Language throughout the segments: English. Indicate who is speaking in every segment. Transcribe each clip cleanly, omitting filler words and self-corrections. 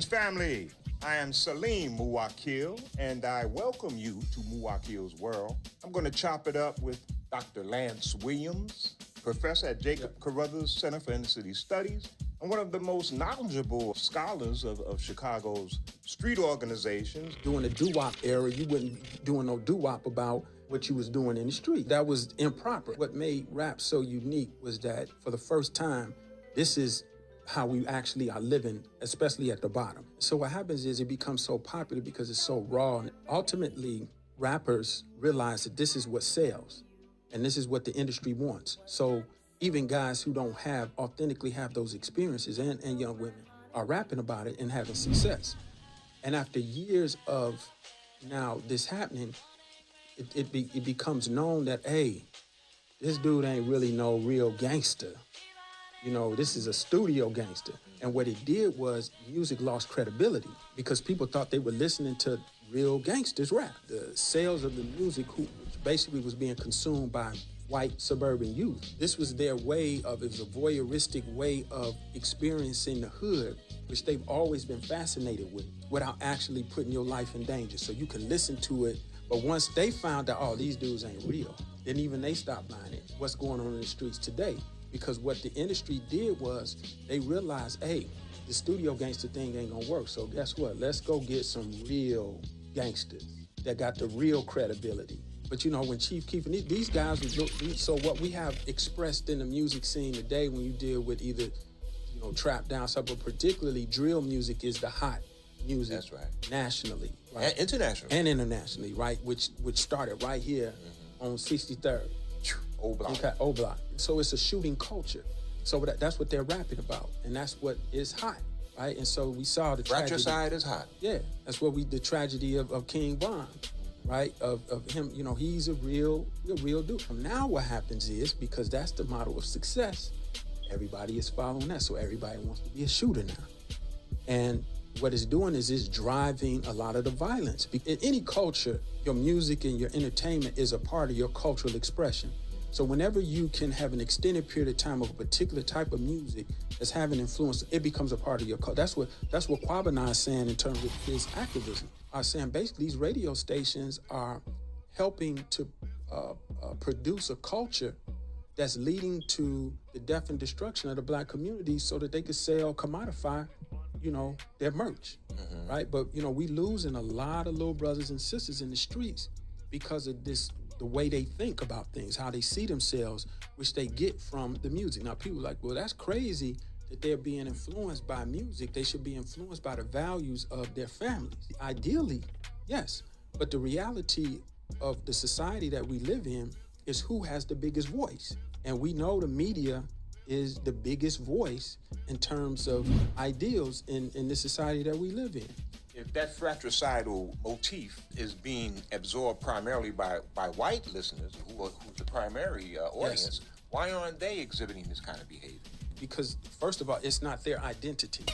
Speaker 1: family. I am Salim Muwakil, and I welcome you to Muwakil's World. I'm going to chop it up with Dr. Lance Williams, professor at Jacob Carruthers Center for Inner City Studies, and one of the most knowledgeable scholars of Chicago's street organizations.
Speaker 2: During the doo-wop era, you wouldn't be doing no doo-wop about what you was doing in the street. That was improper. What made rap so unique was that for the first time, this is how we actually are living, especially at the bottom. So what happens is it becomes so popular because it's so raw. And ultimately, rappers realize that this is what sells, and this is what the industry wants. So even guys who don't authentically have those experiences, and young women, are rapping about it and having success. And after years of now this happening, it becomes known that, hey, this dude ain't really no real gangster. You know, this is a studio gangster. And what it did was music lost credibility because people thought they were listening to real gangsters rap. The sales of the music, which basically was being consumed by white suburban youth. This was their way of, it was a voyeuristic way of experiencing the hood, which they've always been fascinated with, without actually putting your life in danger. So you can listen to it, but once they found out, oh, these dudes ain't real, then even they stopped buying it. What's going on in the streets today? Because what the industry did was they realized, hey, the studio gangster thing ain't gonna work. So guess what? Let's go get some real gangsters that got the real credibility. But you know, when Chief Keef and these guys, so what we have expressed in the music scene today, when you deal with either, you know, trap down stuff, but particularly drill music is the hot music. That's right. Nationally, right?
Speaker 3: And internationally.
Speaker 2: And internationally, right? Which started right here on 63rd.
Speaker 3: O-Block.
Speaker 2: Okay, O-Block. So it's a shooting culture. So that's what they're rapping about, and that's what is hot, right? And so we saw the tragedy.
Speaker 3: Fratricide is hot.
Speaker 2: Yeah, that's what the tragedy of King Von, right? Of him, you know, he's a real dude. Now what happens is, because that's the model of success, everybody is following that, so everybody wants to be a shooter now. And what it's doing is it's driving a lot of the violence. In any culture, your music and your entertainment is a part of your cultural expression. So whenever you can have an extended period of time of a particular type of music that's having influence, it becomes a part of your culture. That's what Kwabena is saying in terms of his activism. I'm saying basically these radio stations are helping to produce a culture that's leading to the death and destruction of the black community so that they could sell, commodify, you know, their merch, right? But, you know, we losing a lot of little brothers and sisters in the streets because of this, the way they think about things, how they see themselves, which they get from the music. Now, people are like, well, that's crazy that they're being influenced by music. They should be influenced by the values of their families. Ideally, yes, but the reality of the society that we live in is who has the biggest voice. And we know the media is the biggest voice in terms of ideals in the society that we live in.
Speaker 3: If that fratricidal motif is being absorbed primarily by white listeners, who's the primary audience, why aren't they exhibiting this kind of behavior?
Speaker 2: Because, first of all, it's not their identity.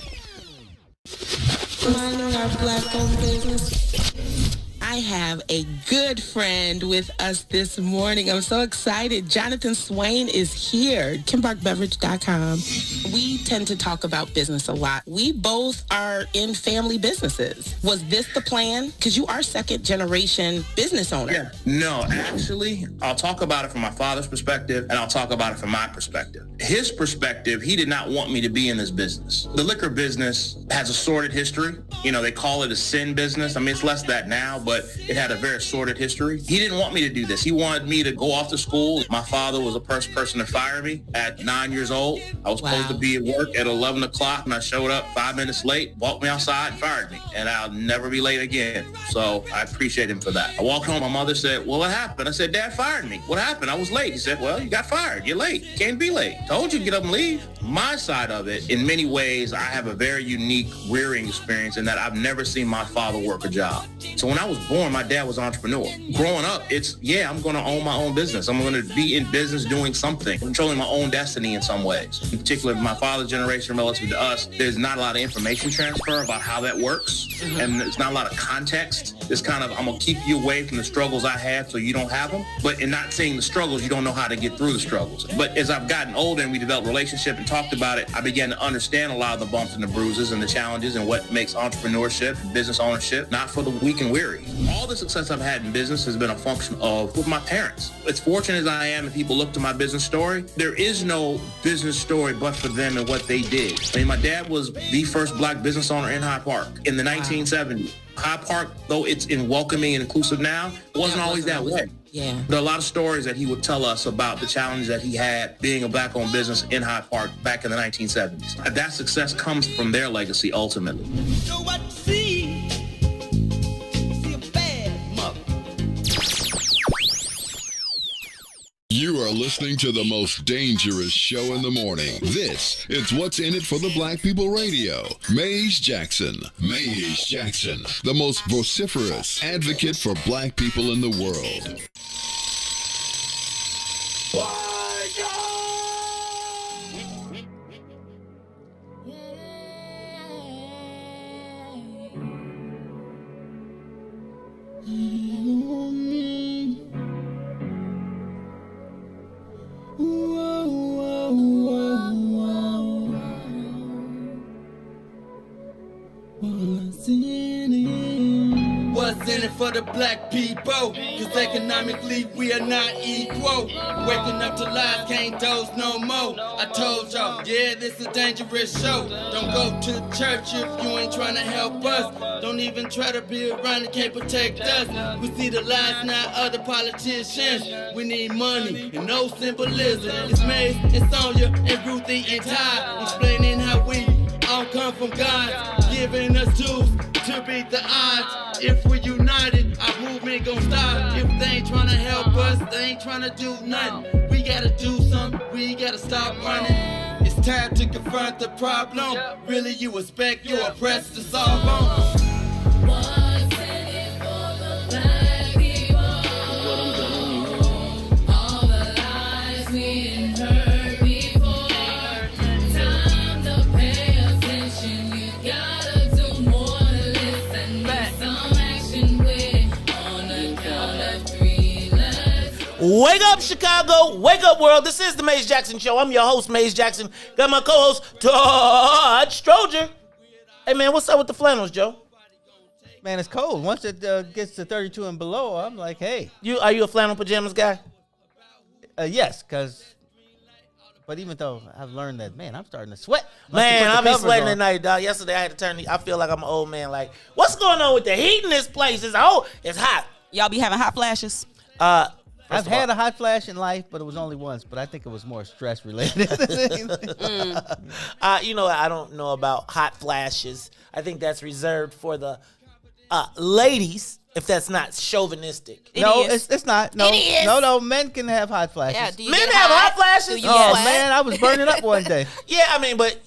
Speaker 4: Minding our black-owned business. I have a good friend with us this morning. I'm so excited. Jonathan Swain is here. KimBarkBeverage.com. We tend to talk about business a lot. We both are in family businesses. Was this the plan? Because you are second generation business owner.
Speaker 5: Yeah. No, actually, I'll talk about it from my father's perspective, and I'll talk about it from my perspective. His perspective, he did not want me to be in this business. The liquor business has a sordid history. You know, they call it a sin business. I mean, it's less that now, but it had a very sordid history. He didn't want me to do this. He wanted me to go off to school. My father was the first person to fire me at 9 years old. I was supposed to be at work at 11 o'clock, and I showed up 5 minutes late, walked me outside, and fired me. And I'll never be late again. So I appreciate him for that. I walked home. My mother said, well, what happened? I said, Dad fired me. What happened? I was late. He said, well, you got fired. You're late. You can't be late. Told you to get up and leave. My side of it, in many ways, I have a very unique rearing experience in that I've never seen my father work a job. So when I was born, my dad was an entrepreneur. Growing up, it's, I'm going to own my own business. I'm going to be in business doing something, controlling my own destiny in some ways. In particular, my father's generation relative to us, there's not a lot of information transfer about how that works. And there's not a lot of context. It's kind of, I'm going to keep you away from the struggles I had so you don't have them. But in not seeing the struggles, you don't know how to get through the struggles. But as I've gotten older and we developed a relationship and talked about it, I began to understand a lot of the bumps and the bruises and the challenges and what makes entrepreneurship and business ownership not for the weak and weary. All the success I've had in business has been a function of with my parents. As fortunate as I am and people look to my business story, there is no business story but for them and what they did. I mean, my dad was the first black business owner in Hyde Park in the 1970s. Hyde Park, though it's welcoming and inclusive now, wasn't always that way.
Speaker 4: Yeah.
Speaker 5: There are a lot of stories that he would tell us about the challenges that he had being a black-owned business in Hyde Park back in the 1970s. That success comes from their legacy ultimately.
Speaker 6: So what you see a bad mother.
Speaker 7: You are listening to the most dangerous show in the morning. This is What's in It for the Black People Radio. Maze Jackson. Maze Jackson, the most vociferous advocate for black people in the world.
Speaker 6: What's in it for the black people? Cause economically we are not equal. Waking up to lies, can't doze no more. I told y'all, yeah, this is a dangerous show. Don't go to church if you ain't trying to help us. Don't even try to be around and can't protect us. We see the lies, not other politicians. We need money and no symbolism. It's Maze and Sonia and Ruthie and Todd explaining how we all come from God, giving us tools to beat the odds. If we're united, our movement gon' stop. If they ain't tryna help us, they ain't tryna do nothing. We gotta do something, we gotta stop running. It's time to confront the problem. Really, you expect your oppressed to solve on.
Speaker 8: What's in it for the black people? All the lies we heard before. Time to pay attention. You gotta do more than listen. Need some action with on the count of three. Let's
Speaker 9: Wake up, Chicago. Wake up, world. This is the Maze Jackson Show. I'm your host, Maze Jackson. Got my co-host, Todd Stroger. Hey, man, what's up with the flannels, Joe?
Speaker 10: Man, it's cold. Once it gets to 32 and below, I'm like, hey.
Speaker 9: Are you a flannel pajamas guy?
Speaker 10: Yes, but even though I've learned that, man, I'm starting to sweat.
Speaker 9: Man, I'll be sweating at night, dog. Yesterday, I had to I feel like I'm an old man. Like, what's going on with the heat in this place? It's hot.
Speaker 11: Y'all be having hot flashes?
Speaker 10: I've had a hot flash in life, but it was only once. But I think it was more stress related.
Speaker 9: I don't know about hot flashes. I think that's reserved for the ladies, if that's not chauvinistic.
Speaker 10: It's not. No,
Speaker 11: It is.
Speaker 10: no. Men can have hot flashes.
Speaker 11: Yeah, do you
Speaker 9: Men
Speaker 11: get
Speaker 9: have hot flashes?
Speaker 11: Do you
Speaker 10: Oh
Speaker 11: sweat?
Speaker 10: man, I was burning up one day.
Speaker 9: Yeah, I mean, but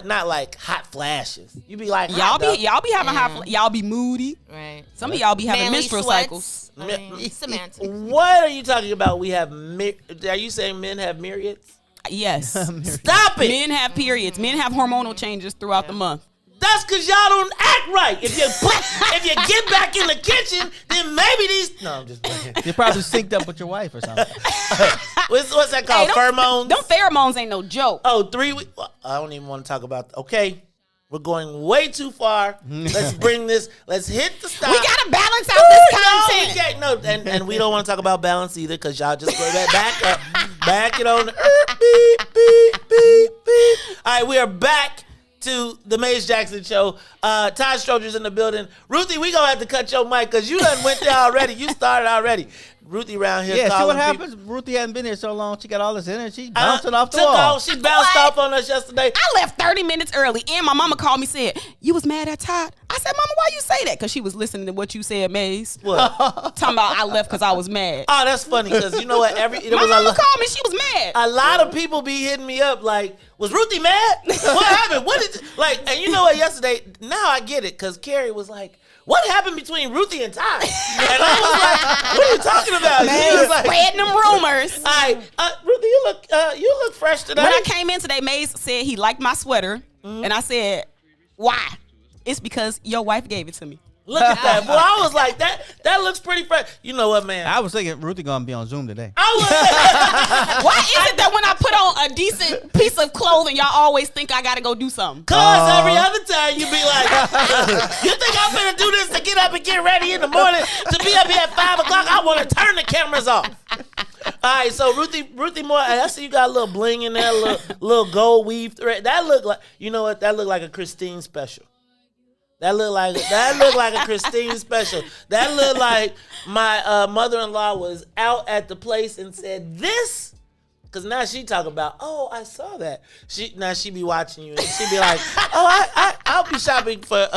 Speaker 9: not like hot flashes. You be like,
Speaker 11: Y'all
Speaker 9: hot,
Speaker 11: be having y'all be moody.
Speaker 12: Right.
Speaker 11: Some of y'all be having
Speaker 12: Manly
Speaker 11: menstrual
Speaker 12: sweats.
Speaker 11: cycles.
Speaker 12: I mean, semantics.
Speaker 9: What are you talking about? We have. Are you saying men have myriads?
Speaker 11: Yes.
Speaker 9: Stop it.
Speaker 11: Men have periods. Men have hormonal changes throughout the month.
Speaker 9: That's because y'all don't act right. If you get back in the kitchen, then maybe these. No, I'm just playing.
Speaker 10: You probably synced up with your wife or something.
Speaker 9: What's that called? Pheromones?
Speaker 11: Them pheromones ain't no joke.
Speaker 9: Oh, 3 weeks. I don't even want to talk about. Okay, we're going way too far. Let's bring this. Let's hit the stop.
Speaker 11: We gotta balance out this content.
Speaker 9: No, we can't. No, and we don't want to talk about balance either because y'all just go back up, back it on. Beep, beep, beep, beep. All right, we are back to the Maze Jackson Show. Todd Stroger's in the building. Ruthie, we gonna have to cut your mic because you done went there already. You started already. Ruthie around here.
Speaker 10: Yeah, see what
Speaker 9: calling
Speaker 10: happens? Ruthie hadn't been here so long. She got all this energy bouncing off the
Speaker 9: took
Speaker 10: wall.
Speaker 9: off. She bounced off on us yesterday.
Speaker 11: I left 30 minutes early, and my mama called me said, "You was mad at Todd?" I said, "Mama, why you say that?" Because she was listening to what you said, Maze.
Speaker 9: What?
Speaker 11: Talking about I left because I was mad.
Speaker 9: Oh, that's funny because you know what?
Speaker 11: My mama called me. She was mad.
Speaker 9: A lot of people be hitting me up like, was Ruthie mad? What happened? What did and you know what? Yesterday, now I get it because Carrie was like, what happened between Ruthie and Todd? And I was like, what are you talking about?
Speaker 11: Man,
Speaker 9: She was like,
Speaker 11: spreading them rumors.
Speaker 9: all right, Ruthie, you look fresh today.
Speaker 11: When I came in today, Maze said he liked my sweater, and I said, "Why?" It's because your wife gave it to me.
Speaker 9: Look at that. Boy, I was like, that looks pretty fresh. You know what, man?
Speaker 10: I was thinking Ruthie gonna be on Zoom today.
Speaker 11: Why is it that when I put on a decent piece of clothing, y'all always think I gotta go do something?
Speaker 9: Cause every other time you be like, you think I'm gonna do this to get up and get ready in the morning to be up here at 5 o'clock? I want to turn the cameras off. All right, so Ruthie Moore, I see you got a little bling in there, little gold weave thread. That look like, you know what? That look like a Christine special. That look like a Christine special. That look like my mother-in-law was out at the place and said this, because now she talk about, oh, I saw that. She be watching you and she be like, oh, I'll be shopping for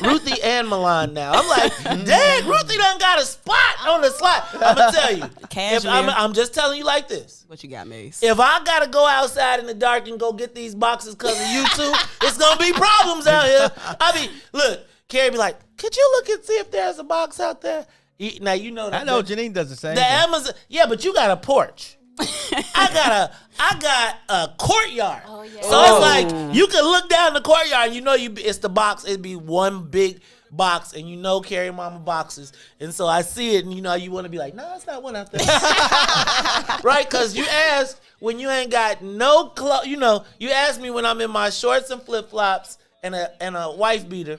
Speaker 9: Ruthie and Milan now. I'm like, dang, Ruthie done got a spot on the slide. I'm gonna tell you, I'm just telling you like this.
Speaker 11: What you got, Mace?
Speaker 9: If I gotta go outside in the dark and go get these boxes because of you two, it's gonna be problems out here. I mean, look, Carrie be like, could you look and see if there's a box out there? Now you know that.
Speaker 10: I know Janine does the same.
Speaker 9: The Amazon, yeah, but you got a porch. I got a courtyard. Oh, yeah. So it's like you can look down the courtyard and you know it's the box. It'd be one big box, and you know Carrie Mama boxes. And so I see it, and you know you want to be like, no, it's not one out there. Right? Because you ask when you ain't got no clothes. You know, you ask me when I'm in my shorts and flip-flops and a wife beater.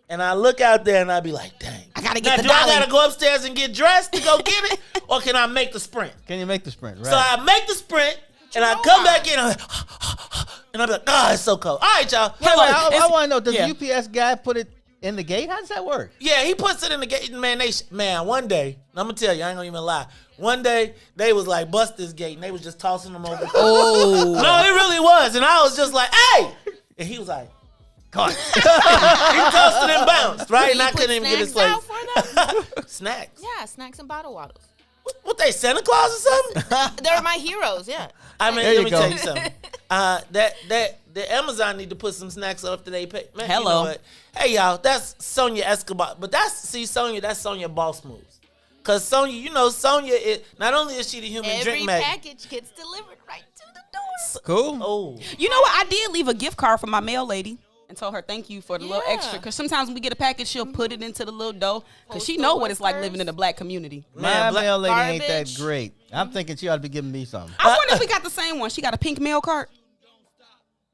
Speaker 9: And I look out there and I be like, dang.
Speaker 11: I gotta get
Speaker 9: now,
Speaker 11: the
Speaker 9: do
Speaker 11: dolly.
Speaker 9: I gotta go upstairs and get dressed to go get it? Or can I make the sprint?
Speaker 10: Can you make the sprint? Right.
Speaker 9: So I make the sprint and I come back in and I'm like, oh, it's so cold. All right, y'all.
Speaker 10: Wait, I want to know, does the UPS guy put it in the gate? How does that work?
Speaker 9: Yeah, he puts it in the gate. Man, one day, I'm going to tell you, I ain't going to even lie. One day, they was like, bust this gate, and they was just tossing them over. Oh. No, it really was. And I was just like, hey. And he was like, God. He tossed it and bounced, right? And I couldn't even get his place. Snacks?
Speaker 12: Yeah, snacks and bottle waddles.
Speaker 9: What they, Santa Claus or something?
Speaker 12: They're my heroes, yeah.
Speaker 9: I mean, let me tell you something. The Amazon need to put some snacks up after they pay. Man,
Speaker 11: hello.
Speaker 9: You know what? Hey, y'all, that's Sonia Escobar. But that's Sonia boss moves. Because Sonia, not only is she the human drink magnet.
Speaker 12: Every package gets delivered right to the door.
Speaker 10: Cool.
Speaker 9: Oh.
Speaker 11: You know what? I did leave a gift card for my mail lady and told her thank you for the little extra. Because sometimes when we get a package, she'll put it into the little dough. Because she know what it's like living in the black community.
Speaker 10: My mail lady ain't that great. I'm thinking she ought to be giving me something.
Speaker 11: I wonder if we got the same one. She got a pink mail card?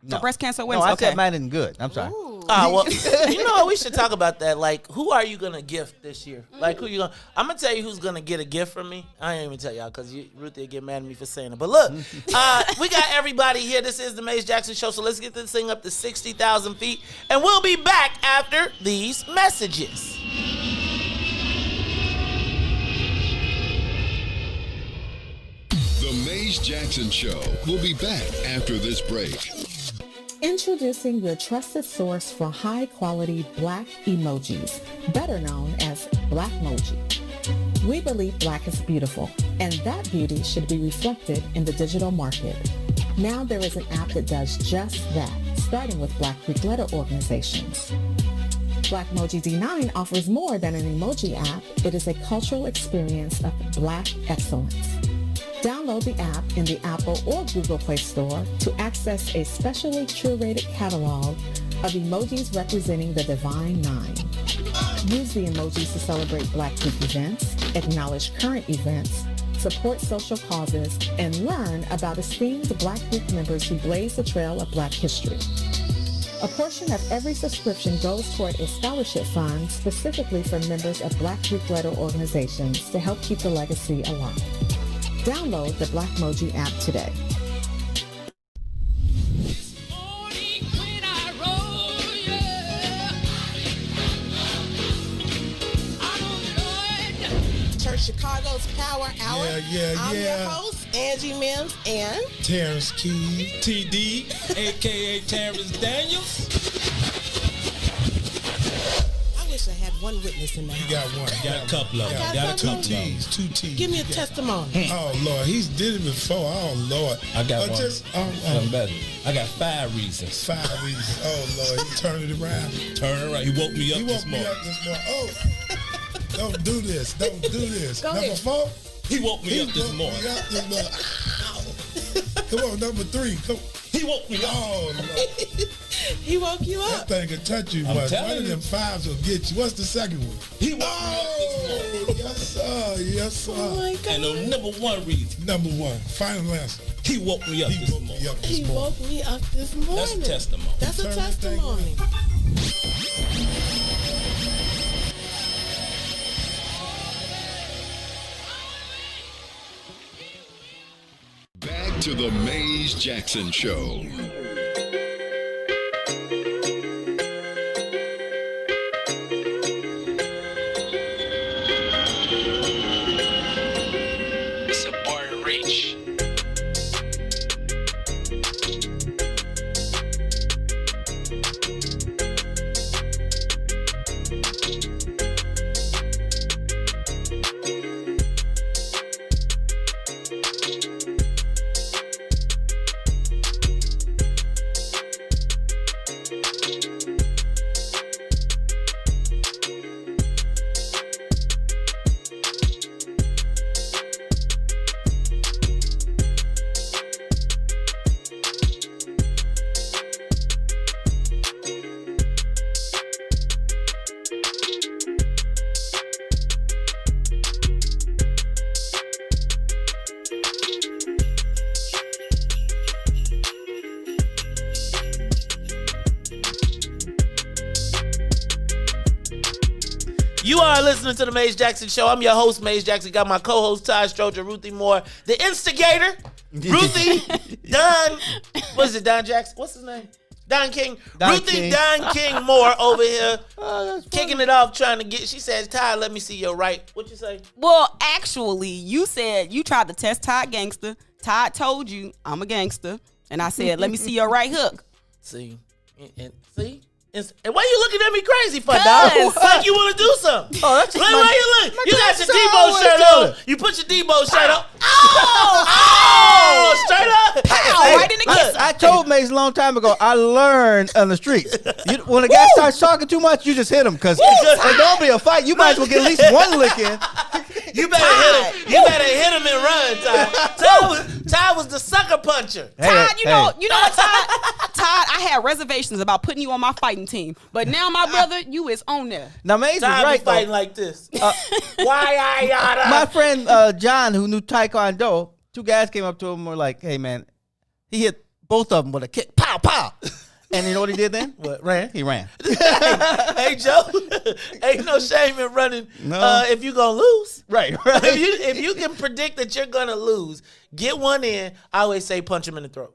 Speaker 11: For breast cancer awareness?
Speaker 10: No, I said mine isn't good. I'm sorry.
Speaker 9: Well, you know what? We should talk about that. Like, who are you going to gift this year? Like, who you going to... I'm going to tell you who's going to get a gift from me. I ain't even tell y'all because Ruthie will get mad at me for saying it. But look, we got everybody here. This is the Maze Jackson Show. So let's get this thing up to 60,000 feet. And we'll be back after these messages.
Speaker 7: The Maze Jackson Show will be back after this break.
Speaker 13: Introducing your trusted source for high-quality black emojis, better known as Blackmoji. We believe black is beautiful, and that beauty should be reflected in the digital market. Now there is an app that does just that, starting with Black Greek letter organizations. Blackmoji D9 offers more than an emoji app. It is a cultural experience of black excellence. Download the app in the Apple or Google Play Store to access a specially curated catalog of emojis representing the Divine Nine. Use the emojis to celebrate Black Greek events, acknowledge current events, support social causes, and learn about esteemed Black Greek members who blaze the trail of Black history. A portion of every subscription goes toward a scholarship fund specifically for members of Black Greek letter organizations to help keep the legacy alive. Download the Blackmoji app today.
Speaker 14: Church Chicago's Power Hour. I'm your host, Angie Mims, and
Speaker 15: Terrence Keys, TD, a.k.a. Terrence Daniels.
Speaker 14: wish I had one witness in the house.
Speaker 15: You got one.
Speaker 16: Got a couple of them. Got a couple of them.
Speaker 15: Two T's.
Speaker 14: Give me a testimony.
Speaker 15: Oh, Lord. He's did it before. Oh, Lord.
Speaker 16: I got one.
Speaker 15: Something
Speaker 16: better. I got 5 reasons.
Speaker 15: 5 reasons. Oh, Lord. He turned it around.
Speaker 16: Turn it around. He woke me up this morning.
Speaker 15: Oh, don't do this. Don't do this.
Speaker 14: Go
Speaker 15: Number
Speaker 14: ahead.
Speaker 15: 4?
Speaker 16: He woke me up this morning.
Speaker 15: Come on, number 3. Come.
Speaker 16: He woke me up.
Speaker 15: Oh, Lord.
Speaker 14: He woke you up.
Speaker 15: That thing can touch you,
Speaker 16: I'm
Speaker 15: but
Speaker 16: telling
Speaker 15: one of
Speaker 16: you.
Speaker 15: them 5s will get you. What's the second one?
Speaker 16: He woke me up this morning.
Speaker 15: Yes, sir. Yes, sir.
Speaker 14: Oh my God.
Speaker 16: And the number 1 reason.
Speaker 15: Number 1. Final answer.
Speaker 16: He woke me up this morning.
Speaker 14: He woke me up this morning.
Speaker 16: That's a testimony.
Speaker 14: That's a
Speaker 15: Turn that thing
Speaker 14: testimony.
Speaker 7: Back to the Maze Jackson Show.
Speaker 5: It's a boy Rich.
Speaker 9: You are listening to the Maze Jackson Show. I'm your host, Maze Jackson. Got my co-host, Todd, Stroger, Ruthie Moore, the instigator, Ruthie, Don. What is it, Don Jackson? What's his name? Don King.
Speaker 10: Don
Speaker 9: Ruthie
Speaker 10: King.
Speaker 9: Don King Moore over here, kicking it off, trying to get. She says, Todd, let me see your right. What you say?
Speaker 11: Well, actually, you said you tried to test Todd gangster. Todd told you I'm a gangster, and I said, let me see your right hook.
Speaker 9: See, and see. And why you looking at me crazy for, dog? Like you want to do something.
Speaker 10: Oh, that's just
Speaker 9: Look,
Speaker 10: my-
Speaker 9: why you look.
Speaker 10: my
Speaker 9: You got
Speaker 10: glasses
Speaker 9: your
Speaker 10: on,
Speaker 9: Debo
Speaker 10: what's
Speaker 9: shirt
Speaker 10: that?
Speaker 9: on. You put your Debo shirt on. Oh, straight up.
Speaker 11: Pow, right in the kiss.
Speaker 10: I told Mace a long time ago, I learned on the streets. When a guy starts talking too much, you just hit him. Because if don't be a fight, you might as well get at least one lick in.
Speaker 9: You better hit him. You better hit him and run, Todd. Todd was the sucker puncher.
Speaker 11: Todd, you know what, Todd? Todd, I had reservations about putting you on my fighting team, but now, my brother, you is on there.
Speaker 10: Now, Mace is
Speaker 9: Todd
Speaker 10: right,
Speaker 9: be fighting
Speaker 10: though.
Speaker 9: like this. Why I yada?
Speaker 10: My friend John, who knew Taekwondo, 2 guys came up to him and were like, hey, man, he hit both of them with a kick. Pow, pow. And you know what he did then?
Speaker 9: What, ran?
Speaker 10: He ran.
Speaker 9: Hey, Joe, ain't no shame in running if you going to lose.
Speaker 10: Right.
Speaker 9: If you can predict that you're going to lose, get one in. I always say punch him in the throat.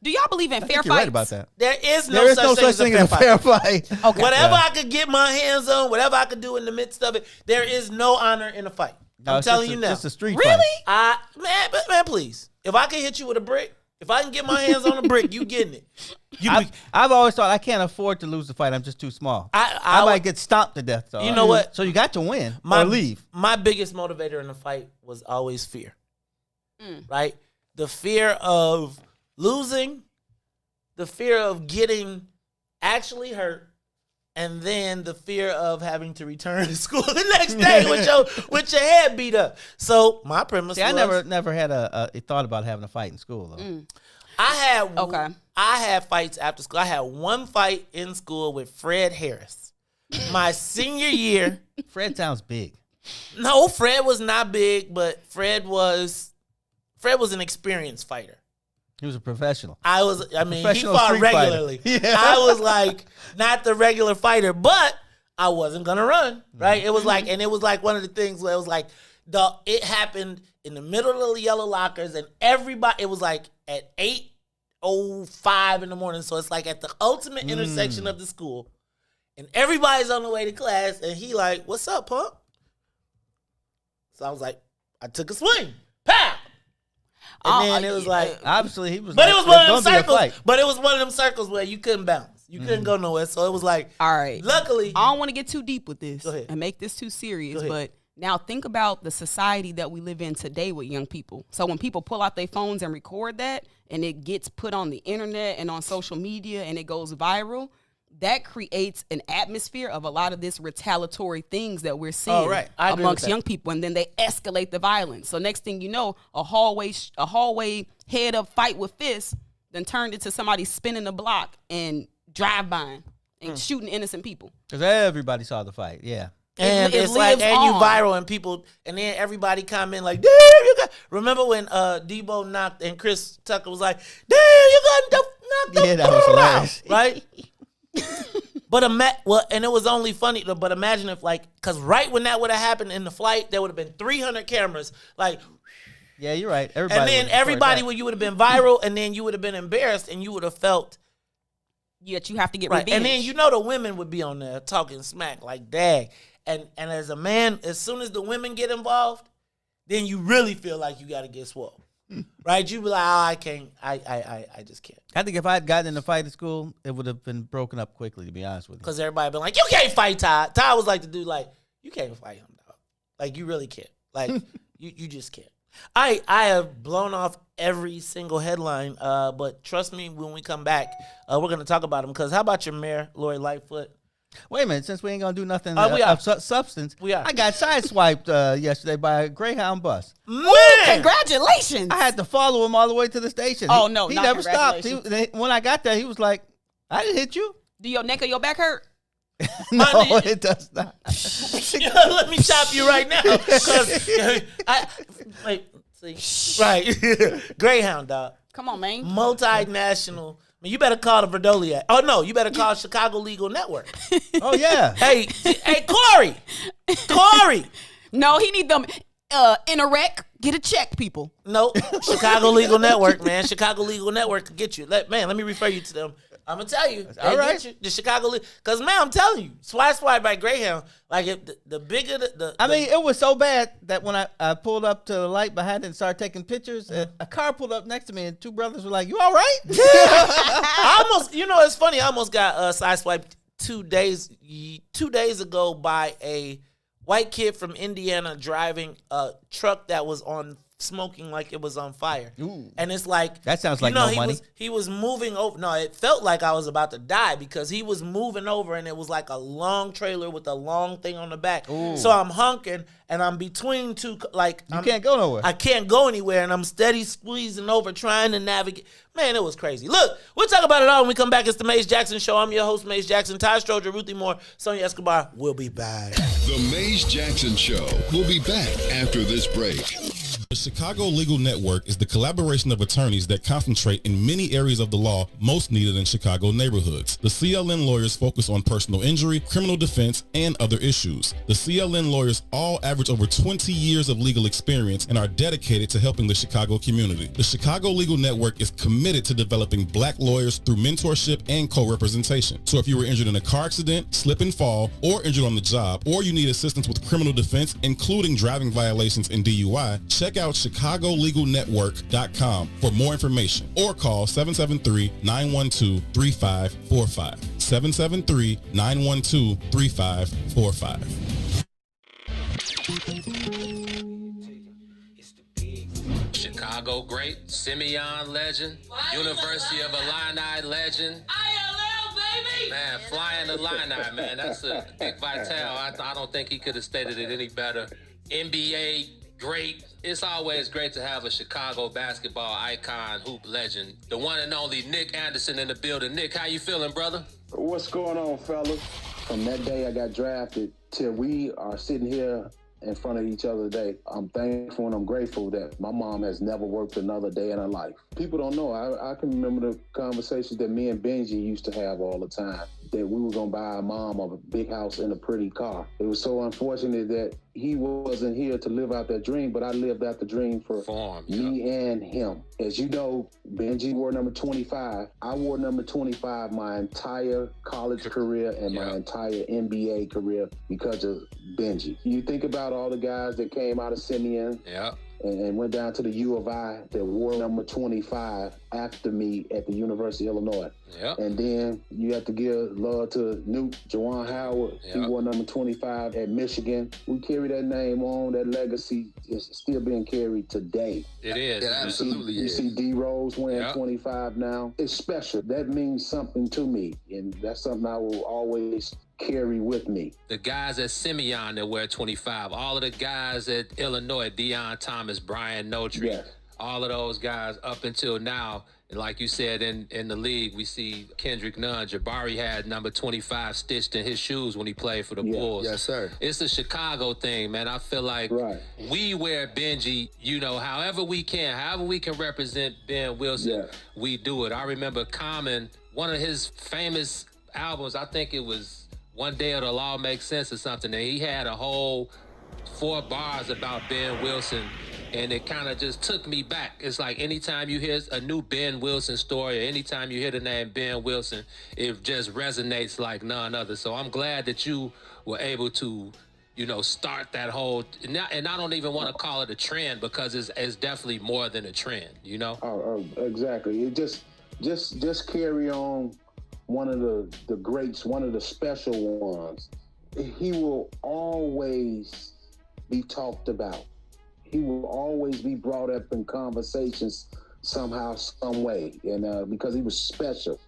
Speaker 11: Do y'all believe in fair
Speaker 10: You're
Speaker 11: fights?
Speaker 10: right about that.
Speaker 9: There is
Speaker 10: There is no such thing as a fair fight.
Speaker 11: Okay.
Speaker 9: Whatever I could get my hands on, whatever I could do in the midst of it, there is no honor in a fight.
Speaker 10: No,
Speaker 9: I'm
Speaker 10: it's
Speaker 9: telling
Speaker 10: just
Speaker 9: you
Speaker 10: a-
Speaker 9: now.
Speaker 10: just a street
Speaker 11: Really?
Speaker 10: fight.
Speaker 9: Man, please. If I can hit you with a brick, if I can get my hands on a brick, you getting it.
Speaker 10: I've always thought I can't afford to lose the fight. I'm just too small. I might get stomped to death. So
Speaker 9: You know what?
Speaker 10: So you got to win or leave.
Speaker 9: My biggest motivator in a fight was always fear. Right? The fear of losing, the fear of getting actually hurt, and then the fear of having to return to school the next day with your head beat up. So my premise was
Speaker 10: I never had a thought about having a fight in school though.
Speaker 9: I had fights after school. I had one fight in school with Fred Harris. My senior year.
Speaker 10: Fred sounds big.
Speaker 9: No, Fred was not big, but Fred was an experienced fighter.
Speaker 10: He was a professional.
Speaker 9: He
Speaker 10: Professional
Speaker 9: fought
Speaker 10: street
Speaker 9: regularly.
Speaker 10: fighter. Yeah.
Speaker 9: I was like not the regular fighter, but I wasn't gonna run. Right? It was like one of the things where it was like it happened in the middle of the yellow lockers, and everybody. It was like at 8:05 in the morning, so it's like at the ultimate intersection of the school, and everybody's on the way to class, and he like, "What's up, punk?" So I was like, I took a swing, pow. And then it was like,
Speaker 10: obviously he was.
Speaker 9: But
Speaker 10: like,
Speaker 9: it was one of them
Speaker 10: "There's gonna be a
Speaker 9: circles.
Speaker 10: fight."
Speaker 9: But it was one of them circles where you couldn't bounce. You couldn't go nowhere. So it was like,
Speaker 11: all right.
Speaker 9: Luckily,
Speaker 11: I don't want to get too deep with this
Speaker 9: Go ahead.
Speaker 11: and make this too serious,
Speaker 9: Go ahead.
Speaker 11: but now think about the society that we live in today with young people. So when people pull out their phones and record that and it gets put on the internet and on social media and it goes viral, that creates an atmosphere of a lot of this retaliatory things that we're seeing
Speaker 9: right. I agree with
Speaker 11: amongst
Speaker 9: that.
Speaker 11: young people, and then they escalate the violence. So next thing you know, a hallway head up fight with fists then turned into somebody spinning the block and drive-by and shooting innocent people.
Speaker 10: Because everybody saw the fight. Yeah.
Speaker 9: And
Speaker 11: it
Speaker 9: it's like,
Speaker 11: lives
Speaker 9: and you
Speaker 11: on.
Speaker 9: viral, and people, and then everybody comment like, damn, you got. Remember when Debo knocked, and Chris Tucker was like, damn, you got knocked the
Speaker 10: Yeah, that was hilarious.
Speaker 9: right? But and it was only funny. But imagine if, like, because right when that would have happened in the flight, there would have been 300 cameras, like.
Speaker 10: Yeah, you're right. Everybody
Speaker 9: And then
Speaker 10: would
Speaker 9: everybody,
Speaker 10: report
Speaker 9: would you would have been viral, and then you would have been embarrassed, and you would have felt.
Speaker 11: Yet you have to get
Speaker 9: Right.
Speaker 11: revenge.
Speaker 9: And then you know the women would be on there talking smack like, dang. And as a man, as soon as the women get involved, then you really feel like you got to get swole. Right? You be like, oh, I can't. I just can't.
Speaker 10: I think if I had gotten in a fight at school, it would have been broken up quickly, to be honest with you.
Speaker 9: Because everybody been like, you can't fight Todd. Todd was like the dude, like, you can't fight him, dog. Like, you really can't. Like, you just can't. I have blown off every single headline, but trust me, when we come back, we're going to talk about him. Because how about your mayor, Lori Lightfoot?
Speaker 10: Wait a minute, since we ain't gonna do nothing
Speaker 9: we are.
Speaker 10: of substance,
Speaker 9: We are.
Speaker 10: I got sideswiped yesterday by a Greyhound bus.
Speaker 9: Man!
Speaker 11: Congratulations.
Speaker 10: I had to follow him all the way to the station.
Speaker 11: Oh, no,
Speaker 10: he
Speaker 11: not
Speaker 10: never stopped.
Speaker 11: congratulations.
Speaker 10: When I got there, he was like, "I didn't hit you."
Speaker 11: Do your neck or your back hurt?
Speaker 10: No, it does not.
Speaker 9: Let me chop you right now. Because right. Greyhound, dog.
Speaker 11: Come on, man.
Speaker 9: Multinational. Man, you better call the Verdoliac. Oh, no, you better call Chicago Legal Network.
Speaker 10: Oh, yeah.
Speaker 9: Hey, Corey. Corey.
Speaker 11: No, he need them in a wreck. Get a check, people.
Speaker 9: Nope. Chicago Legal Network, man. Chicago Legal Network could get you. Let me refer you to them. I'm going to tell you.
Speaker 10: All right.
Speaker 9: Get you. The Chicago Legal. Because, man, I'm telling you. Swipe by Greyhound. Like, if the bigger the
Speaker 10: I mean, it was so bad that when I pulled up to the light behind it and started taking pictures, a car pulled up next to me and two brothers were like, "You all right?"
Speaker 9: I almost, it's funny. I almost got sideswiped 2 days ago by a white kid from Indiana driving a truck that was smoking like it was on fire.
Speaker 10: Ooh.
Speaker 9: And it's like,
Speaker 10: That sounds like no money.
Speaker 9: He was moving over. No, it felt like I was about to die because he was moving over and it was like a long trailer with a long thing on the back.
Speaker 10: Ooh.
Speaker 9: So I'm honking and I'm between two, like,
Speaker 10: You can't go nowhere.
Speaker 9: I can't go anywhere, and I'm steady squeezing over, trying to navigate. Man, it was crazy. Look, we'll talk about it all when we come back. It's the Maze Jackson Show. I'm your host, Maze Jackson. Todd Stroger, Ruthie Moore, Sonia Escobar. We'll be back.
Speaker 7: The Maze Jackson Show will be back after this break.
Speaker 17: The Chicago Legal Network is the collaboration of attorneys that concentrate in many areas of the law most needed in Chicago neighborhoods. The CLN lawyers focus on personal injury, criminal defense, and other issues. The CLN lawyers all average over 20 years of legal experience and are dedicated to helping the Chicago community. The Chicago Legal Network is committed to developing black lawyers through mentorship and co-representation. So if you were injured in a car accident, slip and fall, or injured on the job, or you need assistance with criminal defense, including driving violations and DUI, check out chicagolegalnetwork.com for more information or call 773-912-3545. 773-912-3545.
Speaker 18: Chicago great, Simeon legend, University of Illini legend. ILL, baby! Man, flying Illini, man, that's a big vital. I don't think he could have stated it any better. NBA great. It's always great to have a Chicago basketball icon, hoop legend, the one and only Nick Anderson in the building. Nick, how you feeling, brother?
Speaker 19: What's going on, fellas? From that day I got drafted till we are sitting here in front of each other today, I'm thankful and I'm grateful that my mom has never worked another day in her life. People don't know. I can remember the conversations that me and Benji used to have all the time, that we were going to buy our mom a big house and a pretty car. It was so unfortunate that he wasn't here to live out that dream, but I lived out the dream for me and him. As you know, Benji wore number 25. I wore number 25 my entire college career and my entire NBA career because of Benji. You think about all the guys that came out of Simeon and went down to the U of I that wore number 25 after me at the University of Illinois.
Speaker 18: Yep.
Speaker 19: And then you have to give love to Newt, Jawan Howard. He
Speaker 18: Yep.
Speaker 19: wore number 25 at Michigan. We carry that name on. That legacy is still being carried today.
Speaker 18: It is.
Speaker 19: It absolutely is. You see D Rose wearing 25 now. It's special. That means something to me, and that's something I will always carry with me.
Speaker 18: The guys at Simeon that wear 25, all of the guys at Illinois, Deion Thomas, Brian Notary, all of those guys up until now. And like you said, in the league, we see Kendrick Nunn. Jabari had number 25 stitched in his shoes when he played for the Bulls.
Speaker 20: Yes, sir.
Speaker 18: It's a Chicago thing, man. I feel like we wear Benji, however we can represent Ben Wilson, we do it. I remember Common, one of his famous albums, I think it was One Day It'll All Make Sense or something, and he had a whole 4 bars about Ben Wilson, and it kind of just took me back. It's like anytime you hear a new Ben Wilson story, or anytime you hear the name Ben Wilson, it just resonates like none other. So I'm glad that you were able to, start that whole, and I don't even want to call it a trend, because it's definitely more than a trend,
Speaker 19: Oh, exactly. It just carry on. One of the greats, one of the special ones. He will always be talked about. He will always be brought up in conversations somehow, some way. And because he was special.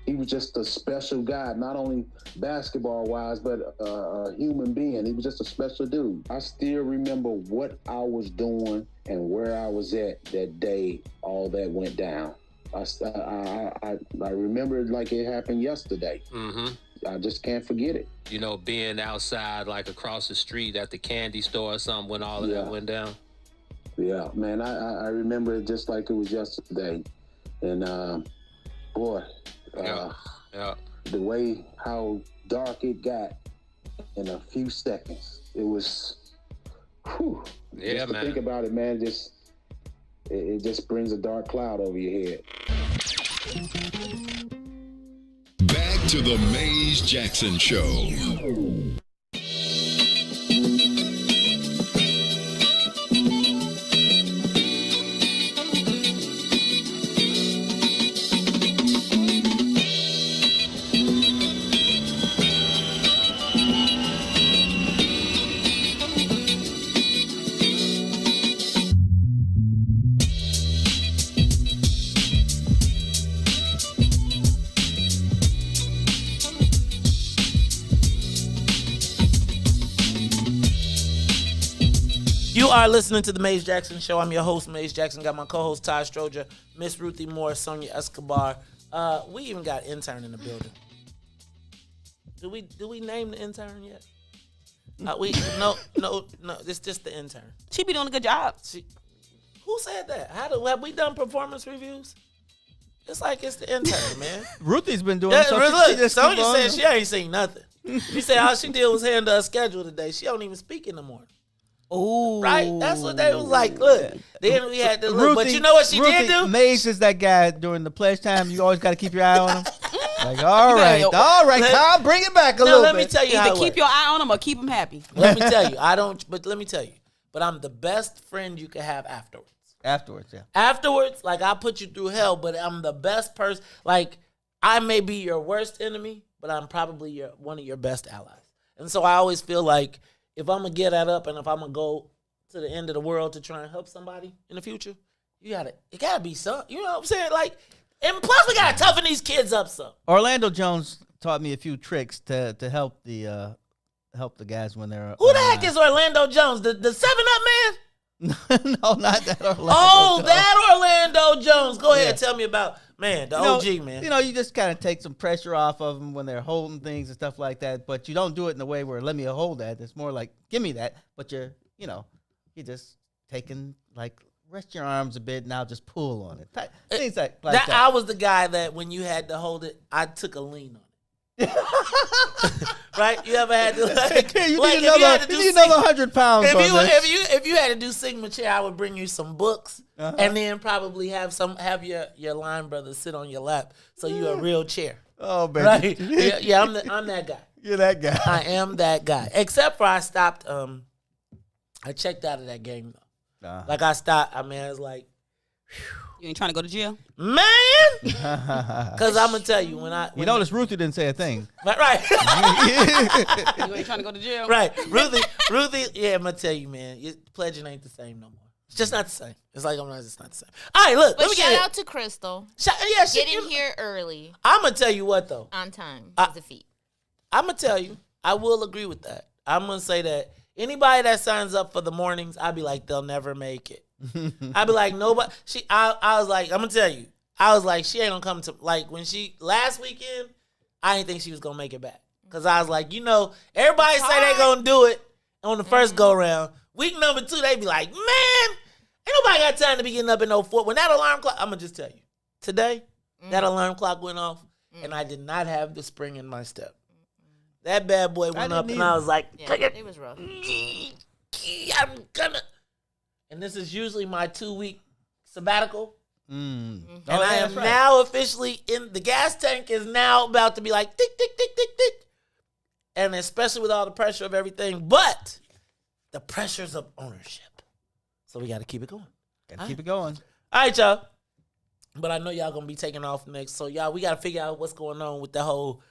Speaker 19: He was just a special guy, not only basketball-wise, but a human being. He was just a special dude. I still remember what I was doing and where I was at that day all that went down. I remember it like it happened yesterday.
Speaker 18: Mm-hmm.
Speaker 19: I just can't forget it.
Speaker 18: Being outside, like across the street at the candy store or something when all of that went down.
Speaker 19: Yeah, man, I remember it just like it was yesterday. And, boy, the way how dark it got in a few seconds, it was, just to think about it, man, it just brings a dark cloud over your head.
Speaker 7: Back to the Maze Jackson Show.
Speaker 9: You are listening to the Maze Jackson Show. I'm your host, Maze Jackson. Got my co-host, Todd Stroger, Miss Ruthie Moore, Sonia Escobar. We even got intern in the building. Do we name the intern yet? No. It's just the intern.
Speaker 11: She be doing a good job.
Speaker 9: Who said that? Have we done performance reviews? It's like it's the intern, man.
Speaker 10: Ruthie's been doing
Speaker 9: Look,
Speaker 10: something.
Speaker 9: Sonia said she ain't seen nothing. She said all she did was handle her schedule today. She don't even speak in the morning.
Speaker 10: Oh,
Speaker 9: right. That's what they was like. Look, then we had to look. But you know what she did do?
Speaker 10: Maze is that guy during the pledge time. You always got to keep your eye on him. Like, all right, Kyle, bring it back a little bit.
Speaker 9: Let me tell you how
Speaker 11: Either keep your eye on him or keep him happy.
Speaker 9: Let me tell you, let me tell you. But I'm the best friend you can have afterwards. Afterwards, like I put you through hell, but I'm the best person. Like I may be your worst enemy, but I'm probably one of your best allies. And so I always feel like if I'm gonna get that up and if I'm gonna go to the end of the world to try and help somebody in the future, it gotta be something. You know what I'm saying? Like, and plus we gotta toughen these kids up some.
Speaker 10: Orlando Jones taught me a few tricks to help the guys when they're.
Speaker 9: Who the heck is Orlando Jones? The 7-Up man?
Speaker 10: No, not that Orlando.
Speaker 9: Oh, that Orlando Jones. Go ahead, tell me about the OG man.
Speaker 10: You just kind of take some pressure off of them when they're holding things and stuff like that. But you don't do it in a way where let me hold that. It's more like give me that. But you're just taking like rest your arms a bit and I'll just pull on it. Things like that.
Speaker 9: I was the guy that when you had to hold it, I took a lean on it. Right? You ever had to
Speaker 10: you need another 100 pounds.
Speaker 9: If you had to do Sigma chair, I would bring you some books and then probably have your line brother sit on your lap so you're a real chair.
Speaker 10: Oh, baby.
Speaker 9: Right? Yeah, I'm that guy.
Speaker 10: You're that guy.
Speaker 9: I am that guy. Except for I stopped. I checked out of that game though. Like I stopped. I mean, I was like,
Speaker 11: You ain't trying to go to jail?
Speaker 9: man. Because I'm going to tell you,
Speaker 10: You notice Ruthie didn't say a thing.
Speaker 9: Right.
Speaker 11: You ain't trying to go to jail?
Speaker 9: Right. Ruthie, yeah, I'm going to tell you, man, pledging ain't the same no more. It's just not the same. It's like it's not the same. All right, look.
Speaker 12: But
Speaker 9: let me
Speaker 12: shout
Speaker 9: get
Speaker 12: out to Crystal.
Speaker 9: Getting
Speaker 12: here early.
Speaker 9: I'm going to tell you what, though.
Speaker 12: On time is a feat.
Speaker 9: I'm going to tell you, I will agree with that. I'm going to say that anybody that signs up for the mornings, I'd be like, they'll never make it. I'd be like, nobody. I was like, I'm going to tell you. I was like, she ain't going to come to, like, when last weekend, I didn't think she was going to make it back. Because I was like, everybody say they going to do it on the first go-round. Week number 2, they be like, man, ain't nobody got time to be getting up in 04. When that alarm clock, I'm going to just tell you. Today, that alarm clock went off, and I did not have the spring in my step. That bad boy went up, and I was like,
Speaker 12: it was rough.
Speaker 9: I'm gonna. And this is usually my 2-week sabbatical. And I am now officially in the gas tank is now about to be like tick, tick, tick, tick, tick. And especially with all the pressure of everything, but the pressures of ownership. So we got to keep it going.
Speaker 10: Keep it going.
Speaker 9: All right, y'all. But I know y'all going to be taking off next. So, y'all, we got to figure out what's going on with the whole,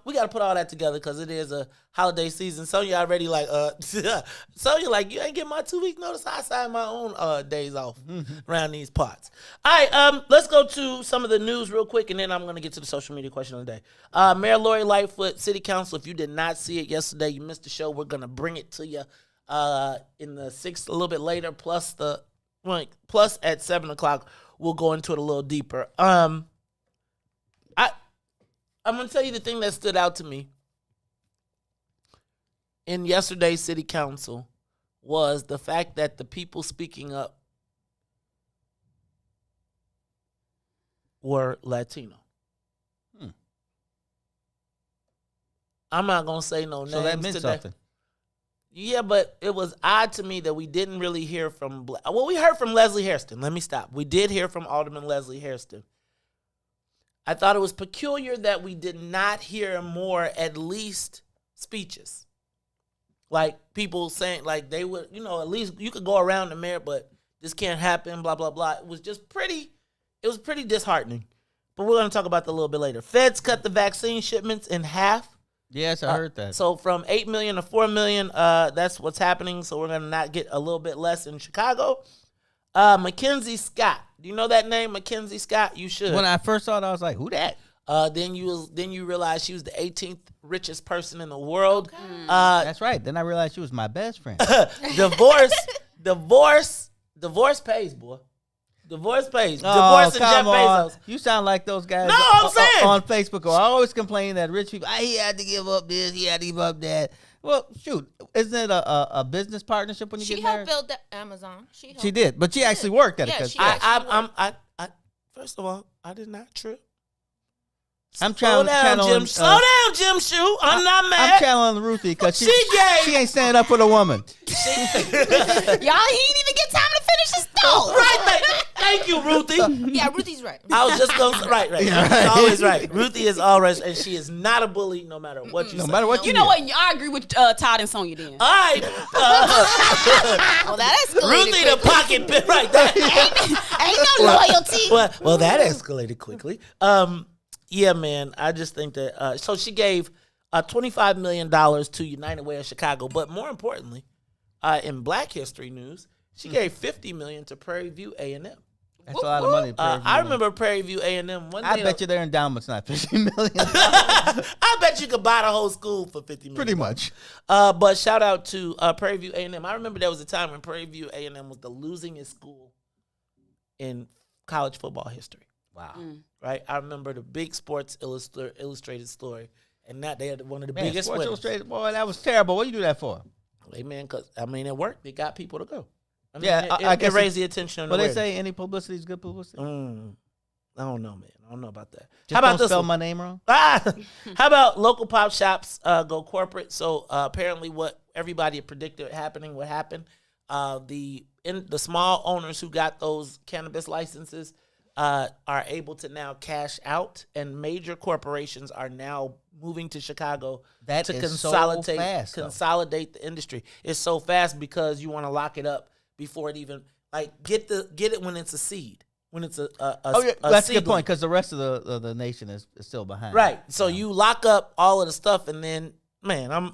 Speaker 9: we got to put all that together because it is a holiday season. Sonia already like, Sonia like, you ain't getting my 2-week notice. I signed my own days off around these parts. All right, let's go to some of the news real quick, and then I'm going to get to the social media question of the day. Mayor Lori Lightfoot, City Council, if you did not see it yesterday, you missed the show. We're going to bring it to you in the 6th, a little bit later, plus at 7 o'clock, we'll go into it a little deeper. I'm going to tell you the thing that stood out to me in yesterday's city council was the fact that the people speaking up were Latino. I'm not going to say no names
Speaker 10: So that meant
Speaker 9: today.
Speaker 10: something.
Speaker 9: Yeah, but it was odd to me that we didn't really hear from... we heard from Leslie Hairston. Let me stop. We did hear from Alderman Leslie Hairston. I thought it was peculiar that we did not hear more, at least, speeches. Like, people saying, like, they would, at least you could go around the mayor, but this can't happen, blah, blah, blah. It was pretty disheartening. But we're going to talk about that a little bit later. Feds cut the vaccine shipments in half.
Speaker 10: Yes, I heard that.
Speaker 9: So from 8 million to 4 million, that's what's happening. So we're going to not get a little bit less in Chicago. Mackenzie Scott. Do you know that name, Mackenzie Scott? You should.
Speaker 10: When I first saw it, I was like, who that?
Speaker 9: Then you realize she was the 18th richest person in the world. Okay.
Speaker 10: That's right. Then I realized she was my best friend.
Speaker 9: Divorce pays, boy. Divorce pays.
Speaker 10: Oh,
Speaker 9: Divorce and Jeff
Speaker 10: come on.
Speaker 9: Bezos.
Speaker 10: You sound like those guys
Speaker 9: No, I'm saying.
Speaker 10: on Facebook are always complaining that rich people, he had to give up this, he had to give up that. Well, shoot, isn't it a business partnership when you get married?
Speaker 12: She helped build the Amazon.
Speaker 10: She did, but she actually worked at it.
Speaker 9: First of all, I did not trip.
Speaker 10: I'm
Speaker 9: Slow down, Jim Shoe. I'm not mad.
Speaker 10: I'm channeling Ruthie because she ain't standing up for the woman.
Speaker 12: Y'all, he didn't even get time to finish his thought.
Speaker 9: Right, thank you, Ruthie.
Speaker 12: Yeah, Ruthie's right.
Speaker 9: I was just going to right.
Speaker 10: Yeah,
Speaker 9: Ruthie's always right. Ruthie is always, and she is not a bully no matter what you say.
Speaker 10: No matter what
Speaker 11: You know what? I agree with Todd and Sonia then.
Speaker 9: All right.
Speaker 12: Well, that escalated
Speaker 9: Ruthie the pocket bit right there.
Speaker 12: Ain't no loyalty.
Speaker 9: Well, that escalated quickly. Yeah, man. I just think that. So she gave $25 million to United Way of Chicago, but more importantly, in Black History news, she gave $50 million to Prairie View A&M.
Speaker 10: That's a lot of money.
Speaker 9: I remember Prairie View A&M.
Speaker 10: I bet you their endowment's not $50 million.
Speaker 9: I bet you could buy the whole school for $50 million.
Speaker 10: Pretty much.
Speaker 9: But shout out to Prairie View A&M. I remember there was a time when Prairie View A&M was the losingest school in college football history.
Speaker 10: Wow.
Speaker 9: Right? I remember the big Sports Illustrated story, and that they had one of the
Speaker 10: Man,
Speaker 9: biggest
Speaker 10: Sports
Speaker 9: winners.
Speaker 10: Illustrated, boy, that was terrible. What you do that for?
Speaker 9: Hey, man, because, it worked. They got people to go. I mean,
Speaker 10: Yeah, I guess
Speaker 9: it raised the attention.
Speaker 10: But they say any publicity is good publicity.
Speaker 9: I don't know, man. I don't know about that.
Speaker 10: Just
Speaker 9: How about
Speaker 10: don't
Speaker 9: this
Speaker 10: spell
Speaker 9: one?
Speaker 10: my name wrong?
Speaker 9: How about local pop shops go corporate? So apparently what everybody predicted happening would happen. The small owners who got those cannabis licenses are able to now cash out, and major corporations are now moving to Chicago to
Speaker 10: is so
Speaker 9: consolidate
Speaker 10: fast, though.
Speaker 9: consolidate the industry. It's so fast because you want to lock it up before it even get it when it's a seed. When it's a
Speaker 10: that's a good
Speaker 9: seedling.
Speaker 10: point because the rest of the nation is still behind.
Speaker 9: Right. So you lock up all of the stuff, and then, man,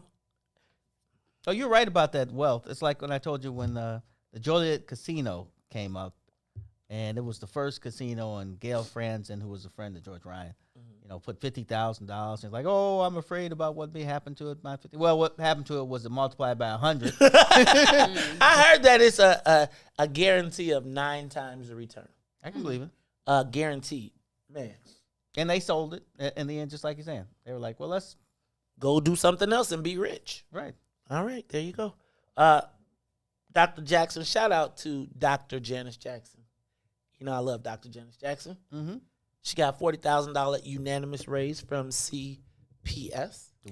Speaker 10: Oh, you're right about that wealth. It's like when I told you when the Joliet Casino came up, and it was the first casino, and Gail Franzen, who was a friend of George Ryan, put $50,000. And like, oh, I'm afraid about what may happen to it. Well, what happened to it was it multiplied by 100.
Speaker 9: I heard that it's a guarantee of 9 times the return.
Speaker 10: I can believe it.
Speaker 9: Guaranteed, man.
Speaker 10: And they sold it in the end, just like you're saying. They were like, well, let's
Speaker 9: go do something else and be rich.
Speaker 10: Right.
Speaker 9: All right, there you go. Dr. Jackson, shout out to Dr. Janice Jackson. You know I love Dr. Janice Jackson.
Speaker 10: Mm-hmm.
Speaker 9: She got $40,000 unanimous raise from CPS.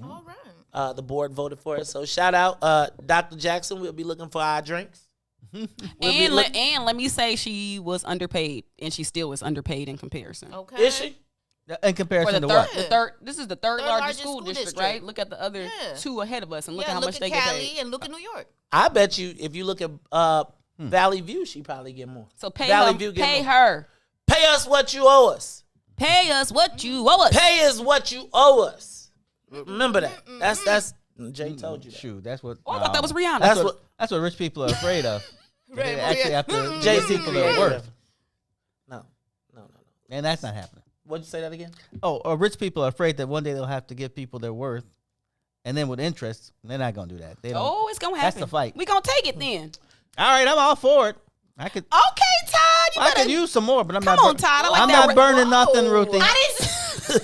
Speaker 12: All right.
Speaker 9: The board voted for it. So shout out, Dr. Jackson. We'll be looking for our drinks.
Speaker 11: And let me say she was underpaid, and she still is underpaid in comparison.
Speaker 12: Okay.
Speaker 9: Is she?
Speaker 10: In comparison to
Speaker 11: what?
Speaker 10: what?
Speaker 11: This is the third largest school district, right? Look at the other two ahead of us, and look at how much they get paid.
Speaker 12: Look at Cali and look at New York.
Speaker 9: I bet you, if you look at Valley View, she probably get more.
Speaker 11: So pay
Speaker 9: Valley
Speaker 11: her.
Speaker 9: View get
Speaker 11: Pay
Speaker 9: more.
Speaker 11: her.
Speaker 9: Pay us what you owe us.
Speaker 11: Pay us what you owe us.
Speaker 9: Pay us what you owe us. Remember that. That's Jay told you that.
Speaker 10: Shoot, that's what.
Speaker 11: Oh, I thought that was Rihanna.
Speaker 10: That's what rich people are afraid of.
Speaker 12: Right,
Speaker 10: They actually have to
Speaker 9: Jay-Z
Speaker 10: give people their worth.
Speaker 9: No.
Speaker 10: And that's not happening.
Speaker 9: What'd you say that again?
Speaker 10: Oh, rich people are afraid that one day they'll have to give people their worth, and then with interest, they're not gonna do that. They don't.
Speaker 11: Oh, it's gonna happen.
Speaker 10: That's the fight.
Speaker 11: We gonna take it then.
Speaker 10: All right, I'm all for it. I could.
Speaker 11: Okay, Todd. You
Speaker 10: I
Speaker 11: better
Speaker 10: could use some more, but I'm
Speaker 11: come
Speaker 10: not.
Speaker 11: on, Todd. I like
Speaker 10: I'm
Speaker 11: that.
Speaker 10: not burning nothing, Ruthie.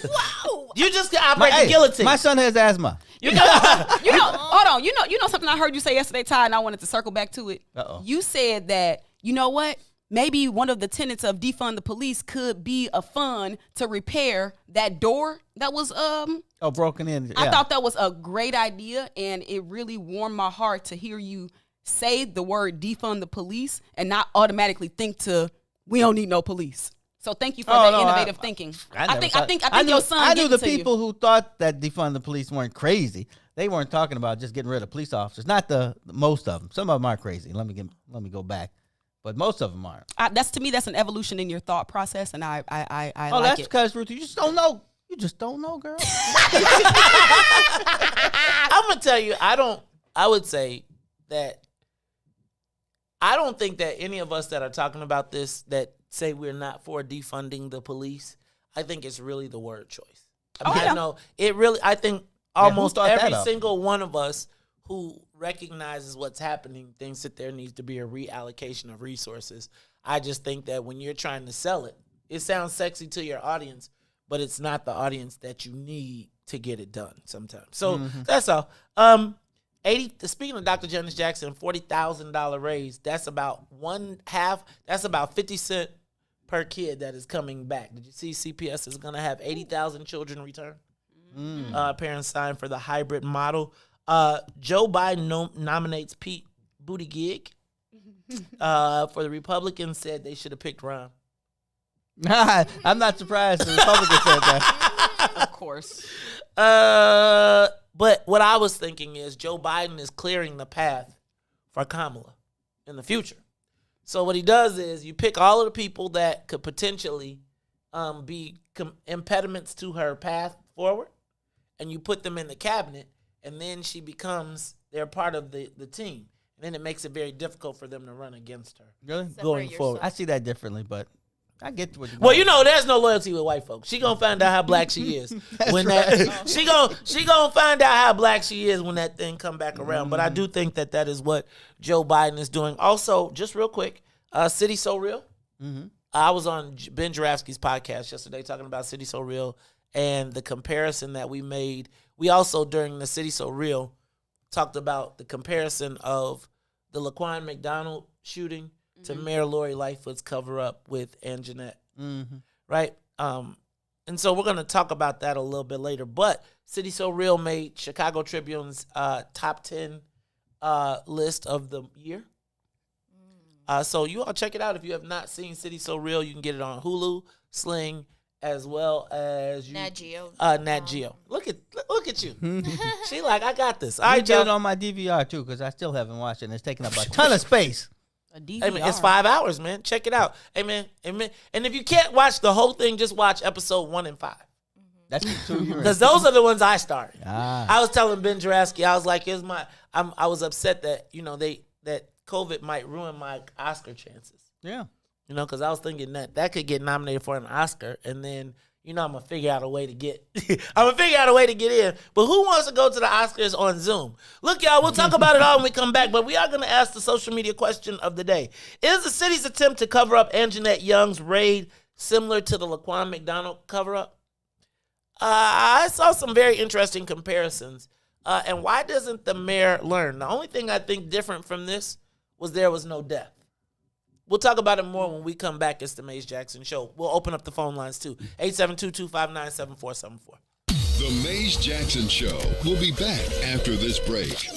Speaker 11: Wow.
Speaker 9: You just operate the guillotine.
Speaker 10: My son has asthma.
Speaker 11: Hold on. You know something I heard you say yesterday, Todd, and I wanted to circle back to it.
Speaker 10: Uh-oh.
Speaker 11: You said that, you know what? Maybe one of the tenets of defund the police could be a fund to repair that door that was
Speaker 10: broken in.
Speaker 11: I
Speaker 10: Yeah.
Speaker 11: thought that was a great idea, and it really warmed my heart to hear you say the word defund the police and not automatically think to we don't need no police. So thank you for that innovative thinking. I think your son.
Speaker 10: I knew the
Speaker 11: to you.
Speaker 10: people who thought that defund the police weren't crazy. They weren't talking about just getting rid of police officers. Not the most of them. Some of them are crazy. Let me go back, but most of them aren't.
Speaker 11: That's an evolution in your thought process, and I
Speaker 10: Oh,
Speaker 11: like
Speaker 10: that's
Speaker 11: it.
Speaker 10: because Ruthie, you just don't know. You just don't know, girl.
Speaker 9: I'm gonna tell you, I would say that I don't think that any of us that are talking about this that say we're not for defunding the police, I think it's really the word choice. I know it really. I think almost every single one of us who recognizes what's happening thinks that there needs to be a reallocation of resources. I just think that when you're trying to sell it, it sounds sexy to your audience, but it's not the audience that you need to get it done sometimes. So that's all. Speaking of Dr. Janice Jackson, $40,000 raise, that's about that's about 50 cents per kid that is coming back. Did you see CPS is going to have 80,000 children return? Parents signed for the hybrid model. Joe Biden nominates Pete Buttigieg for the Republicans, said they should have picked Ron.
Speaker 10: I'm not surprised the Republicans said that.
Speaker 11: Of course.
Speaker 9: But what I was thinking is Joe Biden is clearing the path for Kamala in the future. So what he does is you pick all of the people that could potentially be impediments to her path forward, and you put them in the cabinet, and then they're part of the team. And then it makes it very difficult for them to run against her.
Speaker 10: Really?
Speaker 9: Going forward.
Speaker 10: I see that differently, but I get to what you're
Speaker 9: Well, there's no loyalty with white folks. She gonna find out how black she is she gonna find out how black she is when that thing come back around. But I do think that is what Joe Biden is doing. Also, just real quick, City So Real. I was on Ben Jarofsky's podcast yesterday talking about City So Real and the comparison that we made. We also, during the City So Real, talked about the comparison of the Laquan McDonald shooting to Mayor Lori Lightfoot's cover-up with Ann Jeanette, right? And so we're going to talk about that a little bit later. But City So Real made Chicago Tribune's top 10 list of the year. So you all check it out. If you have not seen City So Real, you can get it on Hulu, Sling, as well as
Speaker 12: Nat Geo.
Speaker 9: Nat Geo. Look at you. She like, I got this.
Speaker 10: I get it on my DVR too because I still haven't watched it. And it's taking up a ton of space.
Speaker 9: Hey, man, it's 5 hours, man. Check it out. Hey, man. And if you can't watch the whole thing, just watch episode 1 and 5.
Speaker 10: That's two.
Speaker 9: Because those are the ones I started.
Speaker 10: Ah.
Speaker 9: I was telling Ben Juraski, I was like, I was upset that, that COVID might ruin my Oscar chances.
Speaker 10: Yeah.
Speaker 9: Because I was thinking that could get nominated for an Oscar, and then, I'm going to figure out a way to get in. But who wants to go to the Oscars on Zoom? Look, y'all, we'll talk about it all when we come back, but we are going to ask the social media question of the day. Is the city's attempt to cover up Anjanette Young's raid similar to the Laquan McDonald cover-up? I saw some very interesting comparisons. And why doesn't the mayor learn? The only thing I think different from this was there was no death. We'll talk about it more when we come back. It's the Maze Jackson Show. We'll open up the phone lines too. 872-259-7474.
Speaker 7: The Maze Jackson Show will be back after this break.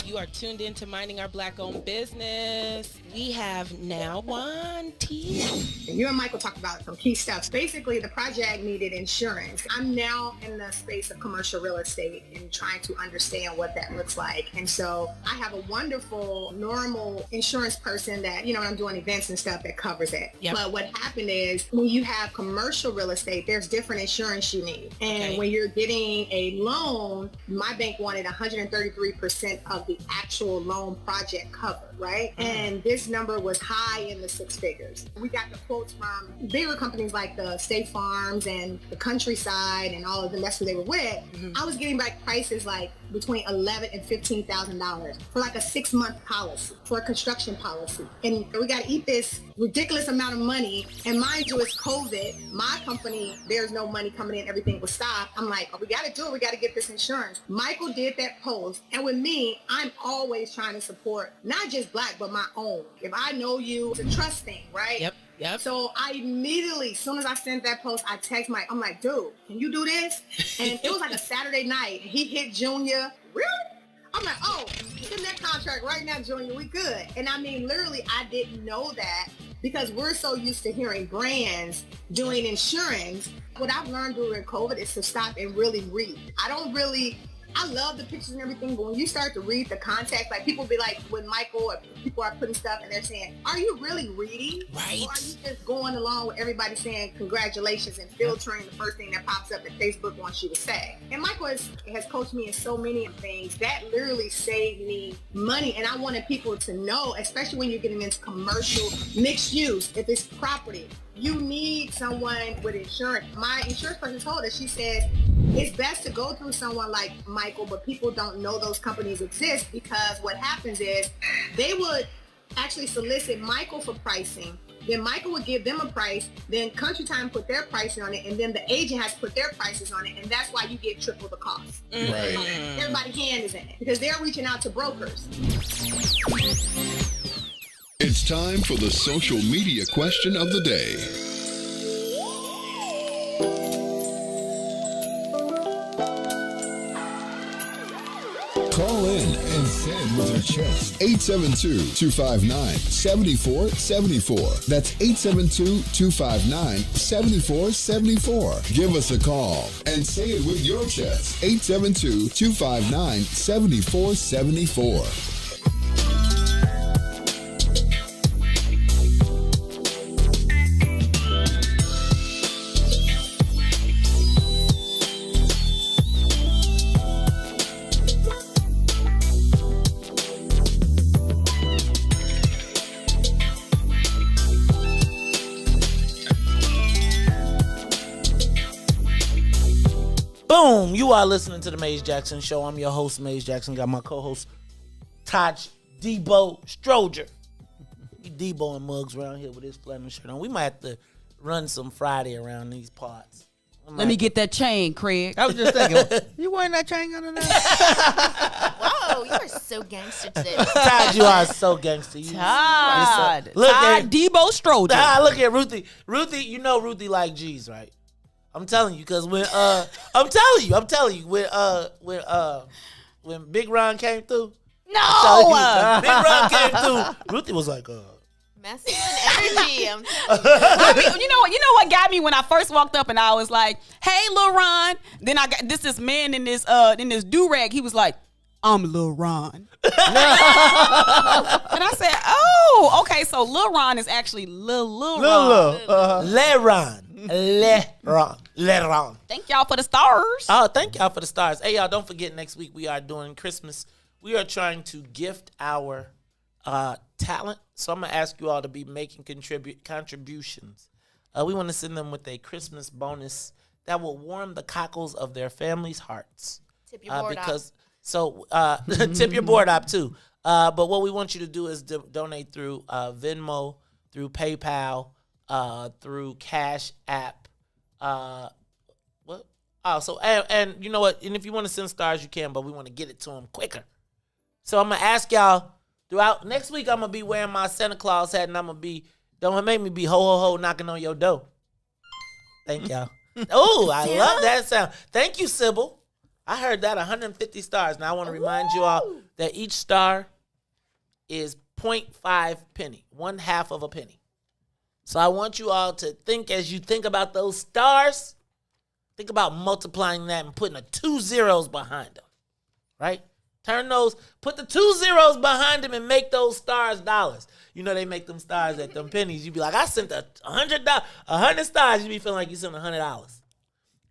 Speaker 4: You are tuned in to Minding Our Black-Owned Business. We have now one team.
Speaker 20: You and Michael talked about some key stuff. Basically, the project needed insurance. I'm now in the space of commercial real estate and trying to understand what that looks like. And so I have a wonderful, normal insurance person that, when I'm doing events and stuff, that covers it. Yep. But what happened is when you have commercial real estate, there's different insurance you need. And when you're getting a loan, my bank wanted 133% of the actual loan project covered, right? And this number was high in the six figures. We got the quotes from bigger companies like the State Farms and the Countryside and all of them. That's who they were with. I was getting back prices like between $11,000 and $15,000 for like a 6-month policy, for a construction policy. And we got to eat this ridiculous amount of money. And mind you, it's COVID. My company, there's no money coming in. Everything was stopped. I'm like, we got to do it. We got to get this insurance. Michael did that post. And with me, I'm always trying to support not just Black, but my own. If I know you, it's a trust thing, right? Yep. So I immediately, as soon as I sent that post, I text Mike. I'm like, dude, can you do this? And it was like a Saturday night. He hit Junior. Really? I'm like, oh, get in that contract right now, Junior. We good. And I mean, literally, I didn't know that because we're so used to hearing brands doing insurance. What I've learned during COVID is to stop and really read. I love the pictures and everything, but when you start to read the context, like people be like, when Michael or people are putting stuff and they're saying, are you really reading? Right. Or are you just going along with everybody saying congratulations and filtering the first thing that pops up that Facebook wants you to say? And Michael has coached me in so many things that literally saved me money. And I wanted people to know, especially when you're getting into commercial mixed use, if it's property, you need someone with insurance. My insurance person told us, she says, it's best to go through someone like Michael, but people don't know those companies exist because what happens is they would actually solicit Michael for pricing. Then Michael would give them a price. Then Country Time put their pricing on it. And then the agent has to put their prices on it. And that's why you get triple the cost. Right. Everybody's hand is in it because they're reaching out to brokers.
Speaker 7: It's time for the social media question of the day. Call in and send with your chest. 872-259-7474. That's 872-259-7474. Give us a call and say it with your chest. 872-259-7474.
Speaker 9: Boom! You are listening to the Maze Jackson Show. I'm your host, Maze Jackson. Got my co-host, Todd Debo Stroger. He Deboing mugs around here with his flannel shirt on. We might have to run some Friday around these parts.
Speaker 11: Let me get that chain, Craig.
Speaker 10: I was just thinking, you wearing that chain under there?
Speaker 12: Whoa, you are so gangster today.
Speaker 9: Todd, you are so gangster.
Speaker 11: Todd.
Speaker 9: Look
Speaker 11: Todd
Speaker 9: at
Speaker 11: Debo Stroger.
Speaker 9: Look at Ruthie. Ruthie, you know Ruthie like G's, right? I'm telling you, because when I'm telling you, when Big Ron came through,
Speaker 11: no,
Speaker 9: Big Ron came through, Ruthie was like,
Speaker 12: masculine energy.
Speaker 11: I mean, you know what got me when I first walked up and I was like, "Hey, Lil Ron." Then I got this man in this do rag. He was like, I'm Lil Ron. And I said, oh, okay, so Lil Ron is actually Lil Ron.
Speaker 9: Le Ron.
Speaker 11: Thank y'all for the stars.
Speaker 9: Oh, thank y'all for the stars. Hey, y'all, don't forget, next week we are doing Christmas. We are trying to gift our talent. So I'm going to ask you all to be making contributions. We want to send them with a Christmas bonus that will warm the cockles of their families' hearts.
Speaker 12: Tip your board
Speaker 9: because So tip your board up too. But what we want you to do is donate through Venmo, through PayPal, through Cash App. What? Oh, so and you know what? And if you want to send stars, you can. But we want to get it to them quicker. So I'm gonna ask y'all throughout next week. I'm gonna be wearing my Santa Claus hat, and I'm gonna be. Don't make me be ho ho ho knocking on your door. Thank y'all. Oh, I love that sound. Thank you, Sybil. I heard that 150 stars. Now I want to remind you all that each star is 0.5 penny, 1/2 of a penny. So I want you all to think as you think about those stars, think about multiplying that and putting 2 zeros behind them, right? Turn those, put the 2 zeros behind them and make those stars dollars. You know they make them stars at them pennies. You be like, I sent $100 stars. You be feeling like you sent $100.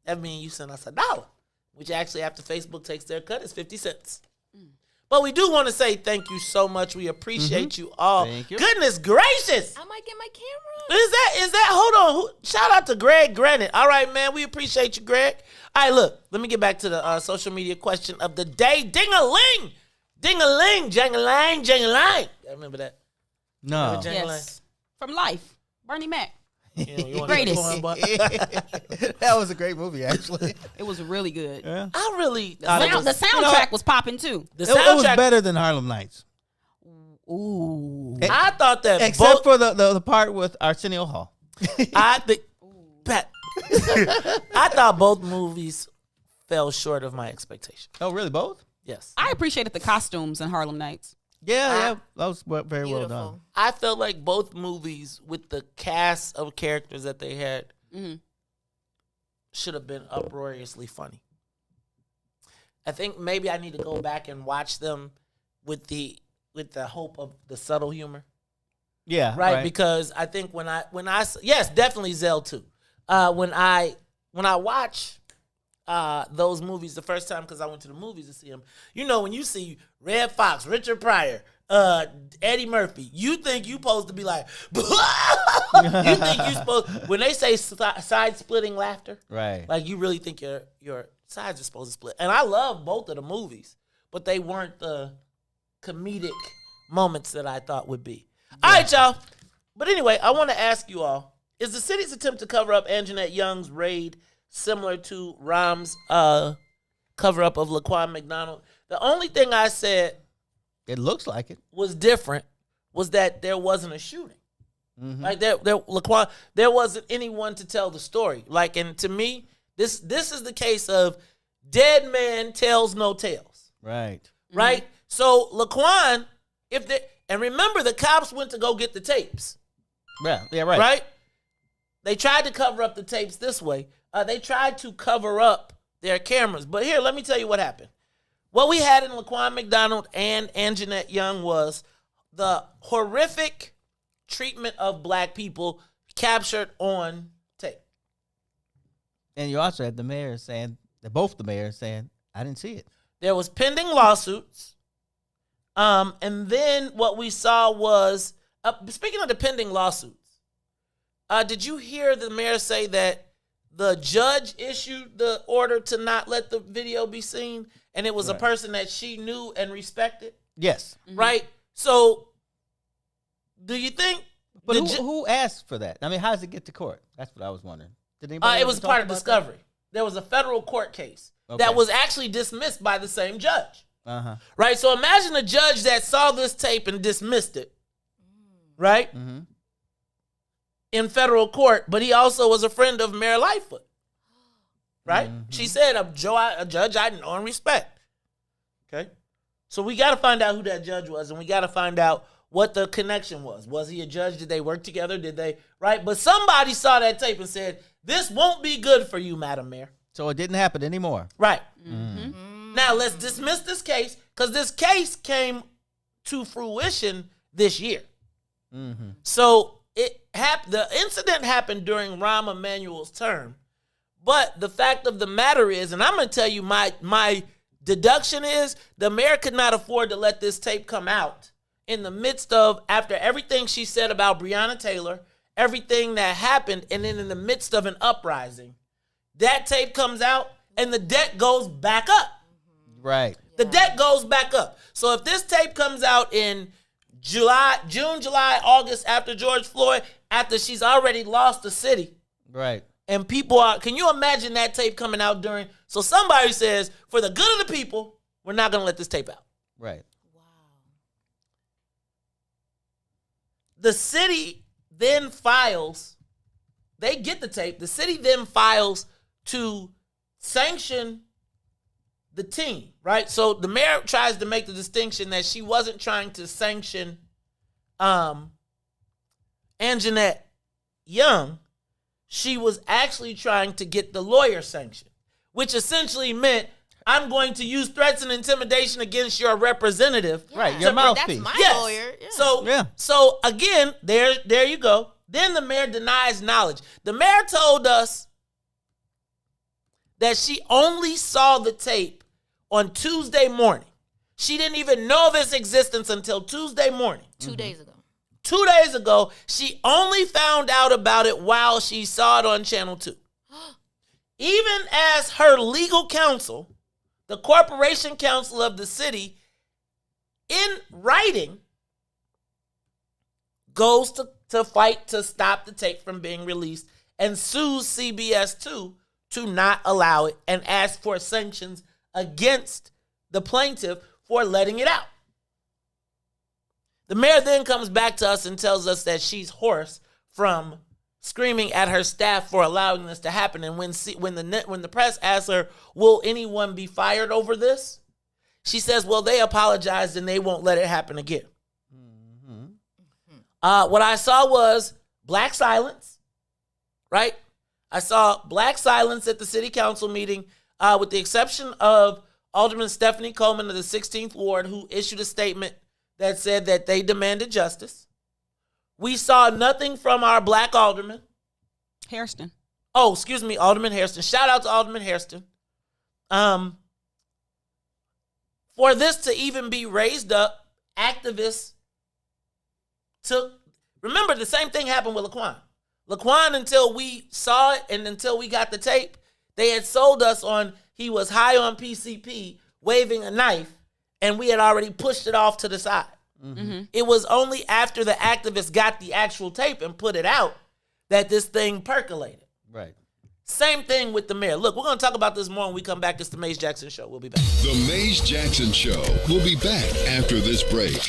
Speaker 9: That means you sent us $1. Which actually, after Facebook takes their cut, is 50 cents. But we do want to say thank you so much. We appreciate you all.
Speaker 10: Thank you.
Speaker 9: Goodness gracious.
Speaker 12: I might get my camera.
Speaker 9: Is that, hold on. Shout out to Greg Granite. All right, man. We appreciate you, Greg. All right, look. Let me get back to the social media question of the day. Ding-a-ling. Ding-a-ling. Jang-a-lang. Jang-a-lang. I remember that.
Speaker 10: No.
Speaker 9: Remember Jang-a-lang?
Speaker 11: Yes. From Life. Bernie Mac.
Speaker 9: You want
Speaker 11: Greatest.
Speaker 10: That was a great movie, actually.
Speaker 11: It was really good.
Speaker 10: Yeah.
Speaker 9: I really...
Speaker 11: The soundtrack was popping, too.
Speaker 9: The
Speaker 10: It
Speaker 9: soundtrack...
Speaker 10: was better than Harlem Nights.
Speaker 11: Ooh.
Speaker 9: I thought that
Speaker 10: Except for the part with Arsenio Hall.
Speaker 9: I think... I thought both movies fell short of my expectation.
Speaker 10: Oh, really? Both?
Speaker 9: Yes.
Speaker 11: I appreciated the costumes in Harlem Nights.
Speaker 10: Yeah. That was very well done.
Speaker 9: I felt like both movies, with the cast of characters that they had, should have been uproariously funny. I think maybe I need to go back and watch them with the hope of the subtle humor.
Speaker 10: Yeah.
Speaker 9: Right? Because I think when I yes, definitely Zell too. When I watch those movies the first time, because I went to the movies to see them. You know, when you see Red Fox, Richard Pryor, Eddie Murphy, you think you supposed to be like, you think you supposed, when they say side-splitting laughter,
Speaker 10: right?
Speaker 9: Like you really think your sides are supposed to split. And I love both of the movies, but they weren't the comedic moments that I thought would be. Yeah. All right, y'all. But anyway, I want to ask you all, is the city's attempt to cover up Anjanette Young's raid similar to Rahm's cover-up of Laquan McDonald? The only thing I said,
Speaker 10: it looks like it,
Speaker 9: was different was that there wasn't a shooting. Like Laquan, there wasn't anyone to tell the story. Like, and to me, this is the case of dead man tells no tales.
Speaker 10: Right.
Speaker 9: Right? So Laquan, and remember the cops went to go get the tapes.
Speaker 10: Yeah, right.
Speaker 9: Right? They tried to cover up the tapes this way. They tried to cover up their cameras. But here, let me tell you what happened. What we had in Laquan McDonald and Anjanette Young was the horrific treatment of black people captured on tape.
Speaker 10: And you also had the mayor saying, both the mayors saying, I didn't see it.
Speaker 9: There was pending lawsuits. And then what we saw was, speaking of the pending lawsuits, did you hear the mayor say that the judge issued the order to not let the video be seen, and it was a person that she knew and respected?
Speaker 10: Yes.
Speaker 9: Right? So, do you think...
Speaker 10: But who asked for that? I mean, how does it get to court? That's what I was wondering. Did anybody
Speaker 9: it was part of discovery. There was a federal court case that was actually dismissed by the same judge. Right? So, imagine a judge that saw this tape and dismissed it. Right? In federal court, but he also was a friend of Mayor Lightfoot. Right? She said, a judge I know and respect. Okay? So we got to find out who that judge was, and we got to find out what the connection was. Was he a judge? Did they work together? Did they, right? But somebody saw that tape and said, this won't be good for you, Madam Mayor.
Speaker 10: So it didn't happen anymore.
Speaker 9: Right. Now let's dismiss this case, Because this case came to fruition this year.
Speaker 10: Mm-hmm.
Speaker 9: So the incident happened during Rahm Emanuel's term. But the fact of the matter is, and I'm going to tell you my deduction is, the mayor could not afford to let this tape come out in the midst of, after everything she said about Breonna Taylor, everything that happened, and then in the midst of an uprising. That tape comes out, and the debt goes back up.
Speaker 10: Right.
Speaker 9: The debt goes back up. So if this tape comes out in June, July, August, after George Floyd, after she's already lost the city,
Speaker 10: Right.
Speaker 9: and people are, can you imagine that tape coming out during, so somebody says, for the good of the people, we're not going to let this tape out.
Speaker 10: Right.
Speaker 9: The city then files, they get the tape, the city then files to sanction the team, right? So the mayor tries to make the distinction that she wasn't trying to sanction Anjanette Young. She was actually trying to get the lawyer sanctioned, which essentially meant, I'm going to use threats and intimidation against your representative.
Speaker 10: Right, your mouthpiece.
Speaker 12: That's my lawyer. Yeah.
Speaker 9: So again, there you go. Then the mayor denies knowledge. The mayor told us that she only saw the tape on Tuesday morning. She didn't even know of its existence until Tuesday morning.
Speaker 12: 2 days ago.
Speaker 9: 2 days ago, she only found out about it while she saw it on Channel 2. Even as her legal counsel, the corporation counsel of the city, in writing, goes to fight to stop the tape from being released and sues CBS 2 to not allow it and ask for sanctions against the plaintiff for letting it out. The mayor then comes back to us and tells us that she's hoarse from screaming at her staff for allowing this to happen. And when the press asks her, will anyone be fired over this? She says, well, they apologized and they won't let it happen again. What I saw was black silence, right? I saw black silence at the city council meeting, with the exception of Alderman Stephanie Coleman of the 16th Ward, who issued a statement that said that they demanded justice. We saw nothing from our black alderman.
Speaker 11: Hairston.
Speaker 9: Oh, excuse me, Alderman Hairston. Shout out to Alderman Hairston. For this to even be raised up, activists remember the same thing happened with Laquan. Laquan, until we saw it and until we got the tape, they had sold us on he was high on PCP, waving a knife, and we had already pushed it off to the side.
Speaker 11: Mm-hmm.
Speaker 9: It was only after the activists got the actual tape and put it out that this thing percolated.
Speaker 10: Right.
Speaker 9: Same thing with the mayor. Look, we're going to talk about this more when we come back. It's the Maze Jackson Show. We'll be back.
Speaker 7: The Maze Jackson Show. We'll be back after this break.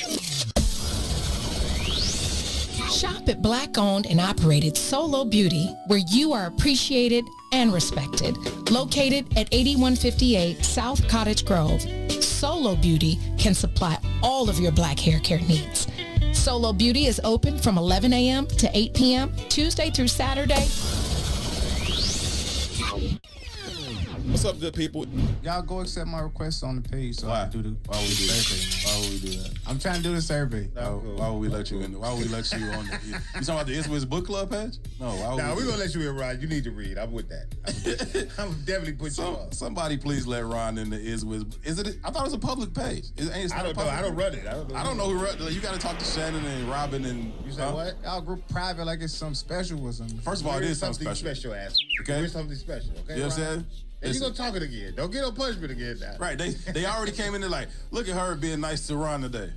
Speaker 21: Shop at Black-owned and operated Solo Beauty, where you are appreciated and respected. Located at 8158 South Cottage Grove, Solo Beauty can supply all of your black hair care needs. Solo Beauty is open from 11 a.m. to 8 p.m., Tuesday through Saturday.
Speaker 17: What's up, good people?
Speaker 22: Y'all go accept my request on the page so I can do the survey.
Speaker 17: Why would we do that?
Speaker 22: I'm trying to do the survey.
Speaker 17: Why would we let you in? Why would we let you on the... You talking about the Iswiz Book Club page? No, why would
Speaker 22: Nah,
Speaker 17: we
Speaker 22: we're going to let you in, Ron. You need to read. I'm with that. I'm definitely put you on.
Speaker 17: Somebody please let Ron in the Iswiz. Is it? I thought it was a public page.
Speaker 22: I don't know. I don't run it.
Speaker 17: I don't know who run it. You got to talk to Shannon and Robin and...
Speaker 22: You said what? Y'all group private like it's something special or something.
Speaker 17: First of all, it is something special.
Speaker 22: Ass.
Speaker 17: Okay?
Speaker 22: There's something special. Okay,
Speaker 17: You know what I'm saying?
Speaker 22: And you gonna talk it again. Don't get no punishment again now.
Speaker 17: Right. They already came in there like, look at her being nice to Ron today.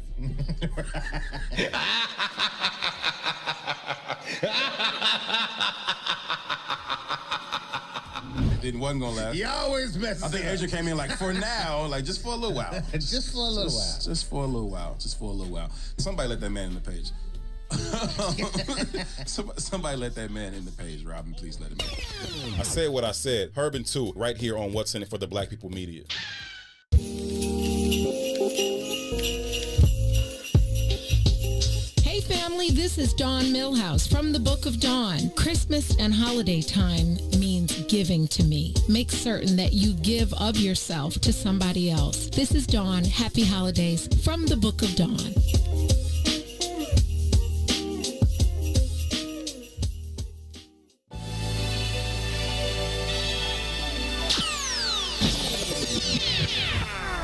Speaker 17: It wasn't gonna last.
Speaker 22: He always messes
Speaker 17: I think
Speaker 22: up.
Speaker 17: Asia came in like, for now, like just for a little while.
Speaker 22: Just for a little while.
Speaker 17: Just for a little while. Just for a little while. Somebody let that man in the page. Somebody let that man in the page, Robin. Please let him in. I said what I said. Herb 2, right here on What's in It for the Black People Media.
Speaker 21: Hey family, this is Dawn Millhouse from the Book of Dawn. Christmas and holiday time means giving to me. Make certain that you give of yourself to somebody else. This is Dawn. Happy holidays from the Book of Dawn.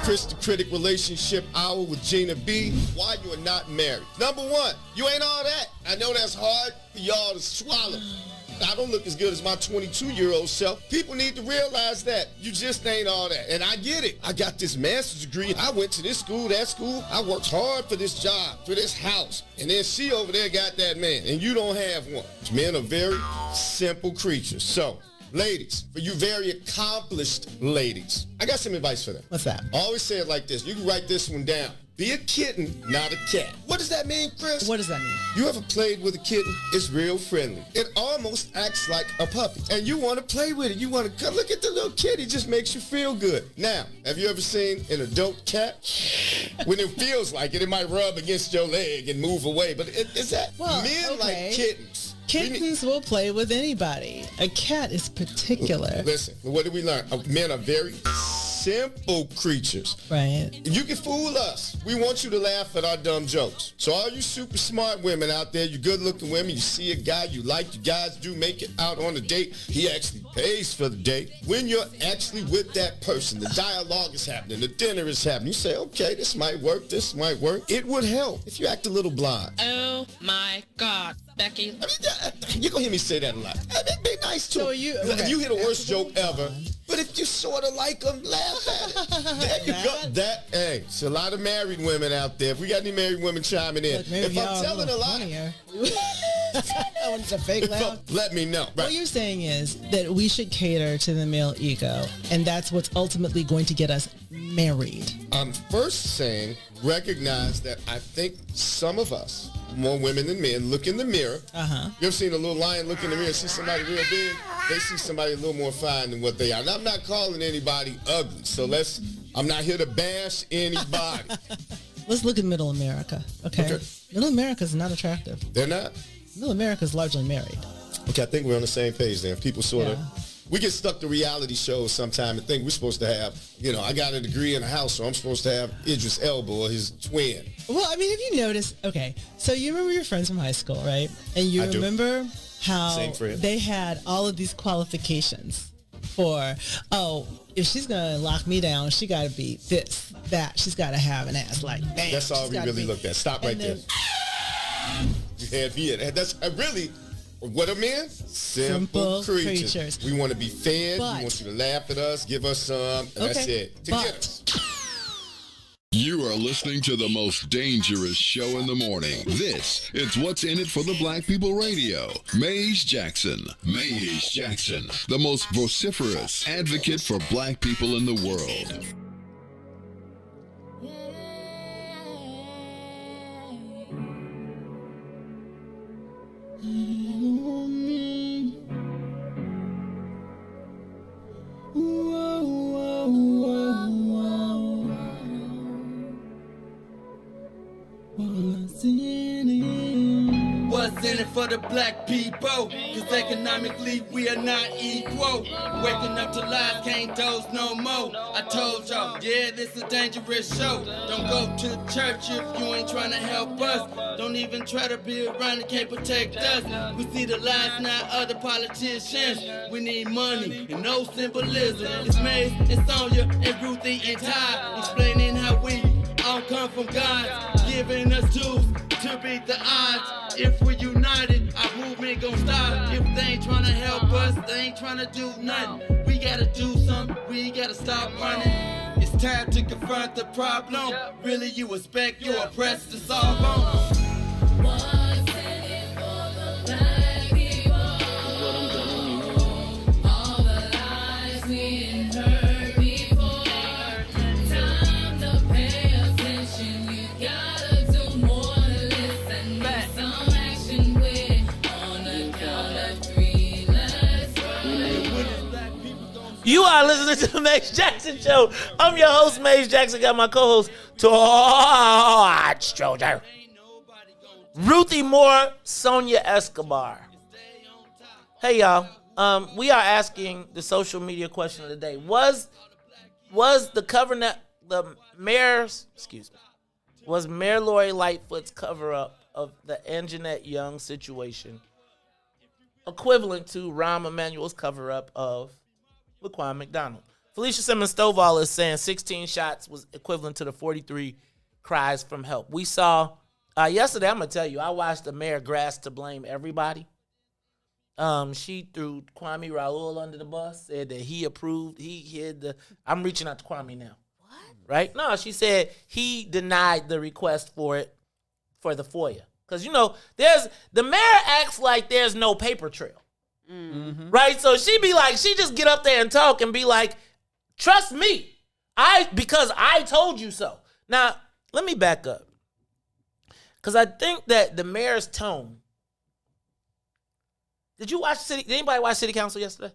Speaker 1: Chris the Critic Relationship Hour with Gina B. Why you are not married. Number one, you ain't all that. I know that's hard for y'all to swallow. I don't look as good as my 22-year-old self. People need to realize that. You just ain't all that. And I get it. I got this master's degree. I went to this school, that school. I worked hard for this job, for this house. And then she over there got that man, and you don't have one. Men are very simple creatures. So, ladies, for you very accomplished ladies, I got some advice for them.
Speaker 10: What's that?
Speaker 1: I always say it like this. You can write this one down. Be a kitten, not a cat. What does that mean, Chris?
Speaker 10: What does that mean?
Speaker 1: You ever played with a kitten? It's real friendly. It almost acts like a puppy. And you want to play with it. You want to look at the little kitty. It just makes you feel good. Now, have you ever seen an adult cat? When it feels like it, it might rub against your leg and move away. But is that men like kittens?
Speaker 3: Kittens will play with anybody. A cat is particular.
Speaker 1: Listen, what did we learn? Men are very simple creatures.
Speaker 3: Right.
Speaker 1: You can fool us. We want you to laugh at our dumb jokes. So all you super smart women out there, you good-looking women, you see a guy you like, you guys do make it out on a date. He actually pays for the date. When you're actually with that person, the dialogue is happening, the dinner is happening. You say, okay, this might work, this might work. It would help if you act a little blind.
Speaker 4: Oh, my God. Becky.
Speaker 1: You're going to hear me say that a lot. Be nice to him. You hear the worst joke ever. But if you sort of like them, laugh at it. There you go. Hey, it's a lot of married women out there. If we got any married women chiming in.
Speaker 3: Look,
Speaker 1: if I'm telling a lie.
Speaker 3: That one's a fake laugh.
Speaker 1: Let me know. Right.
Speaker 3: What you're saying is that we should cater to the male ego, and that's what's ultimately going to get us married.
Speaker 1: I'm first saying recognize that I think some of us, more women than men, look in the mirror.
Speaker 3: Uh-huh.
Speaker 1: You ever seen a little lion look in the mirror and see somebody real big? They see somebody a little more fine than what they are. And I'm not calling anybody ugly, so I'm not here to bash anybody.
Speaker 3: Let's look at Middle America, okay? Middle America is not attractive.
Speaker 1: They're not?
Speaker 3: Middle America is largely married.
Speaker 1: Okay, I think we're on the same page then. People sort of, we get stuck to reality shows sometime and think we're supposed to have, I got a degree in a house, so I'm supposed to have Idris Elba or his twin.
Speaker 3: Well, I mean, have you noticed, okay, so you remember your friends from high school, right? And you remember how they had all of these qualifications for, if she's going to lock me down, she got to be this, that. She's got to have an ass like that.
Speaker 1: That's all we really looked at. Stop right there. You had me at. That's really, what are men? Simple creatures. We want to be fed. We want you to laugh at us, give us some, and that's it. To get us.
Speaker 7: You are listening to the most dangerous show in the morning. This is What's in It for the Black People Radio. Maze Jackson. Maze Jackson, the most vociferous advocate for black people in the world.
Speaker 6: What's in it for the black people? Cause economically we are not equal. Waking up to lies, can't doze no more. I told y'all, yeah, this is a dangerous show. Don't go to church if you ain't trying to help us. Don't even try to be around that can't protect us. We see the lies, not other politicians. We need money and no symbolism. It's Maze and Sonia and Ruthie and Todd explaining how we all come from God, giving us tools to beat the odds. If we're united, our movement gon' stop. If they ain't tryna help us, they ain't tryna do nothing. We gotta do something, we gotta stop running. It's time to confront the problem. Really, you expect your oppressed to solve them.
Speaker 9: You are listening to the Maze Jackson Show. I'm your host, Maze Jackson. Got my co-host, Todd Stroger. Ruthie Moore, Sonia Escobar. Hey, y'all. we are asking the social media question of the day. Was Mayor Lori Lightfoot's cover-up of the Anjanette Young situation equivalent to Rahm Emanuel's cover-up of Laquan McDonald? Felicia Simmons Stovall is saying 16 shots was equivalent to the 43 cries from help. We saw yesterday, I'm going to tell you, I watched the mayor grass to blame everybody. She threw Kwame Raoul under the bus, said that he approved, I'm reaching out to Kwame now. What? Right? No, she said he denied the request for the FOIA. Because, the mayor acts like there's no paper trail. Mm-hmm. Right? So she just get up there and talk and be like, trust me, because I told you so. Now, let me back up. Because I think that the mayor's tone. Did anybody watch City Council yesterday?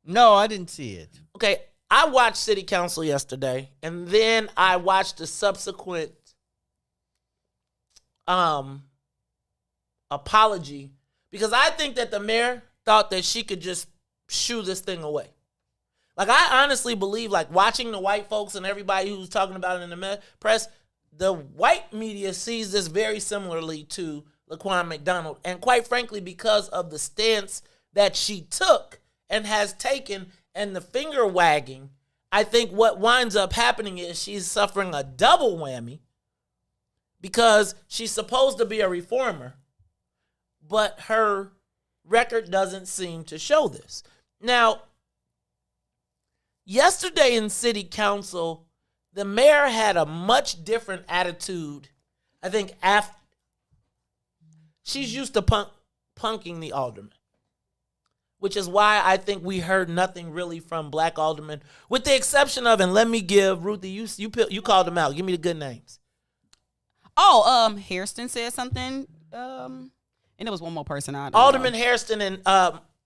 Speaker 10: No, I didn't see it.
Speaker 9: Okay, I watched City Council yesterday, and then I watched the subsequent apology, because I think that the mayor thought that she could just shoo this thing away. Like, I honestly believe, like, watching the white folks and everybody who's talking about it in the press, the white media sees this very similarly to Laquan McDonald. And quite frankly, because of the stance that she took and has taken and the finger wagging, I think what winds up happening is she's suffering a double whammy, because she's supposed to be a reformer, but her record doesn't seem to show this. Now, yesterday in City Council, the mayor had a much different attitude. I think after she's used to punking the aldermen, which is why I think we heard nothing really from black aldermen, with the exception of, and let me give Ruthie, you called them out. Give me the good names.
Speaker 11: Oh, Hairston said something, and there was one more person.
Speaker 9: Alderman Hairston and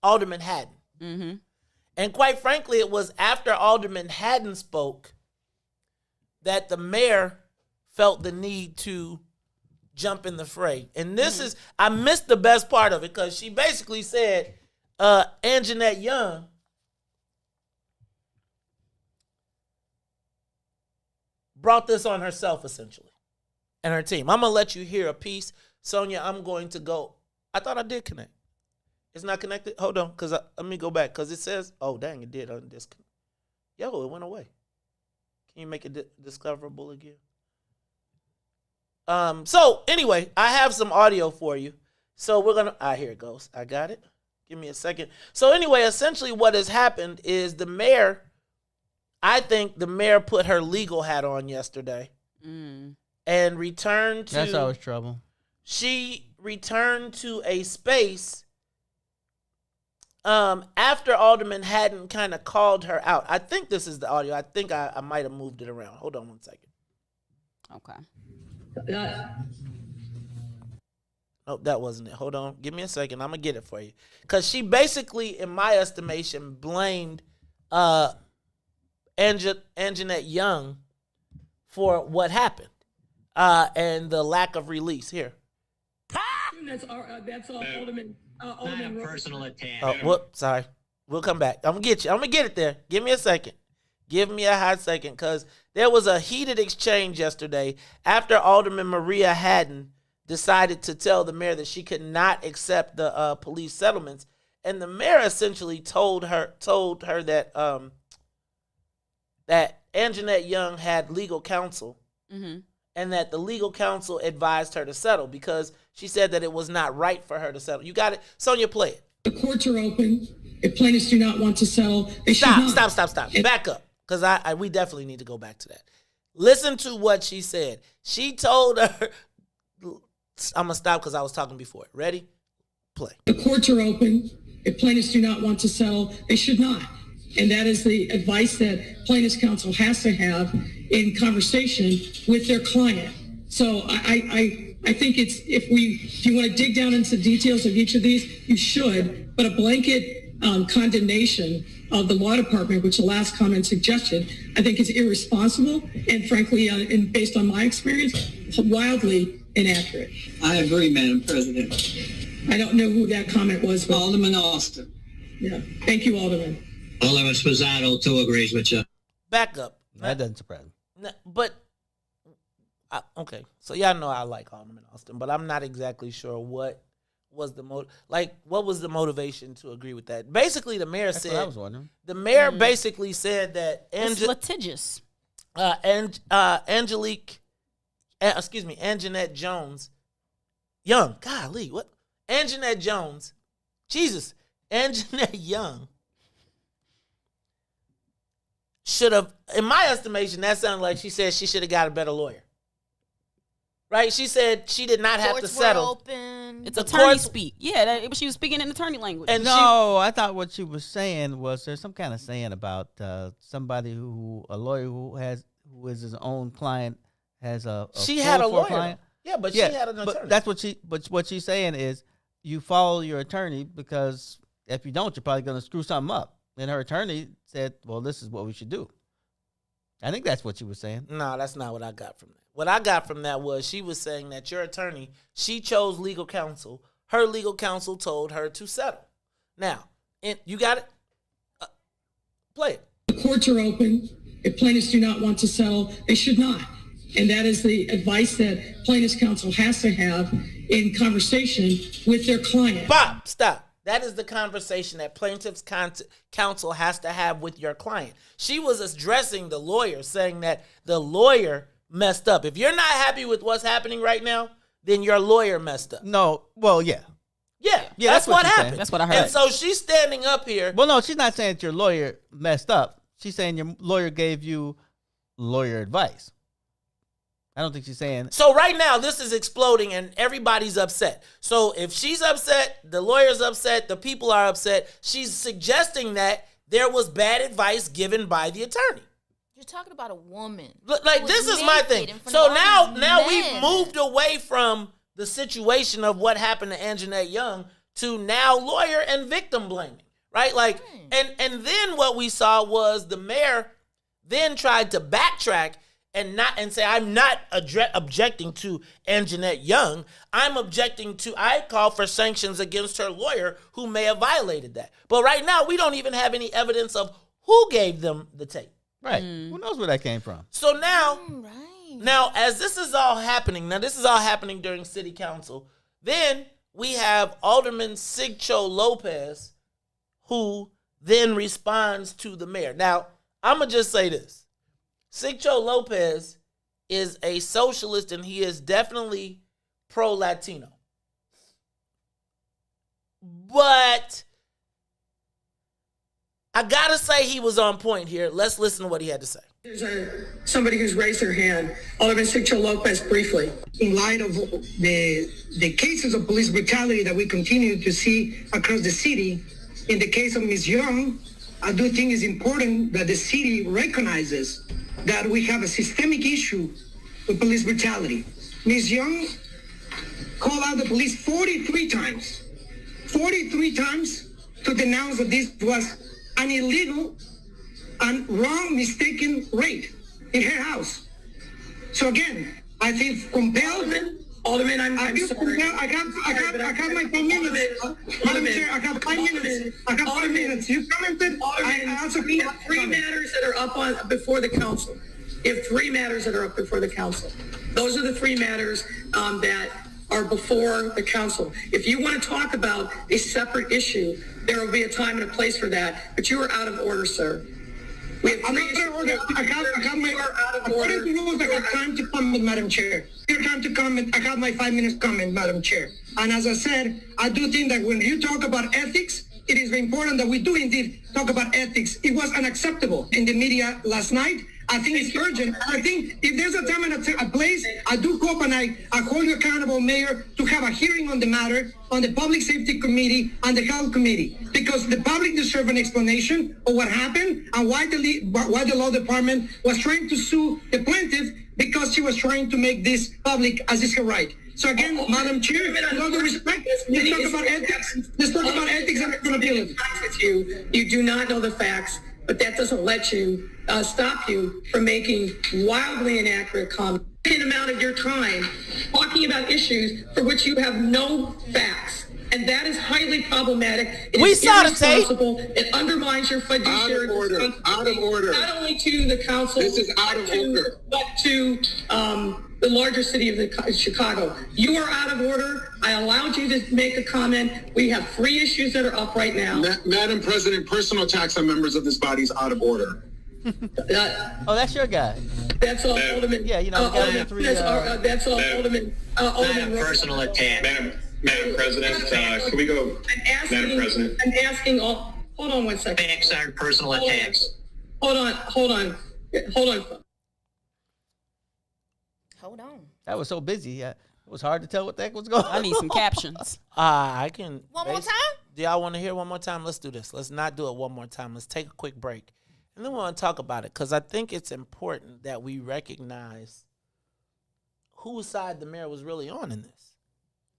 Speaker 9: Alderman Haddon. Mm-hmm. And quite frankly, it was after Alderman Haddon spoke that the mayor felt the need to jump in the fray. And this is, I missed the best part of it, because she basically said, Anjanette Young brought this on herself, essentially, and her team. I'm going to let you hear a piece. Sonia, I'm going to go. I thought I did connect. It's not connected? Hold on, because let me go back, because it says, oh, dang, it did disconnect. Yo, it went away. Can you make it discoverable again? So, anyway, I have some audio for you. So, we're going to, here it goes. I got it. Give me a second. So, anyway, essentially what has happened is the mayor, I think the mayor put her legal hat on yesterday and returned to...
Speaker 10: That's always trouble.
Speaker 9: She returned to a space after Alderman Haddon kind of called her out. I think this is the audio. I think I might have moved it around. Hold on one second.
Speaker 11: Okay.
Speaker 9: Oh, that wasn't it. Hold on. Give me a second. I'm going to get it for you. Because she basically, in my estimation, blamed Anjanette Young for what happened and the lack of release. Here.
Speaker 2: That's all Alderman. Alderman personal attack.
Speaker 9: Oh, whoops, sorry. We'll come back. I'm going to get you. I'm going to get it there. Give me a second. Give me a hot second, because there was a heated exchange yesterday after Alderman Maria Haddon decided to tell the mayor that she could not accept the police settlements, and the mayor essentially told her that that Anjanette Young had legal counsel, and that the legal counsel advised her to settle, because she said that it was not right for her to settle. You got it, Sonia? Play it.
Speaker 2: The courts are open. If plaintiffs do not want to settle, they
Speaker 9: stop.
Speaker 2: should not.
Speaker 9: Stop. Back up, because we definitely need to go back to that. Listen to what she said. She told her. I'm going to stop because I was talking before. Ready? Play.
Speaker 2: The courts are open. If plaintiffs do not want to settle, they should not. And that is the advice that plaintiffs' counsel has to have in conversation with their client. So I think if you want to dig down into the details of each of these, you should. But a blanket condemnation of the law department, which the last comment suggested, I think is irresponsible and frankly, and based on my experience, wildly inaccurate.
Speaker 8: I agree, Madam President.
Speaker 2: I don't know who that comment was.
Speaker 8: Alderman Austin.
Speaker 2: Yeah. Thank you, Alderman.
Speaker 8: Alderman Spazzato too agrees with you.
Speaker 9: Back up.
Speaker 10: That doesn't surprise me.
Speaker 9: But okay, so y'all know I like Alderman Austin, but I'm not exactly sure what was the what was the motivation to agree with that. Basically, the mayor said.
Speaker 10: What I was wondering.
Speaker 9: The mayor basically said that
Speaker 11: it's litigious.
Speaker 9: Anjanette Jones, Young. Golly, what? Anjanette Jones, Jesus, Anjanette Young should have, in my estimation, that sounded like she said she should have got a better lawyer. Right? She said she did not have to settle.
Speaker 11: Open. It's attorney speak. Yeah, she was speaking in attorney language.
Speaker 10: And I thought what she was saying was there's some kind of saying about somebody a lawyer who is his own client has a
Speaker 9: she had a lawyer.
Speaker 10: Client.
Speaker 9: Yeah, but she had an attorney.
Speaker 10: But that's what she's saying is you follow your attorney because if you don't, you're probably going to screw something up. And her attorney said, well, this is what we should do. I think that's what she was saying.
Speaker 9: No, that's not what I got from that. What I got from that was she was saying that your attorney, she chose legal counsel. Her legal counsel told her to settle. Now, you got it? Play it.
Speaker 2: The courts are open. If plaintiffs do not want to settle, they should not. And that is the advice that plaintiffs' counsel has to have in conversation with their client.
Speaker 9: Bob, stop. That is the conversation that plaintiff's counsel has to have with your client. She was addressing the lawyer, saying that the lawyer messed up. If you're not happy with what's happening right now, then your lawyer messed up.
Speaker 10: No, well, yeah.
Speaker 9: Yeah, that's what happened.
Speaker 11: Saying. That's what I heard.
Speaker 9: And so she's standing up here.
Speaker 10: Well, no, she's not saying that your lawyer messed up. She's saying your lawyer gave you lawyer advice. I don't think she's saying.
Speaker 9: So right now, this is exploding and everybody's upset. So if she's upset, the lawyer's upset, the people are upset. She's suggesting that there was bad advice given by the attorney.
Speaker 12: You're talking about a woman.
Speaker 9: Like, this is my thing. So now we've moved away from the situation of what happened to Anjanette Young to now lawyer and victim blaming, right? Like, and then what we saw was the mayor then tried to backtrack and say, I'm not objecting to Anjanette Young. I call for sanctions against her lawyer who may have violated that. But right now, we don't even have any evidence of who gave them the tape.
Speaker 10: Right. Who knows where that came from?
Speaker 9: So now, as this is all happening, during city council, then we have Alderman Sigcho Lopez, who then responds to the mayor. Now, I'm going to just say this. Sigcho Lopez is a socialist, and he is definitely pro-Latino. But I got to say he was on point here. Let's listen to what he had to say.
Speaker 2: There's somebody who's raised their hand. Alderman Sigcho Lopez, briefly.
Speaker 13: In light of the cases of police brutality that we continue to see across the city, in the case of Ms. Young, I do think it's important that the city recognizes that we have a systemic issue with police brutality. Ms. Young called out the police 43 times to denounce that this was an illegal and wrong, mistaken raid in her house. So again, I feel compelled.
Speaker 2: Alderman, I'm sorry.
Speaker 13: I got my 5 minutes. Madam Chair, I got 5 minutes. I got 5 minutes. You commented. I also
Speaker 2: we have three matters that are up before the council. You have three matters that are up before the council. Those are the three matters that are before the council. If you want to talk about a separate issue, there will be a time and a place for that. But you are out of order, sir.
Speaker 13: I'm not out of order. I got my according to rules. I got time to comment, Madam Chair. Your time to comment. I got my 5 minutes comment, Madam Chair. And as I said, I do think that when you talk about ethics, it is very important that we do indeed talk about ethics. It was unacceptable in the media last night. I think it's urgent. I think if there's a time and a place, I do hope and I hold you accountable, Mayor, to have a hearing on the matter on the Public Safety Committee and the Health Committee, because the public deserves an explanation of what happened and why the law department was trying to sue the plaintiff because she was trying to make this public as is her right. So again, Madam Chair, with all due respect, let's talk about ethics. Let's talk about ethics and accountability.
Speaker 2: You do not know the facts, but that doesn't let you stop you from making wildly inaccurate comments. An amount of your time talking about issues for which you have no facts. And that is highly problematic.
Speaker 9: We saw the tape.
Speaker 2: It undermines your fiduciary responsibility.
Speaker 15: Out of order.
Speaker 2: Not only to the council,
Speaker 15: this is out of order.
Speaker 2: But to the larger city of Chicago. You are out of order. I allowed you to make a comment. We have 3 issues that are up right now.
Speaker 15: Madam President, personal attacks on members of this body is out of order.
Speaker 10: That's your guy.
Speaker 2: That's all, Alderman.
Speaker 10: Yeah,
Speaker 2: that's all, Alderman.
Speaker 8: Madam personal attack.
Speaker 15: Madam President, can we go? Madam President.
Speaker 2: I'm asking all. Hold on one second.
Speaker 8: Facts are personal attacks.
Speaker 2: Hold on.
Speaker 10: That was so busy. It was hard to tell what the heck was going on.
Speaker 11: I need some captions.
Speaker 9: I can.
Speaker 14: One more time?
Speaker 9: Do y'all want to hear one more time? Let's do this. Let's not do it one more time. Let's take a quick break. And then we want to talk about it because I think it's important that we recognize whose side the mayor was really on in this.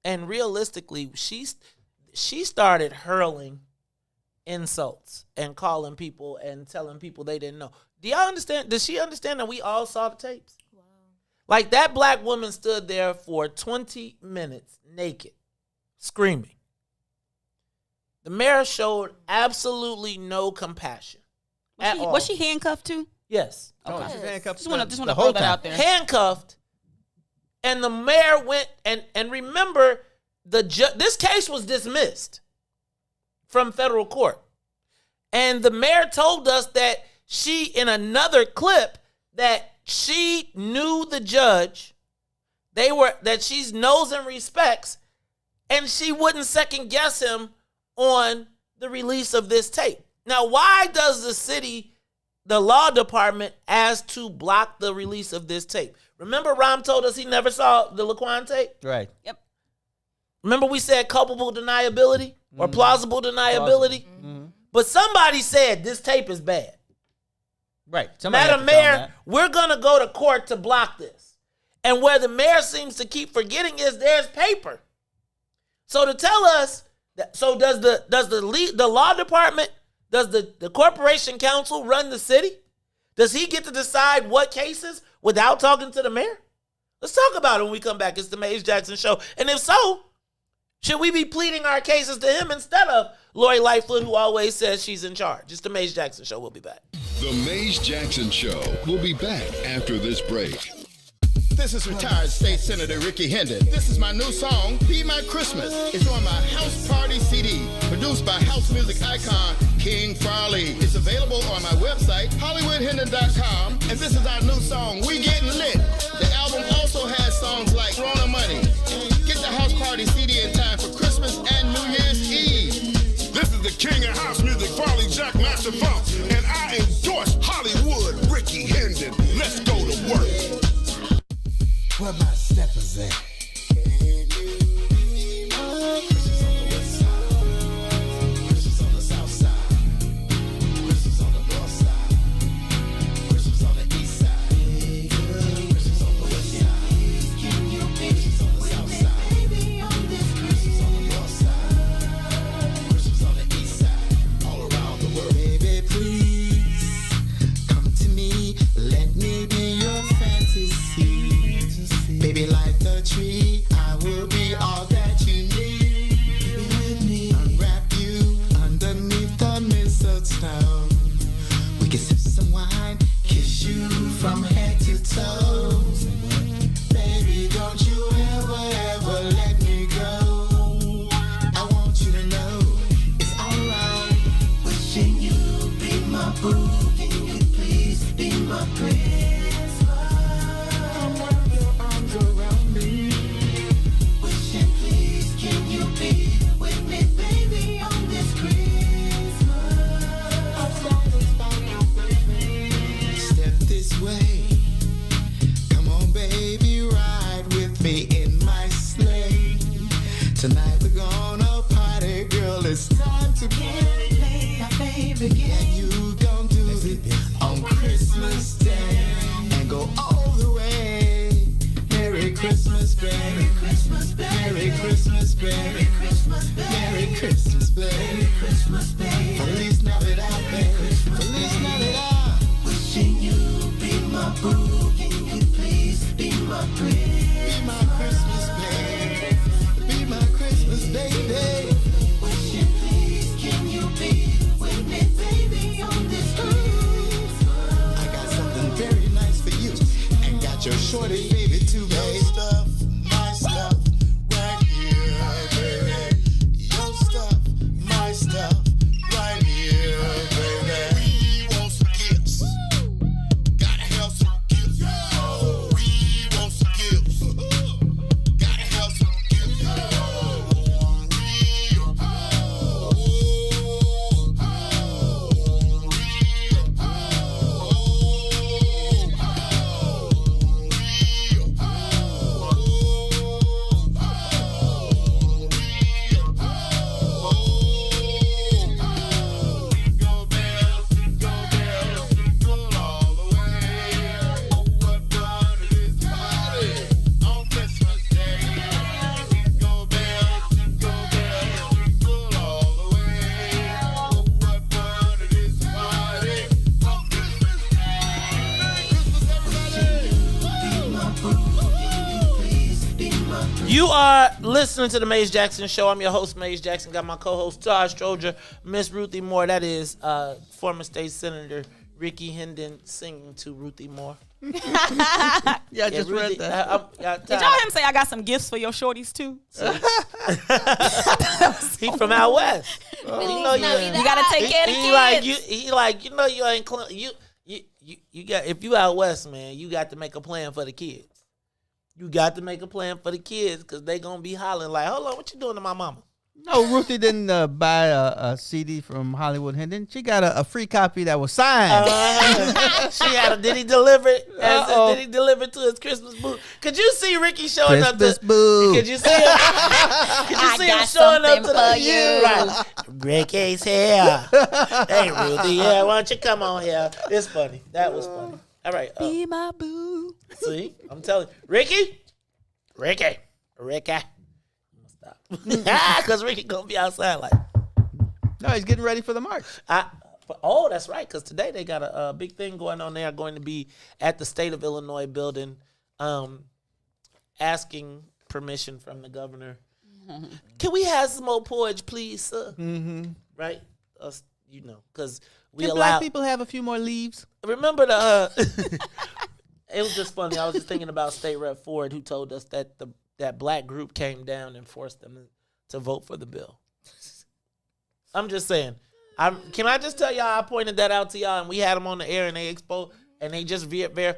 Speaker 9: And realistically, she started hurling insults and calling people and telling people they didn't know. Do y'all understand? Does she understand that we all saw the tapes? Wow. Like that black woman stood there for 20 minutes naked, screaming. The mayor showed absolutely no compassion.
Speaker 11: Was she handcuffed too?
Speaker 9: Yes.
Speaker 10: Okay. She's handcuffed.
Speaker 11: Just want to throw that out there.
Speaker 9: Handcuffed. And the mayor went and remember this case was dismissed from federal court. And the mayor told us that in another clip, that she knew the judge, that she's knows and respects, and she wouldn't second guess him on the release of this tape. Now, why does the law department ask to block the release of this tape? Remember Ram told us he never saw the Laquan tape?
Speaker 10: Right.
Speaker 11: Yep. Remember
Speaker 9: we said culpable deniability or plausible deniability? Mm-hmm. But somebody said this tape is bad.
Speaker 10: Right.
Speaker 9: Madam Mayor, we're going to go to court to block this. And where the mayor seems to keep forgetting is there's paper. So to tell us, does the law department, does the corporation council run the city? Does he get to decide what cases without talking to the mayor? Let's talk about it when we come back. It's the Maze Jackson Show. And if so, should we be pleading our cases to him instead of Lori Lightfoot, who always says she's in charge? It's the Maze Jackson Show. We'll be back.
Speaker 7: The Maze Jackson Show. We'll be back after this break.
Speaker 1: This is retired State Senator Ricky Hendon. This is my new song, Be My Christmas. It's on my House Party CD, produced by house music icon King Farley. It's available on my website, HollywoodHendon.com. And this is our new song, We Getting Lit. The album also has songs like Rona Money. Get the House Party CD in time for Christmas and New Year's Eve.
Speaker 16: This is the king of house music, Farley Jack Master Funk. And I endorse Hollywood Ricky Hendon. Let's go to work.
Speaker 23: Where my steppers at? Christmas on the west side, Christmas on the south side, Christmas on the north side, Christmas on the east side, Christmas on the west side, Christmas on the south side, Christmas on the north side, Christmas on the east side, all around the world. Baby, please come to me, let me be your fantasy. Baby, like the tree, I will be all that you need. With me, unwrap you underneath the mistletoe. We can sip some wine, kiss you from head to toe. Baby, don't you ever let me go. I want you to know it's alright. Wishing you be my boo. Can you please be my prince? Around me, wishing please can you be with me, baby, on this Christmas? Step this way, come on, baby, ride with me in my sleigh. Tonight we're gonna party, girl. It's time to play, my baby. And you gon' do it on Christmas Day.
Speaker 9: You are listening to the Maze Jackson Show. I'm your host, Maze Jackson. Got my co-host, Todd Stroger, Miss Ruthie Moore. That is former state senator Ricky Hendon singing to Ruthie Moore.
Speaker 10: I just read that.
Speaker 11: Did y'all him say I got some gifts for your shorties too?
Speaker 9: He from out west. You
Speaker 11: gotta take care of the kids.
Speaker 9: You ain't you got, if you out west, man, you got to make a plan for the kids. You got to make a plan for the kids because they gonna be hollering like, hold on, what you doing to my mama?
Speaker 10: No, Ruthie didn't buy a CD from Hollywood Hendon. She got a free copy that was signed.
Speaker 9: Did he deliver it? Did he deliver it to his Christmas boo? Could you see Ricky showing
Speaker 10: Christmas
Speaker 9: up to
Speaker 10: boo?
Speaker 9: Could you see him? Could you see him showing up to the
Speaker 11: you?
Speaker 9: Right. Ricky's here. Hey Ruthie, yeah, why don't you come on here? It's funny. That was funny. All right.
Speaker 11: Be my boo.
Speaker 9: See, I'm telling you, Ricky. Stop, because Ricky gonna be outside like.
Speaker 10: No, he's getting ready for the march.
Speaker 9: That's right, because today they got a big thing going on. They are going to be at the State of Illinois building, asking permission from the governor. Can we have some more porridge, please, sir?
Speaker 10: Mm-hmm.
Speaker 9: Right? Because we
Speaker 10: Can
Speaker 9: allow
Speaker 10: black people have a few more leaves?
Speaker 9: Remember the. It was just funny. I was just thinking about State Rep Ford, who told us that that black group came down and forced them to vote for the bill. I'm just saying. Can I just tell y'all? I pointed that out to y'all, and we had them on the air, and they exposed, and they just I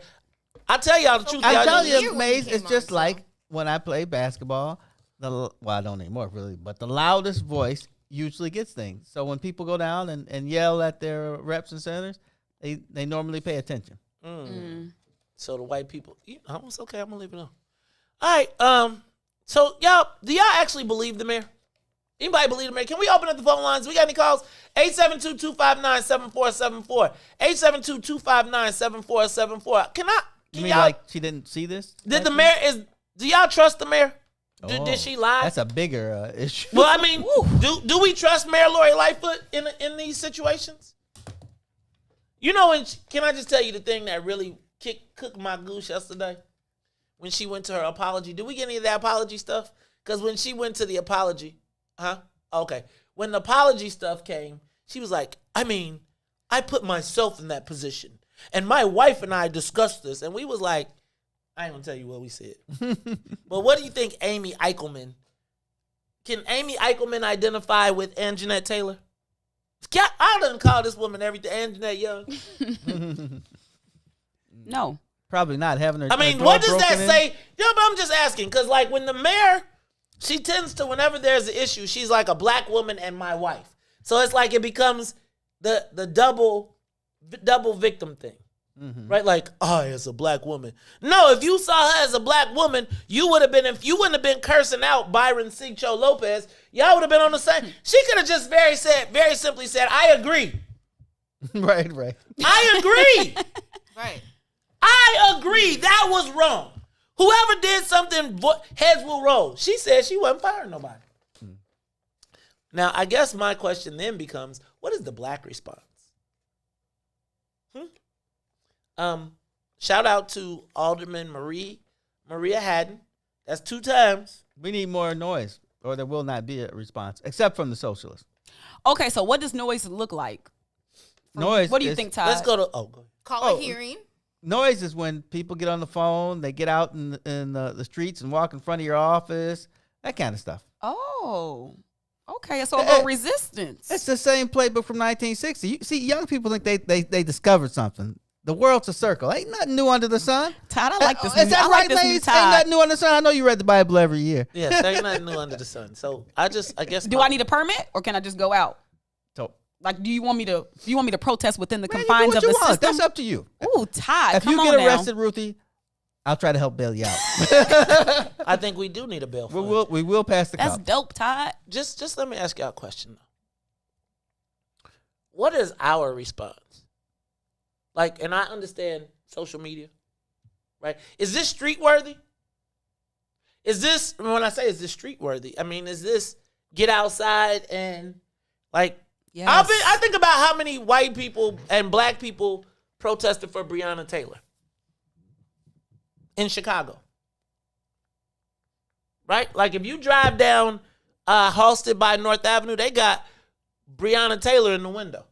Speaker 9: tell y'all the truth.
Speaker 10: I tell you, Maze, it's just like when I play basketball. I don't anymore really, but the loudest voice usually gets things. So when people go down and yell at their reps and senators, they normally pay attention.
Speaker 9: So the white people, it's okay. I'm gonna leave it on. All right. So y'all, do y'all actually believe the mayor? Anybody believe the mayor? Can we open up the phone lines? We got any calls? 872-259-7474. 872-259-7474. Can
Speaker 10: you mean like she didn't see this?
Speaker 9: Did the mayor do y'all trust the mayor? Did she lie?
Speaker 10: That's a bigger issue.
Speaker 9: Well, I mean, do we trust Mayor Lori Lightfoot in these situations? Can I just tell you the thing that really cooked my goose yesterday? When she went to her apology. Did we get any of that apology stuff? Because when she went to the apology, okay. When the apology stuff came, she was like, I put myself in that position. And my wife and I discussed this. And we was like, I ain't going to tell you what we said. But what do you think Amy Eichelman? Can Amy Eichelman identify with Anjanette Taylor? I didn't call this woman everything. Anjanette Young.
Speaker 11: No.
Speaker 10: Probably not having her.
Speaker 9: What does that say? But I'm just asking because, like, when the mayor, she tends to, whenever there's an issue, she's like a black woman and my wife. So it's like it becomes the double victim thing, right? Like, as a black woman. No, if you saw her as a black woman, you wouldn't have been cursing out Byron Sigcho Lopez. Y'all would have been on the same. She could have just very simply said, "I agree."
Speaker 10: Right.
Speaker 9: I agree.
Speaker 14: Right.
Speaker 9: I agree. That was wrong. Whoever did something, heads will roll. She said she wasn't firing nobody. Now, I guess my question then becomes, what is the black response? Shout out to Alderman Maria Haddon. That's 2 times.
Speaker 10: We need more noise, or there will not be a response, except from the socialists.
Speaker 11: Okay, so what does noise look like?
Speaker 10: Noise.
Speaker 11: What do you think, Todd?
Speaker 9: Let's go to
Speaker 14: call a hearing.
Speaker 10: Noise is when people get on the phone, they get out in the streets and walk in front of your office, that kind of stuff.
Speaker 11: Oh, okay. So a little resistance.
Speaker 10: It's the same playbook from 1960. You see, young people think they discovered something. The world's a circle. Ain't nothing new under the sun.
Speaker 11: Todd, I like this.
Speaker 10: Is that right, ladies? Ain't nothing new under the sun. I know you read the Bible every year.
Speaker 9: Yes, there ain't nothing new under the sun. So I guess.
Speaker 11: Do I need a permit or can I just go out? Like, do you want me to protest within the confines of the system?
Speaker 10: That's up to you.
Speaker 11: Ooh, Todd,
Speaker 10: if you get arrested, Ruthie, I'll try to help bail you out.
Speaker 9: I think we do need a bail fund.
Speaker 10: We will pass the
Speaker 11: That's
Speaker 10: cup.
Speaker 11: dope, Todd.
Speaker 9: Just let me ask y'all a question though. What is our response? Like, and I understand social media, right? Is this street worthy? Is this, when I say is this street worthy, I mean, is this get outside and like, yes. I think about how many white people and black people protested for Breonna Taylor in Chicago. right? Like if you drive down Halsted by North Avenue, they got Breonna Taylor in the window,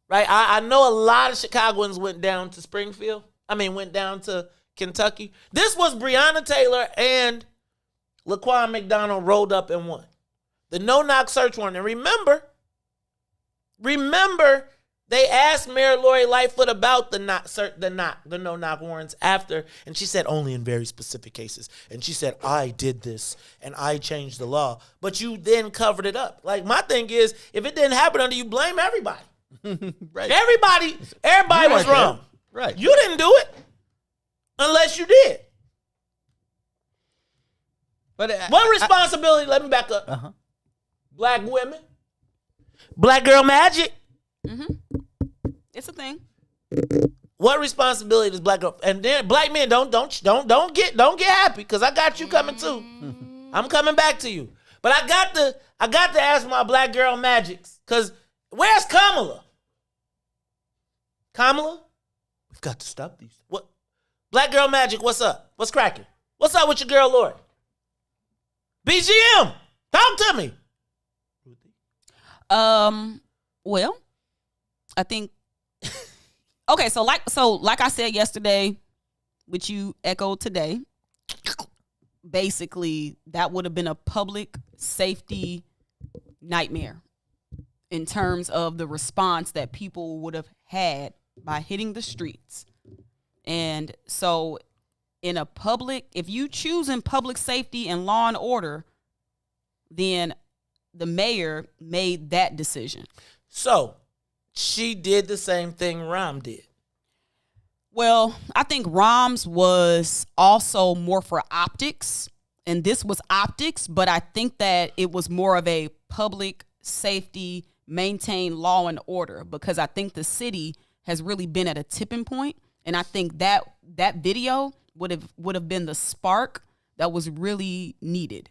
Speaker 9: right? I know a lot of Chicagoans went down to Springfield. Went down to Kentucky. This was Breonna Taylor and Laquan McDonald rolled up and won. The no-knock search warrant. And remember, they asked Mayor Lori Lightfoot about the no-knock warrants after, and she said only in very specific cases. And she said, I did this, and I changed the law. But you then covered it up. Like, my thing is, if it didn't happen under you, blame everybody.
Speaker 10: Right.
Speaker 9: Everybody was wrong.
Speaker 10: Right.
Speaker 9: You didn't do it unless you did.
Speaker 10: But
Speaker 9: what responsibility, let me back up.
Speaker 10: Uh-huh.
Speaker 9: Black women, black girl magic.
Speaker 11: Mm-hmm. It's a thing.
Speaker 9: What responsibility does black girl and then black men don't get happy because I got you coming too. I'm coming back to you. But I got to ask my black girl magics because where's Kamala? Kamala, we've got to stop these. What? Black girl magic, what's up? What's cracking? What's up with your girl Lori? BGM, talk to me.
Speaker 11: Well, I think okay, so like I said yesterday, which you echoed today, basically that would have been a public safety nightmare in terms of the response that people would have had by hitting the streets. And so if you choose in public safety and law and order, then the mayor made that decision.
Speaker 9: So she did the same thing Rahm did.
Speaker 11: Well, I think Rahm's was also more for optics, and this was optics, but I think that it was more of a public safety, maintain law and order, because I think the city has really been at a tipping point, and I think that video would have been the spark that was really needed.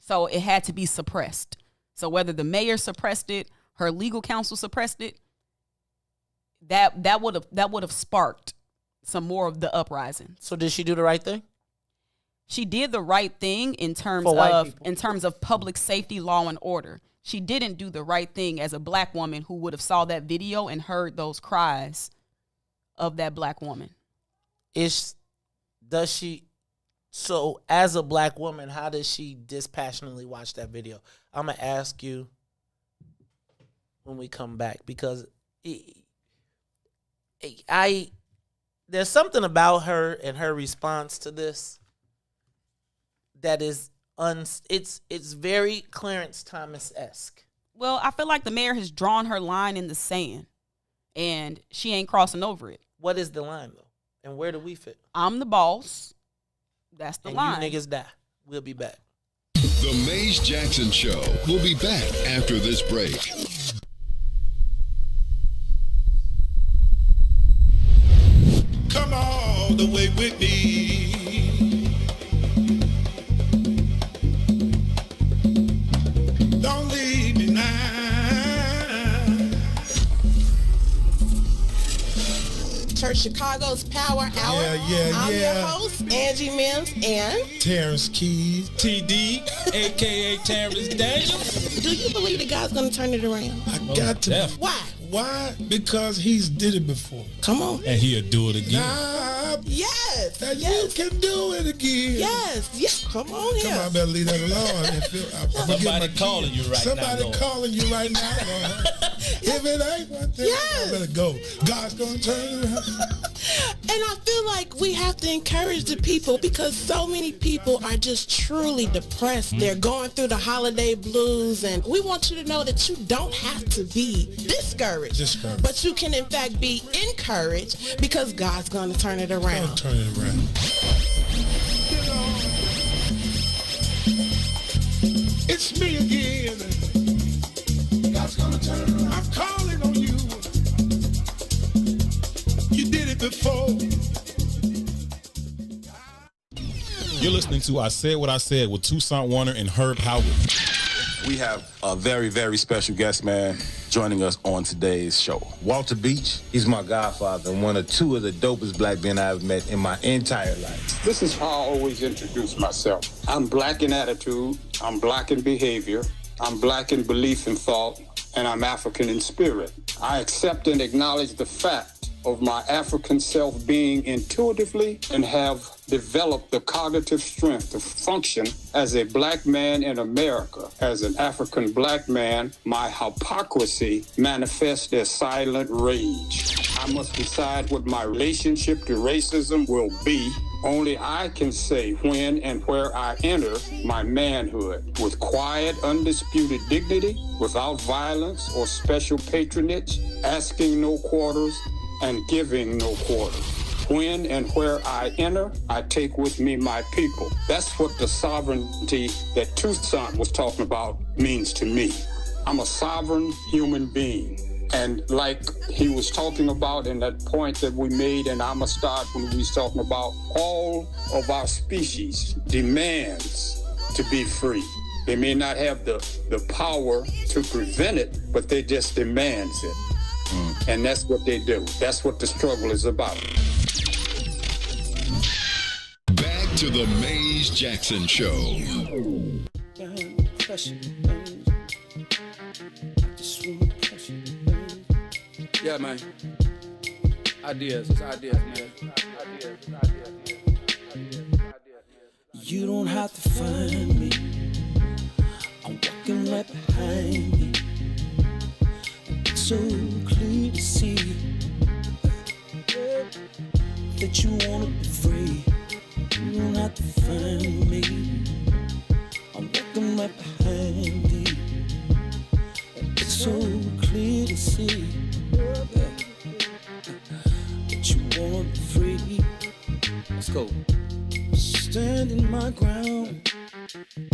Speaker 11: So it had to be suppressed. So whether the mayor suppressed it, her legal counsel suppressed it, that would have sparked some more of the uprising.
Speaker 9: So did she do the right thing?
Speaker 11: She did the right thing in terms of public safety, law and order. She didn't do the right thing as a black woman who would have saw that video and heard those cries of that black woman.
Speaker 9: So as a black woman, how does she dispassionately watch that video? I'm going to ask you when we come back, because there's something about her and her response to this that is it's very Clarence Thomas-esque.
Speaker 11: Well, I feel like the mayor has drawn her line in the sand and she ain't crossing over it.
Speaker 9: What is the line though? And where do we fit?
Speaker 11: I'm the boss. That's the line.
Speaker 9: You niggas die. We'll be back.
Speaker 7: The Maze Jackson Show. We'll be back after this break.
Speaker 16: Come all the way with me. Don't leave me now.
Speaker 14: Church Chicago's Power Hour. I'm your host, Angie Mims, and
Speaker 22: Terrence Keys, TD, a.k.a. Terrence Daniel.
Speaker 14: Do you believe that God's going to turn it around?
Speaker 22: I got to.
Speaker 14: Definitely. Why?
Speaker 22: Why? Because he's did it before.
Speaker 14: Come on.
Speaker 22: And he'll do it again.
Speaker 14: Yes.
Speaker 22: That you can do it again.
Speaker 14: Yes. Come on here.
Speaker 22: Come on, I better leave that alone.
Speaker 5: Somebody calling you right now.
Speaker 22: Somebody calling you right now. If it ain't one thing, I better go. God's going to turn it around.
Speaker 14: And I feel like we have to encourage the people, because so many people are just truly depressed. They're going through the holiday blues, and we want you to know that you don't have to be discouraged. But you can in fact be encouraged, because God's going to turn it around.
Speaker 22: Turn it around. It's me again. God's gonna turn it around. I'm calling on you. You did it before.
Speaker 17: You're listening to I Said What I Said with Toussaint Warner and Herb Howard.
Speaker 18: We have a very, very special guest, man.
Speaker 5: joining us on today's show. Walter Beach, he's my godfather and one of two of the dopest black men I've met in my entire life.
Speaker 18: This is how I always introduce myself. I'm black in attitude, I'm black in behavior, I'm black in belief and thought, and I'm African in spirit. I accept and acknowledge the fact of my African self being intuitively and have developed the cognitive strength to function as a black man in America. As an African black man, my hypocrisy manifests as silent rage. I must decide what my relationship to racism will be. Only I can say when and where I enter my manhood with quiet, undisputed dignity, without violence or special patronage, asking no quarters, and giving no quarters. When and where I enter, I take with me my people. That's what the sovereignty that Tucson was talking about means to me. I'm a sovereign human being. And like he was talking about in that point that we made in Amistad when we was talking about all of our species demands to be free. They may not have the power to prevent it, but they just demands it. And that's what they do. That's what the struggle is about.
Speaker 7: Back to the Maze Jackson Show.
Speaker 19: Yeah, man. Ideas. It's ideas, man.
Speaker 23: You don't have to find me. I'm walking right behind you. It's so clear to see that you wanna be free. You don't have to find me. I'm walking right behind you. It's so clear to see that you wanna be free.
Speaker 19: Let's go.
Speaker 23: Standing my ground,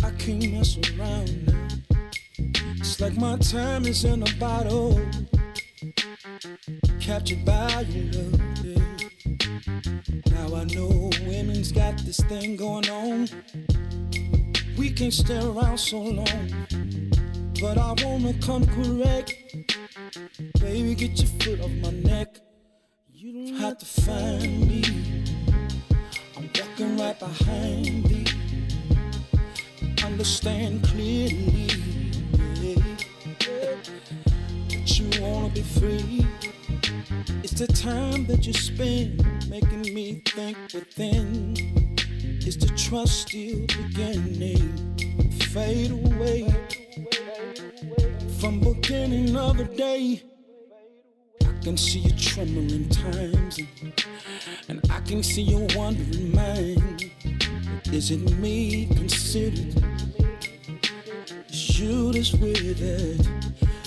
Speaker 23: I can't mess around now. It's like my time is in a bottle, captured by your love. Yeah. Now I know women's got this thing going on. We can't stay around so long, but I wanna come correct. Baby, get your foot off my neck. You don't have to find me. I'm walking right behind thee. Understand clearly that you wanna be free. It's the time that you spend making me think within. Is the trust still beginning? Fade away from beginning of the day. I can see you trembling times, and I can see you wondering mind. Is it me considered? Is you that's with it?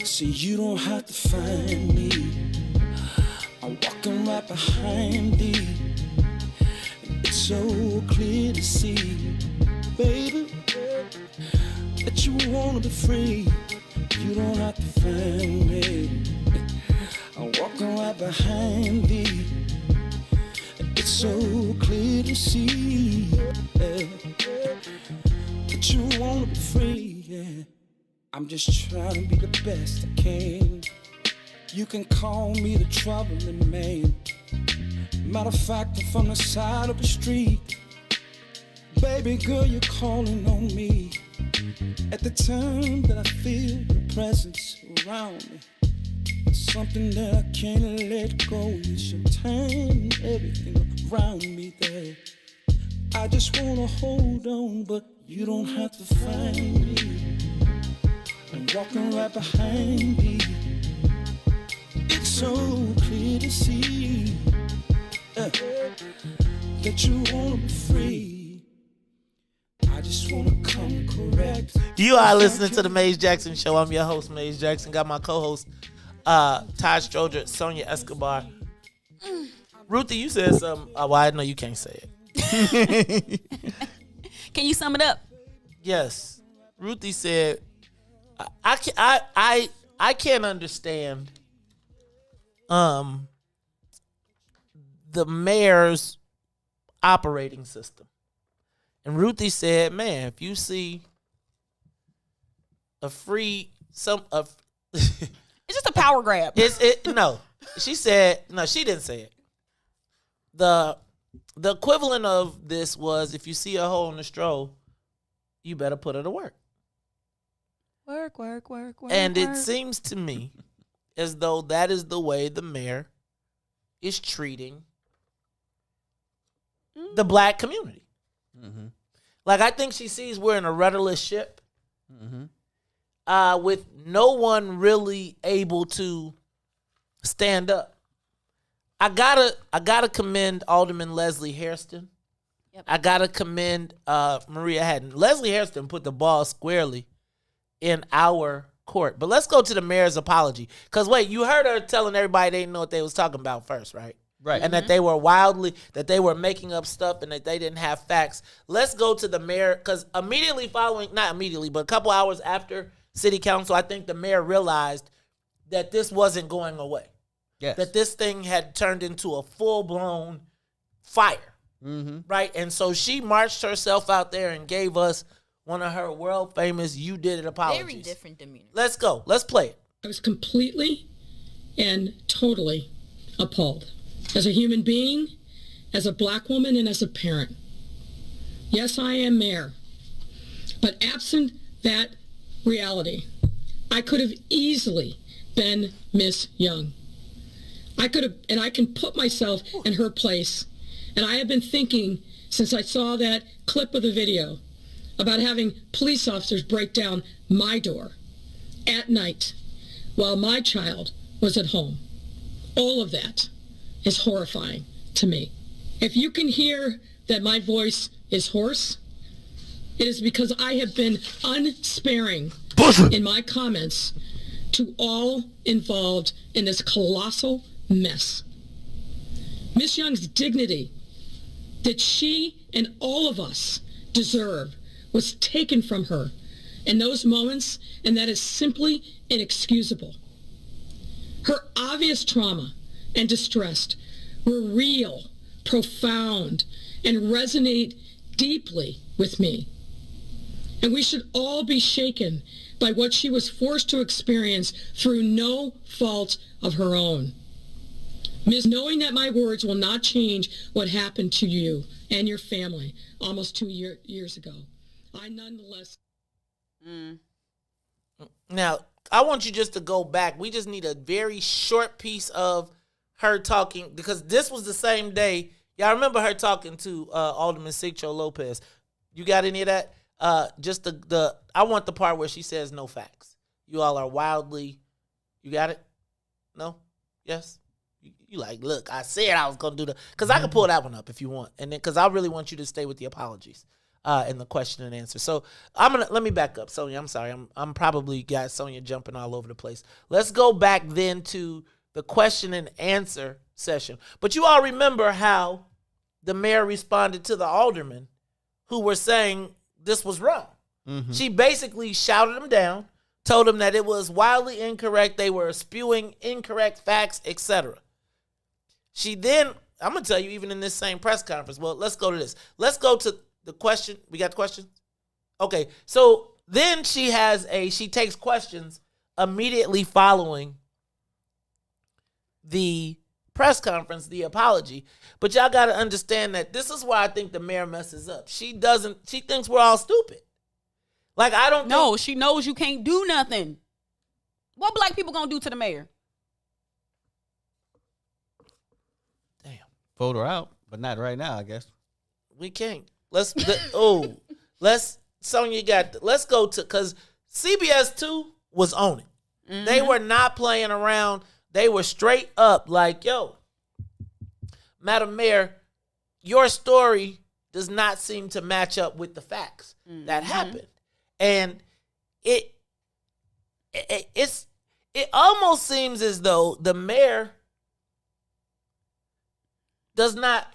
Speaker 23: See, you don't have to find me. I'm walking right behind thee. It's so clear to see, baby, that you wanna be free. You don't have to find me. I'm walking right behind thee. It's so clear to see that you wanna be free. Yeah. I'm just trying to be the best I can. You can call me the troubling man. Matter of fact, I'm from the side of the street. Baby girl, you're calling on me. At the time that I feel your presence around me, something that I can't let go is your time and everything around me there. I just wanna hold on, but you don't have to find me. I'm walking right behind me. It's so clear to see that you wanna be free. I just wanna come correct.
Speaker 9: You are listening to the Maze Jackson Show. I'm your host, Maze Jackson. Got my co-host, Todd, Stroger, Sonia, Escobar. Ruthie, you said something. Well, I know you can't say it.
Speaker 12: Can you sum it up?
Speaker 9: Yes. Ruthie said, I can't understand the mayor's operating system. And Ruthie said, man, if you see a free
Speaker 12: it's
Speaker 11: It's just a power grab.
Speaker 9: No. She said, no, she didn't say it. The equivalent of this was, if you see a hole in the stroll, you better put her to work.
Speaker 11: Work.
Speaker 9: And it seems to me as though that is the way the mayor is treating the black community.
Speaker 10: Mm-hmm.
Speaker 9: Like, I think she sees we're in a rudderless ship
Speaker 10: Mm-hmm.
Speaker 9: with no one really able to stand up. I gotta commend Alderman Leslie Hairston.
Speaker 11: Yep.
Speaker 9: I gotta commend Maria Haddon. Leslie Hairston put the ball squarely in our court. But let's go to the mayor's apology. Because wait, you heard her telling everybody they didn't know what they was talking about first, right?
Speaker 10: Right.
Speaker 9: And that they were making up stuff and that they didn't have facts. Let's go to the mayor, because immediately following, not immediately, but a couple hours after city council, I think the mayor realized that this wasn't going away.
Speaker 10: Yes.
Speaker 9: That this thing had turned into a full-blown fire, right? And so she marched herself out there and gave us one of her world-famous "You Did It" apologies.
Speaker 12: Very different demeanor.
Speaker 9: Let's go. Let's play it.
Speaker 2: I was completely and totally appalled. As a human being, as a black woman, and as a parent. Yes, I am mayor. But absent that reality, I could have easily been Miss Young. I could have, and I can put myself in her place. And I have been thinking since I saw that clip of the video about having police officers break down my door at night while my child was at home. All of that is horrifying to me. If you can hear that my voice is hoarse, it is because I have been unsparing in my comments to all involved in this colossal mess. Miss Young's dignity that she and all of us deserve was taken from her in those moments, and that is simply inexcusable. Her obvious trauma and distress were real, profound, and resonate deeply with me. And we should all be shaken by what she was forced to experience through no fault of her own. Ms., knowing that my words will not change what happened to you and your family almost 2 years ago, I nonetheless...
Speaker 9: Now, I want you just to go back. We just need a very short piece of her talking, because this was the same day. Y'all remember her talking to Alderman Sigcho Lopez. You got any of that? Just I want the part where she says no facts. You all are wildly, you got it? No? Yes? You like, look, I said I was going to do because I can pull that one up if you want. And then, because I really want you to stay with the apologies and the question and answer. So let me back up. Sonia, I'm sorry. I'm probably got Sonia jumping all over the place. Let's go back then to the question and answer session. But you all remember how the mayor responded to the aldermen who were saying this was wrong. Mm-hmm. She basically shouted them down, told them that it was wildly incorrect, they were spewing incorrect facts, etc. She then, I'm going to tell you, even in this same press conference, well, let's go to this. Let's go to the question. We got the questions? Okay, so then she takes questions immediately following the press conference, the apology. But y'all got to understand that this is why I think the mayor messes up. She thinks we're all stupid. Like, I don't
Speaker 11: know. She knows you can't do nothing. What black people gonna do to the mayor?
Speaker 9: Damn.
Speaker 10: Vote her out, but not right now, I guess.
Speaker 9: We can't. Let's go to, because CBS 2 was on it. Mm-hmm. They were not playing around. They were straight up like, yo, Madam Mayor, your story does not seem to match up with the facts that happened. And it almost seems as though the mayor does not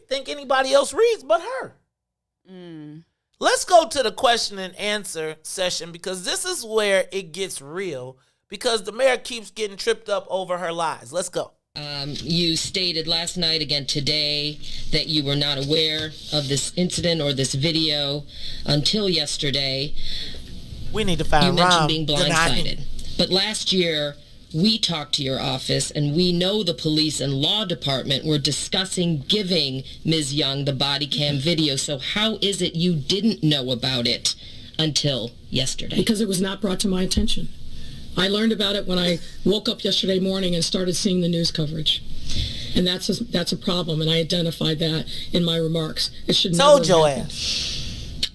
Speaker 9: think anybody else reads but her. Let's go to the question and answer session, because this is where it gets real, because the mayor keeps getting tripped up over her lies. Let's go.
Speaker 4: You stated last night, again today, that you were not aware of this incident or this video until yesterday.
Speaker 9: We need to find
Speaker 4: You mentioned being blindsided. But last year, we talked to your office, and we know the police and law department were discussing giving Ms. Young the body cam video. So how is it you didn't know about it until yesterday?
Speaker 2: Because it was not brought to my attention. I learned about it when I woke up yesterday morning and started seeing the news coverage. And that's a problem, and I identified that in my remarks. It should never
Speaker 9: Told your
Speaker 2: happen.
Speaker 9: ass.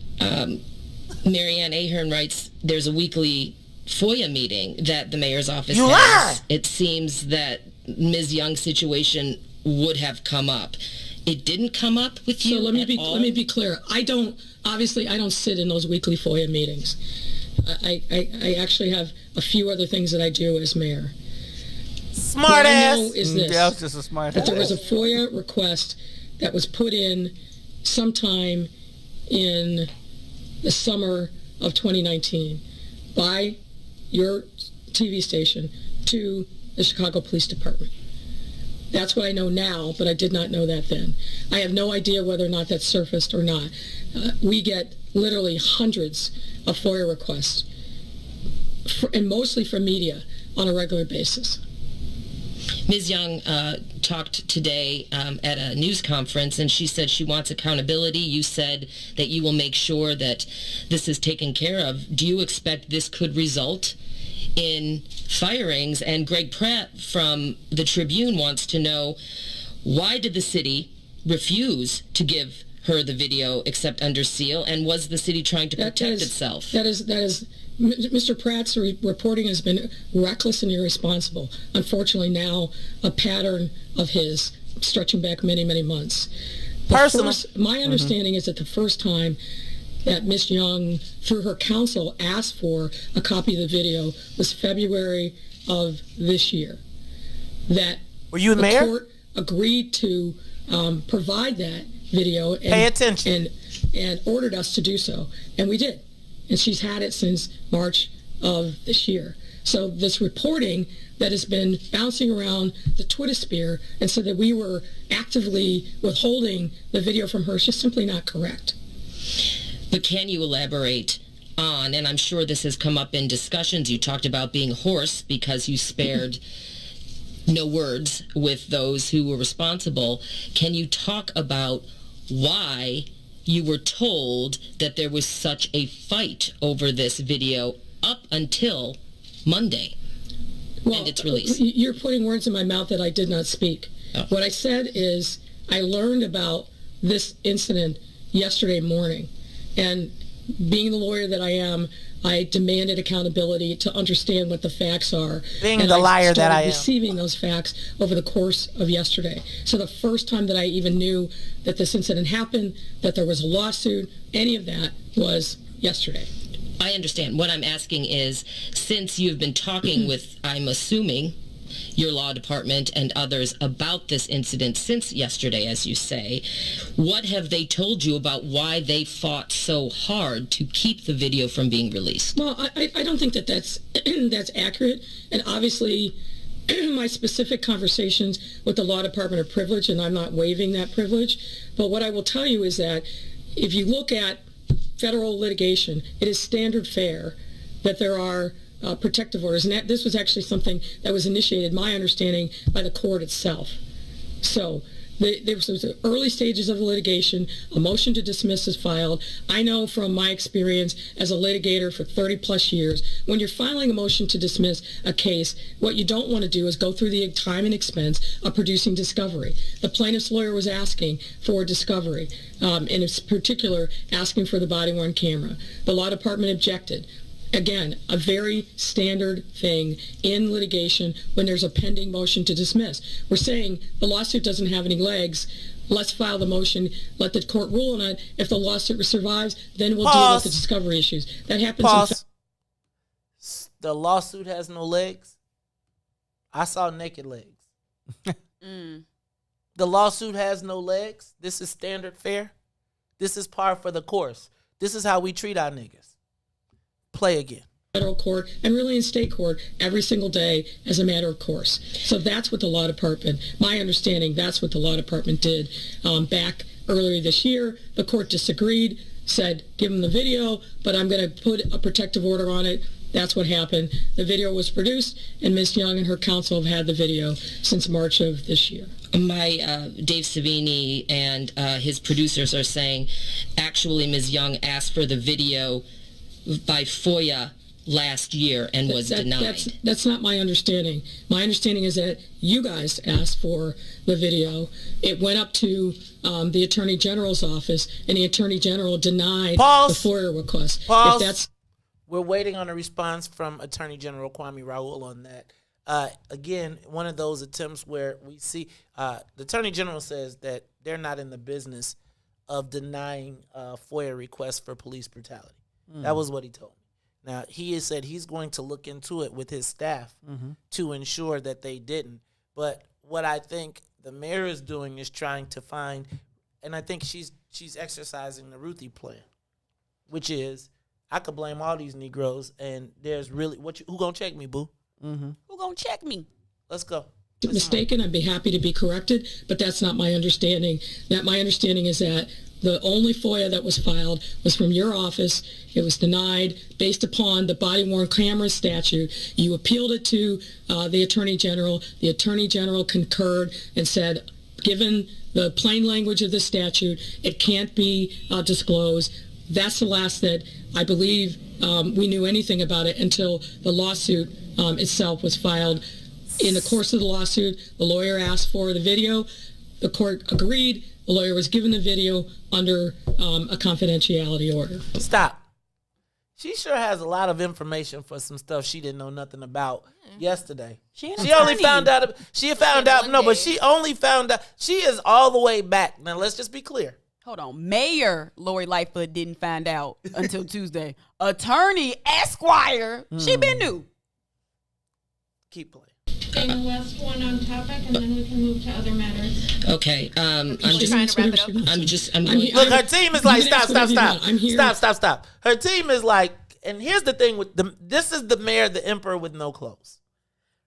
Speaker 4: Marianne Ahern writes, there's a weekly FOIA meeting that the mayor's office
Speaker 9: You
Speaker 4: has.
Speaker 9: lie.
Speaker 4: It seems that Ms. Young's situation would have come up. It didn't come up with you
Speaker 2: So let me
Speaker 4: all?
Speaker 2: be clear. I don't sit in those weekly FOIA meetings. I actually have a few other things that I do as mayor.
Speaker 9: Smart
Speaker 2: What I
Speaker 9: ass.
Speaker 2: know is this,
Speaker 10: That was just a smart
Speaker 2: that there
Speaker 10: ass.
Speaker 2: was a FOIA request that was put in sometime in the summer of 2019 by your TV station to the Chicago Police Department. That's what I know now, but I did not know that then. I have no idea whether or not that surfaced or not. We get literally hundreds of FOIA requests, and mostly from media on a regular basis.
Speaker 4: Ms. Young talked today at a news conference, and she said she wants accountability. You said that you will make sure that this is taken care of. Do you expect this could result in firings? And Greg Pratt from the Tribune wants to know, why did the city refuse to give her the video except under seal, and was the city trying to protect itself?
Speaker 2: That is Mr. Pratt's reporting has been reckless and irresponsible. Unfortunately, now a pattern of his stretching back many, many months. My understanding is that the first time that Ms. Young, through her counsel, asked for a copy of the video was February of this year. That
Speaker 9: were you the mayor?
Speaker 2: Court agreed to provide that video and,
Speaker 9: Pay attention.
Speaker 2: and ordered us to do so, and we did. And she's had it since March of this year. So this reporting that has been bouncing around the Twitter sphere and said that we were actively withholding the video from her is just simply not correct.
Speaker 4: But can you elaborate on, and I'm sure this has come up in discussions, you talked about being hoarse because you spared no words with those who were responsible. Can you talk about why you were told that there was such a fight over this video up until Monday and its release?
Speaker 2: You're putting words in my mouth that I did not speak.
Speaker 4: Oh.
Speaker 2: What I said is I learned about this incident yesterday morning, and being the lawyer that I am, I demanded accountability to understand what the facts are.
Speaker 9: Being
Speaker 2: and
Speaker 9: the liar that I am.
Speaker 2: receiving those facts over the course of yesterday. So the first time that I even knew that this incident happened, that there was a lawsuit, any of that was yesterday.
Speaker 4: I understand. What I'm asking is, since you've been talking with, I'm assuming, your law department and others about this incident since yesterday, as you say, what have they told you about why they fought so hard to keep the video from being released?
Speaker 2: Well, I don't think that that's accurate. And obviously, my specific conversations with the law department are privileged, and I'm not waiving that privilege. But what I will tell you is that if you look at federal litigation, it is standard fare that there are protective orders. And this was actually something that was initiated, my understanding, by the court itself. So there was the early stages of the litigation. A motion to dismiss is filed. I know from my experience as a litigator for 30 plus years, when you're filing a motion to dismiss a case, what you don't want to do is go through the time and expense of producing discovery. The plaintiff's lawyer was asking for discovery, and in particular, asking for the body-worn camera. The law department objected. Again, a very standard thing in litigation when there's a pending motion to dismiss. We're saying the lawsuit doesn't have any legs. Let's file the motion, let the court rule on it. If the lawsuit survives, then we'll deal with the discovery issues. That happens.
Speaker 9: The lawsuit has no legs. I saw naked legs. The lawsuit has no legs. This is standard fare. This is par for the course. This is how we treat our niggas. Play again.
Speaker 2: Federal court and really in state court every single day as a matter of course. So that's what the law department, my understanding, that's what the law department did back earlier this year. The court disagreed, said give them the video, but I'm going to put a protective order on it That's what happened. The video was produced, and Ms. Young and her counsel have had the video since March of this year.
Speaker 4: My Dave Savini and his producers are saying, actually, Ms. Young asked for the video by FOIA last year and was denied.
Speaker 2: That's not my understanding. My understanding is that you guys asked for the video. It went up to the Attorney General's office, and the Attorney General denied the FOIA request.
Speaker 9: Pause.
Speaker 2: If that's
Speaker 9: We're waiting on a response from Attorney General Kwame Raoul on that. Again, one of those attempts where we see the Attorney General says that they're not in the business of denying FOIA requests for police brutality. That was what he told me. Now, he has said he's going to look into it with his staff to ensure that they didn't. But what I think the mayor is doing is trying to find, and I think she's exercising the Ruthie plan, which is, I could blame all these Negroes, and there's really, who gonna check me, boo?
Speaker 11: Who gonna check me?
Speaker 9: Let's go.
Speaker 2: mistaken, I'd be happy to be corrected, but that's not my understanding. My understanding is that the only FOIA that was filed was from your office. It was denied based upon the body-worn camera statute. You appealed it to the Attorney General. The Attorney General concurred and said, given the plain language of the statute, it can't be disclosed. That's the last that I believe we knew anything about it until the lawsuit itself was filed. In the course of the lawsuit, the lawyer asked for the video. The court agreed. The lawyer was given the video under a confidentiality order.
Speaker 9: Stop. She sure has a lot of information for some stuff she didn't know nothing about yesterday. She only found out. She found out. No, but she only found out. She is all the way back. Now, let's just be clear.
Speaker 11: Hold on. Mayor Lori Lightfoot didn't find out until Tuesday. Attorney Esquire, she been new.
Speaker 9: Keep playing.
Speaker 3: And the last one on topic, and then we can move to other matters.
Speaker 4: Okay. I'm
Speaker 3: just trying to wrap it up.
Speaker 9: Look, her team is like, stop. Her team is like, and here's the thing with this is the mayor, the emperor with no clothes.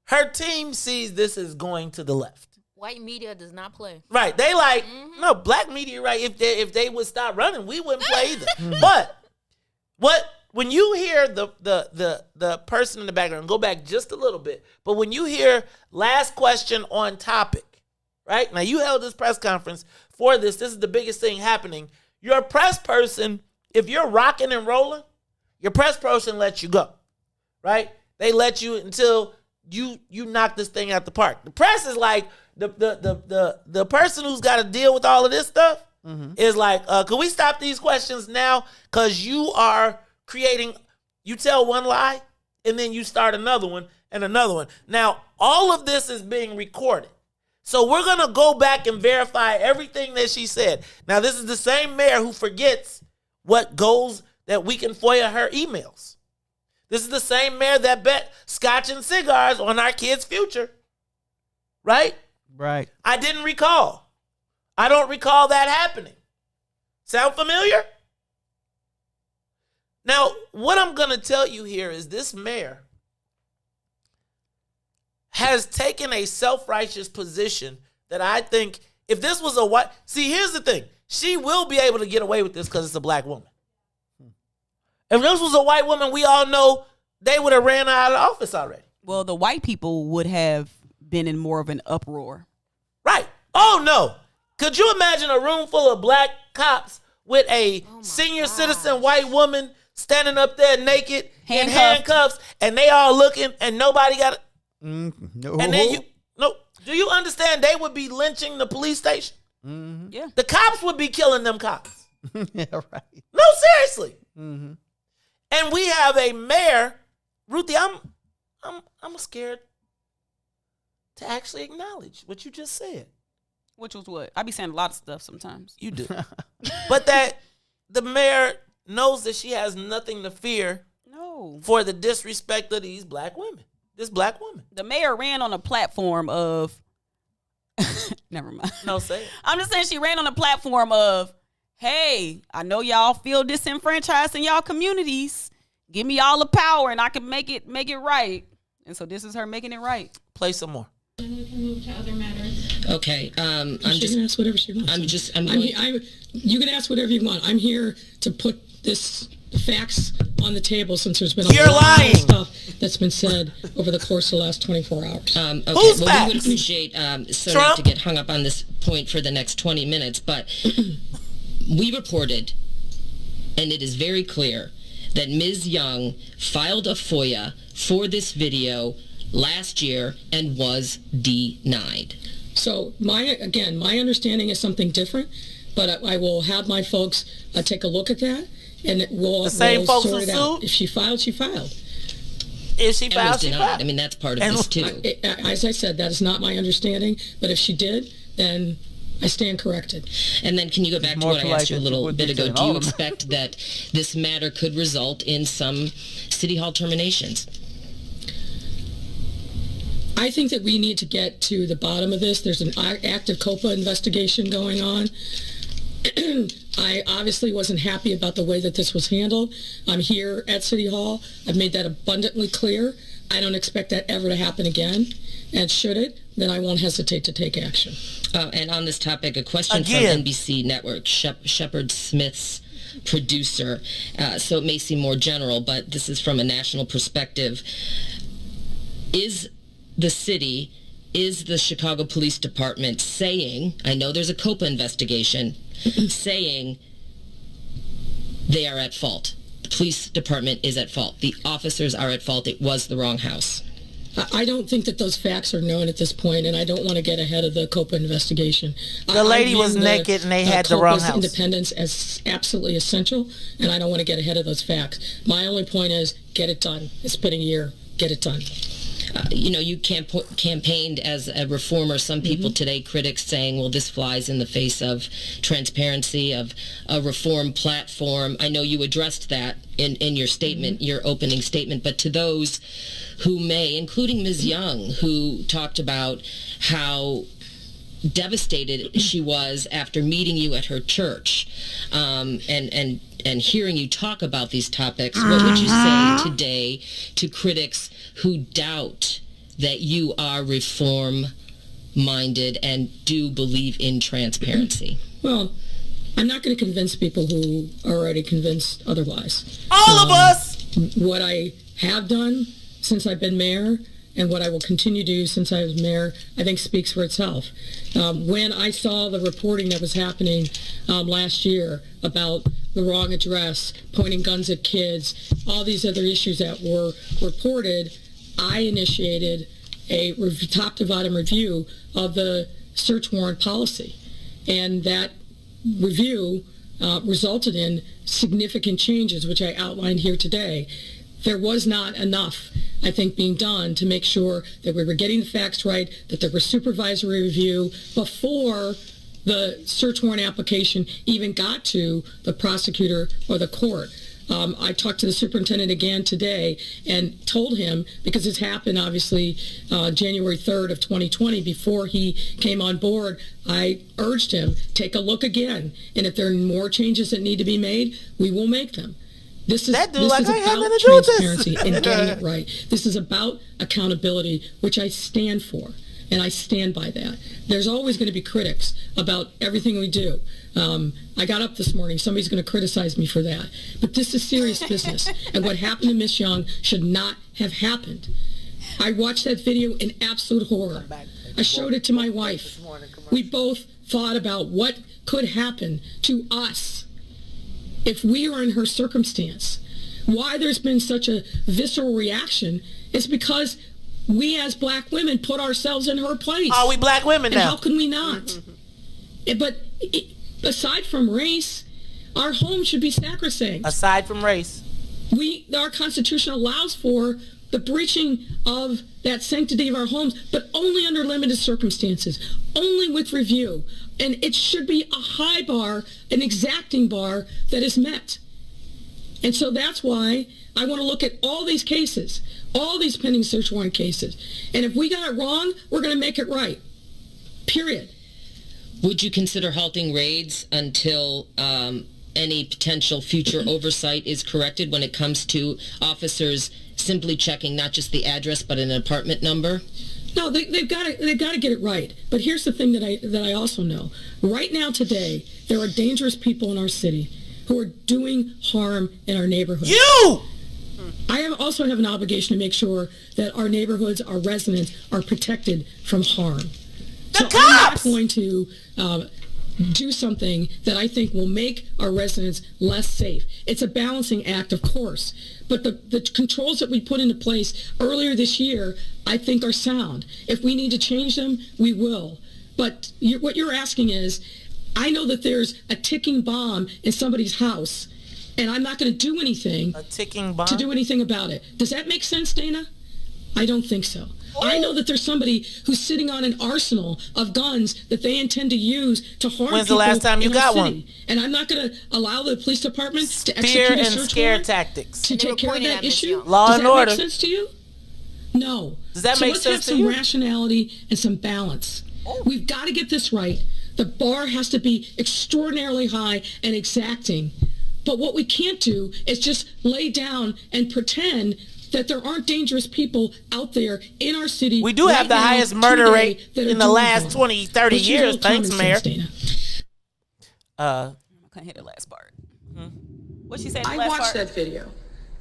Speaker 9: Her team sees this as going to the left.
Speaker 12: White media does not play.
Speaker 9: Right. They like, no, black media, right, if they would stop running, we wouldn't play either. But when you hear the person in the background, go back just a little bit, but when you hear last question on topic, right? Now, you held this press conference for this. This is the biggest thing happening. Your press person, if you're rocking and rolling, your press person lets you go, right? They let you until you knock this thing out the park. The press is like, the person who's got to deal with all of this stuff is like, can we stop these questions now? Because you are creating, you tell one lie, and then you start another one and another one. Now, all of this is being recorded. So we're going to go back and verify everything that she said. Now, this is the same mayor who forgets what goes, that we can FOIA her emails. This is the same mayor that bet scotch and cigars on our kids' future. Right?
Speaker 10: Right.
Speaker 9: I didn't recall. I don't recall that happening. Sound familiar? Now, what I'm going to tell you here is this mayor has taken a self-righteous position that I think if this was a white... See, here's the thing. She will be able to get away with this because it's a black woman. If this was a white woman, we all know they would have ran her out of office already.
Speaker 11: Well, the white people would have been in more of an uproar.
Speaker 9: Right. Oh, no. Could you imagine a room full of black cops with a senior citizen white woman standing up there naked in handcuffs, and they all looking, and nobody got it?
Speaker 10: No.
Speaker 9: And then do you understand they would be lynching the police station?
Speaker 11: Yeah.
Speaker 9: The cops would be killing them cops.
Speaker 10: Yeah, right.
Speaker 9: No, seriously. And we have a mayor, Ruthie, I'm scared to actually acknowledge what you just said.
Speaker 11: Which was what? I be saying a lot of stuff sometimes.
Speaker 9: You do. But that the mayor knows that she has nothing to fear for the disrespect of these black women. This black woman.
Speaker 11: The mayor ran on a platform of... Never mind.
Speaker 9: No, say it.
Speaker 11: I'm just saying she ran on a platform of, hey, I know y'all feel disenfranchised in y'all communities. Give me all the power and I can make it right. And so this is her making it right.
Speaker 9: Play some more.
Speaker 3: And we can move to other matters.
Speaker 4: Okay.
Speaker 2: She can ask whatever she wants. You can ask whatever you want. I'm here to put the facts on the table since there's been
Speaker 9: You're
Speaker 2: a lot
Speaker 9: lying.
Speaker 2: of stuff that's been said over the course of the last 24 hours.
Speaker 4: Okay,
Speaker 9: Who's
Speaker 4: well, we would
Speaker 9: facts?
Speaker 4: appreciate so
Speaker 9: Trump?
Speaker 4: not to get hung up on this point for the next 20 minutes, but we reported, and it is very clear, that Ms. Young filed a FOIA for this video last year and was denied.
Speaker 2: So my understanding is something different, but I will have my folks take a look at that, and we'll
Speaker 9: same folks
Speaker 2: sort
Speaker 9: who
Speaker 2: it out.
Speaker 9: sued?
Speaker 2: If she filed, she filed.
Speaker 9: If she
Speaker 4: And was
Speaker 9: filed, she
Speaker 4: denied.
Speaker 9: filed.
Speaker 4: I mean, that's part of this too.
Speaker 2: As I said, that is not my understanding, but if she did, then I stand corrected.
Speaker 4: And then can you go back to
Speaker 10: more
Speaker 4: what I asked you a
Speaker 10: polite than
Speaker 4: little
Speaker 10: she would
Speaker 4: bit
Speaker 10: be
Speaker 4: ago?
Speaker 10: saying
Speaker 4: Do
Speaker 10: all
Speaker 4: you
Speaker 10: of them.
Speaker 4: expect that this matter could result in some city hall terminations?
Speaker 2: I think that we need to get to the bottom of this. There's an active COPA investigation going on. I obviously wasn't happy about the way that this was handled. I'm here at City Hall. I've made that abundantly clear. I don't expect that ever to happen again. And should it, then I won't hesitate to take action.
Speaker 4: And on this topic, a question
Speaker 9: Again.
Speaker 4: from NBC Network, Shepard Smith's producer. So it may seem more general, but this is from a national perspective. Is the Chicago Police Department saying, I know there's a COPA investigation, saying they are at fault? The police department is at fault. The officers are at fault. It was the wrong house.
Speaker 2: I don't think that those facts are known at this point, and I don't want to get ahead of the COPA investigation.
Speaker 9: The lady
Speaker 2: I
Speaker 9: was
Speaker 2: view
Speaker 9: naked and they had the wrong
Speaker 2: COPA's
Speaker 9: house.
Speaker 2: independence as absolutely essential, and I don't want to get ahead of those facts. My only point is, get it done. It's been a year. Get it done.
Speaker 4: You campaigned as a reformer. Some people today, critics saying, well, this flies in the face of transparency, of a reform platform. I know you addressed that in your statement, your opening statement, but to those who may, including Ms. Young, who talked about how devastated she was after meeting you at her church, and hearing you talk about these topics, what would you say today to critics who doubt that you are reform-minded and do believe in transparency?
Speaker 2: Well, I'm not going to convince people who are already convinced otherwise.
Speaker 9: All of us!
Speaker 2: What I have done since I've been mayor and what I will continue to do since I was mayor, I think speaks for itself. When I saw the reporting that was happening last year about the wrong address, pointing guns at kids, all these other issues that were reported, I initiated a top-to-bottom review of the search warrant policy. And that review resulted in significant changes, which I outlined here today. There was not enough, I think, being done to make sure that we were getting the facts right, that there was supervisory review before the search warrant application even got to the prosecutor or the court. I talked to the superintendent again today and told him, because it's happened obviously January 3rd of 2020 before he came on board, I urged him, take a look again. And if there are more changes that need to be made, we will make them. This is about transparency and getting it right. This is about accountability, which I stand for, and I stand by that. There's always going to be critics about everything we do. I got up this morning. Somebody's going to criticize me for that. But this is serious business, and what happened to Miss Young should not have happened. I watched that video in absolute horror. I showed it to my wife. We both thought about what could happen to us if we are in her circumstance. Why there's been such a visceral reaction is because we as black women put ourselves in her place.
Speaker 9: Are we black women
Speaker 2: and
Speaker 9: now?
Speaker 2: How can we not? But aside from race, our home should be sacrosanct.
Speaker 9: Aside from race.
Speaker 2: Our Constitution allows for the breaching of that sanctity of our homes, but only under limited circumstances, only with review. And it should be a high bar, an exacting bar that is met. And so that's why I want to look at all these cases, all these pending search warrant cases. And if we got it wrong, we're going to make it right. Period.
Speaker 4: Would you consider halting raids until any potential future oversight is corrected when it comes to officers simply checking not just the address but an apartment number?
Speaker 2: No, they've got to get it right. But here's the thing that I also know. Right now, today, there are dangerous people in our city who are doing harm in our neighborhoods.
Speaker 9: You!
Speaker 2: I also have an obligation to make sure that our neighborhoods, our residents are protected from harm. So I'm not going to do something that I think will make our residents less safe. It's a balancing act, of course, but the controls that we put into place earlier this year, I think are sound. If we need to change them, we will. But what you're asking is, I know that there's a ticking bomb in somebody's house, and I'm not going to do anything to do anything about it. Does that make sense, Dana? I don't think so. I know that there's somebody who's sitting on an arsenal of guns that they intend to use to harm
Speaker 9: When's the
Speaker 2: people
Speaker 9: last time you
Speaker 2: in our
Speaker 9: got
Speaker 2: city.
Speaker 9: one?
Speaker 2: And I'm not going to allow the police department to
Speaker 9: Fear
Speaker 2: execute a
Speaker 9: and
Speaker 2: search
Speaker 9: scare
Speaker 2: warrant
Speaker 9: tactics.
Speaker 2: to take care of that issue.
Speaker 9: Law
Speaker 2: Does
Speaker 9: and
Speaker 2: that
Speaker 9: order.
Speaker 2: make sense to you? No.
Speaker 9: Does that
Speaker 2: so
Speaker 9: make
Speaker 2: let's
Speaker 9: sense
Speaker 2: have
Speaker 9: to
Speaker 2: some
Speaker 9: you?
Speaker 2: rationality and some balance. We've got to get this right. The bar has to be extraordinarily high and exacting. But what we can't do is just lay down and pretend that there aren't dangerous people out there in our city.
Speaker 9: We do have the highest murder rate in the last 20, 30 years. Thanks, Mayor.
Speaker 11: I can't hear the last part. What she said?
Speaker 2: I watched that video,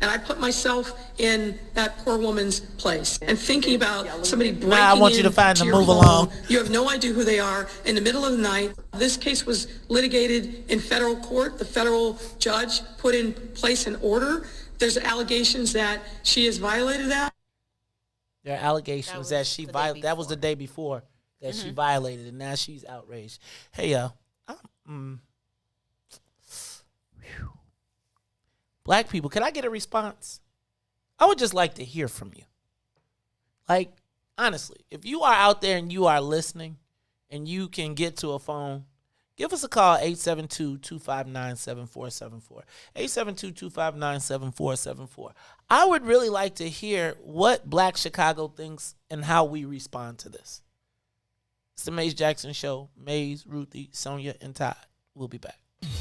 Speaker 2: and I put myself in that poor woman's place and thinking about somebody breaking
Speaker 9: Now I want you to find the
Speaker 2: into your
Speaker 9: move
Speaker 2: home.
Speaker 9: along.
Speaker 2: You have no idea who they are in the middle of the night. This case was litigated in federal court. The federal judge put in place an order. There's allegations that she has violated that.
Speaker 9: There are allegations that she violated. That was the day before that she violated, and now she's outraged. Hey, y'all. Black people, can I get a response? I would just like to hear from you. Like, honestly, if you are out there and you are listening and you can get to a phone, give us a call, 872-259-7474. 872-259-7474. I would really like to hear what Black Chicago thinks and how we respond to this. It's the Maze Jackson Show. Maze, Ruthie, Sonia, and Todd. We'll be back.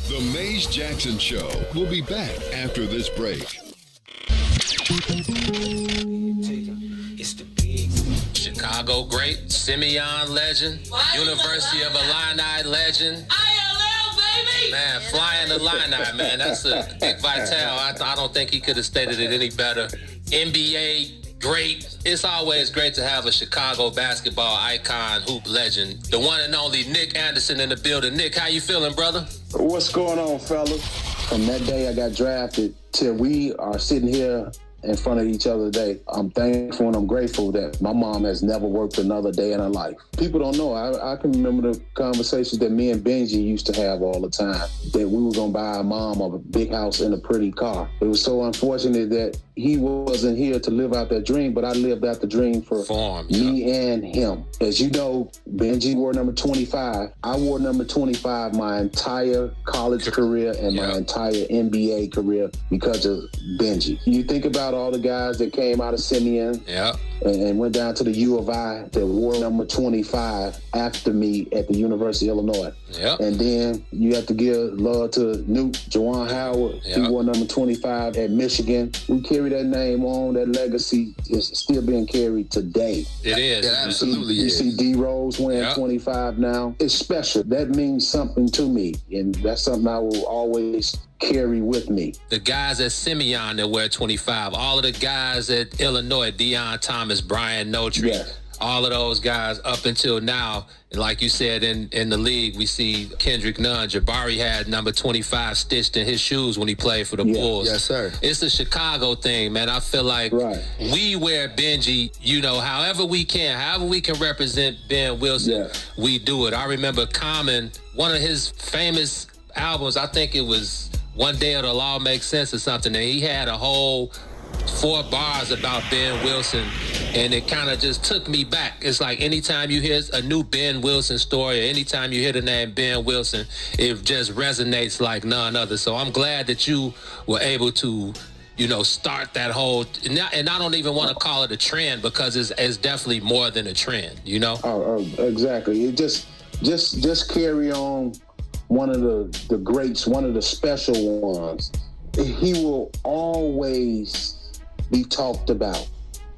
Speaker 7: The Maze Jackson Show will be back after this break.
Speaker 6: Chicago great, Simeon legend, University of Illini legend. ILL, baby! Man, flying Illini, man, that's a Dick Vitale. I don't think he could have stated it any better. NBA great. It's always great to have a Chicago basketball icon, hoop legend, the one and only Nick Anderson in the building. Nick, how you feeling, brother?
Speaker 20: What's going on, fellas? From that day I got drafted till we are sitting here in front of each other today, I'm thankful and I'm grateful that my mom has never worked another day in her life. People don't know. I can remember the conversations that me and Benji used to have all the time, that we were going to buy our mom a big house and a pretty car. It was so unfortunate that he wasn't here to live out that dream, but I lived out the dream for me and him. As you know, Benji wore number 25. I wore number 25 my entire college career and my entire NBA career because of Benji. You think about all the guys that came out of Simeon and went down to the U of I that wore number 25 after me at the University of Illinois. And then you have to give love to Newt, Juwan Howard. He wore number 25 at Michigan. We carry that name on. That legacy is still being carried today.
Speaker 6: It is. It absolutely
Speaker 20: you
Speaker 6: is.
Speaker 20: see D Rose wearing 25 now. It's special. That means something to me, and that's something I will always carry with me.
Speaker 6: The guys at Simeon that wear 25, all of the guys at Illinois, Deion Thomas, Brian Notary, all of those guys up until now. And like you said, in the league, we see Kendrick Nunn. Jabari had number 25 stitched in his shoes when he played for the Bulls.
Speaker 20: Yes, sir.
Speaker 6: It's a Chicago thing, man. I feel like we wear Benji, however we can represent Ben Wilson, we do it. I remember Common, one of his famous albums, I think it was One Day of the Law Makes Sense or something, and he had a whole 4 bars about Ben Wilson, and it kind of just took me back. It's like anytime you hear a new Ben Wilson story, or anytime you hear the name Ben Wilson, it just resonates like none other. So I'm glad that you were able to, start that whole, and I don't even want to call it a trend because it's definitely more than a trend,
Speaker 20: Oh, exactly. It just carry on. One of the greats, one of the special ones. He will always be talked about.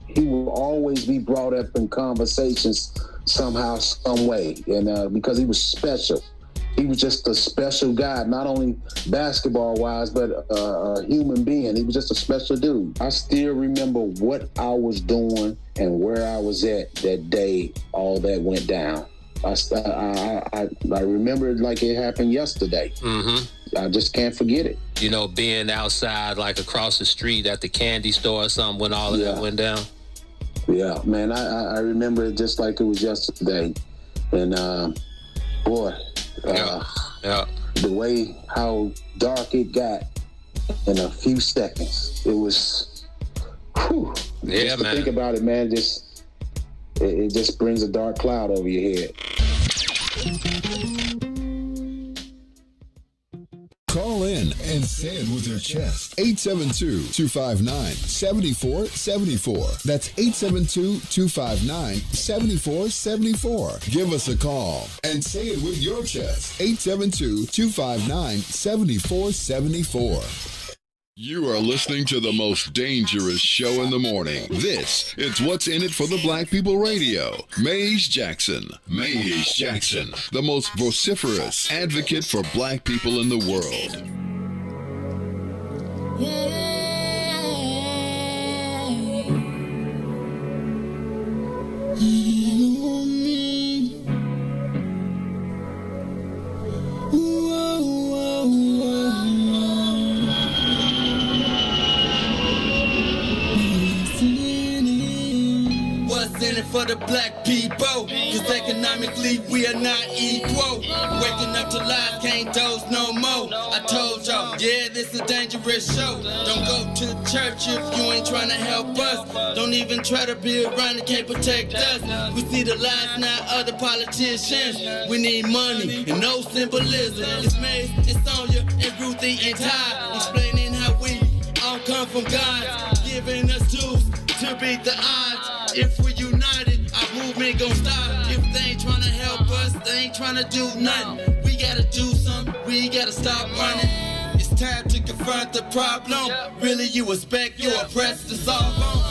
Speaker 20: He will always be brought up in conversations somehow, some way, and because he was special. He was just a special guy, not only basketball-wise, but a human being. He was just a special dude. I still remember what I was doing and where I was at that day all that went down. I remember it like it happened yesterday.
Speaker 6: Mm-hmm.
Speaker 20: I just can't forget it.
Speaker 6: You know, being outside, like across the street at the candy store or something when all of that went down.
Speaker 20: Yeah, man, I remember it just like it was yesterday. And, boy, the way how dark it got in a few seconds, it was, whew.
Speaker 6: Yeah,
Speaker 20: just to
Speaker 6: man.
Speaker 20: think about it, man, it just brings a dark cloud over your head.
Speaker 7: Call in and say it with your chest. 872-259-7474. That's 872-259-7474. Give us a call and say it with your chest. 872-259-7474. You are listening to the most dangerous show in the morning. This is What's in It for the Black People Radio. Maze Jackson. Maze Jackson, the most vociferous advocate for black people in the world.
Speaker 13: For the black people, cause economically we are not equal. Waking up to lies, can't doze no more. I told y'all, yeah, this is a dangerous show. Don't go to church if you ain't trying to help us. Don't even try to be around and can't protect us. We see the lies now, other politicians. We need money and no symbolism. It's Maze, it's Sonia, and Ruthie, and Todd, explaining how we all come from God, giving us tools to beat the odds. If we're united, our movement gon' stop. If they ain't tryna help us, they ain't tryna do nothing. We gotta do something, we gotta stop running. It's time to confront the problem. Really, you expect your oppressed to solve them.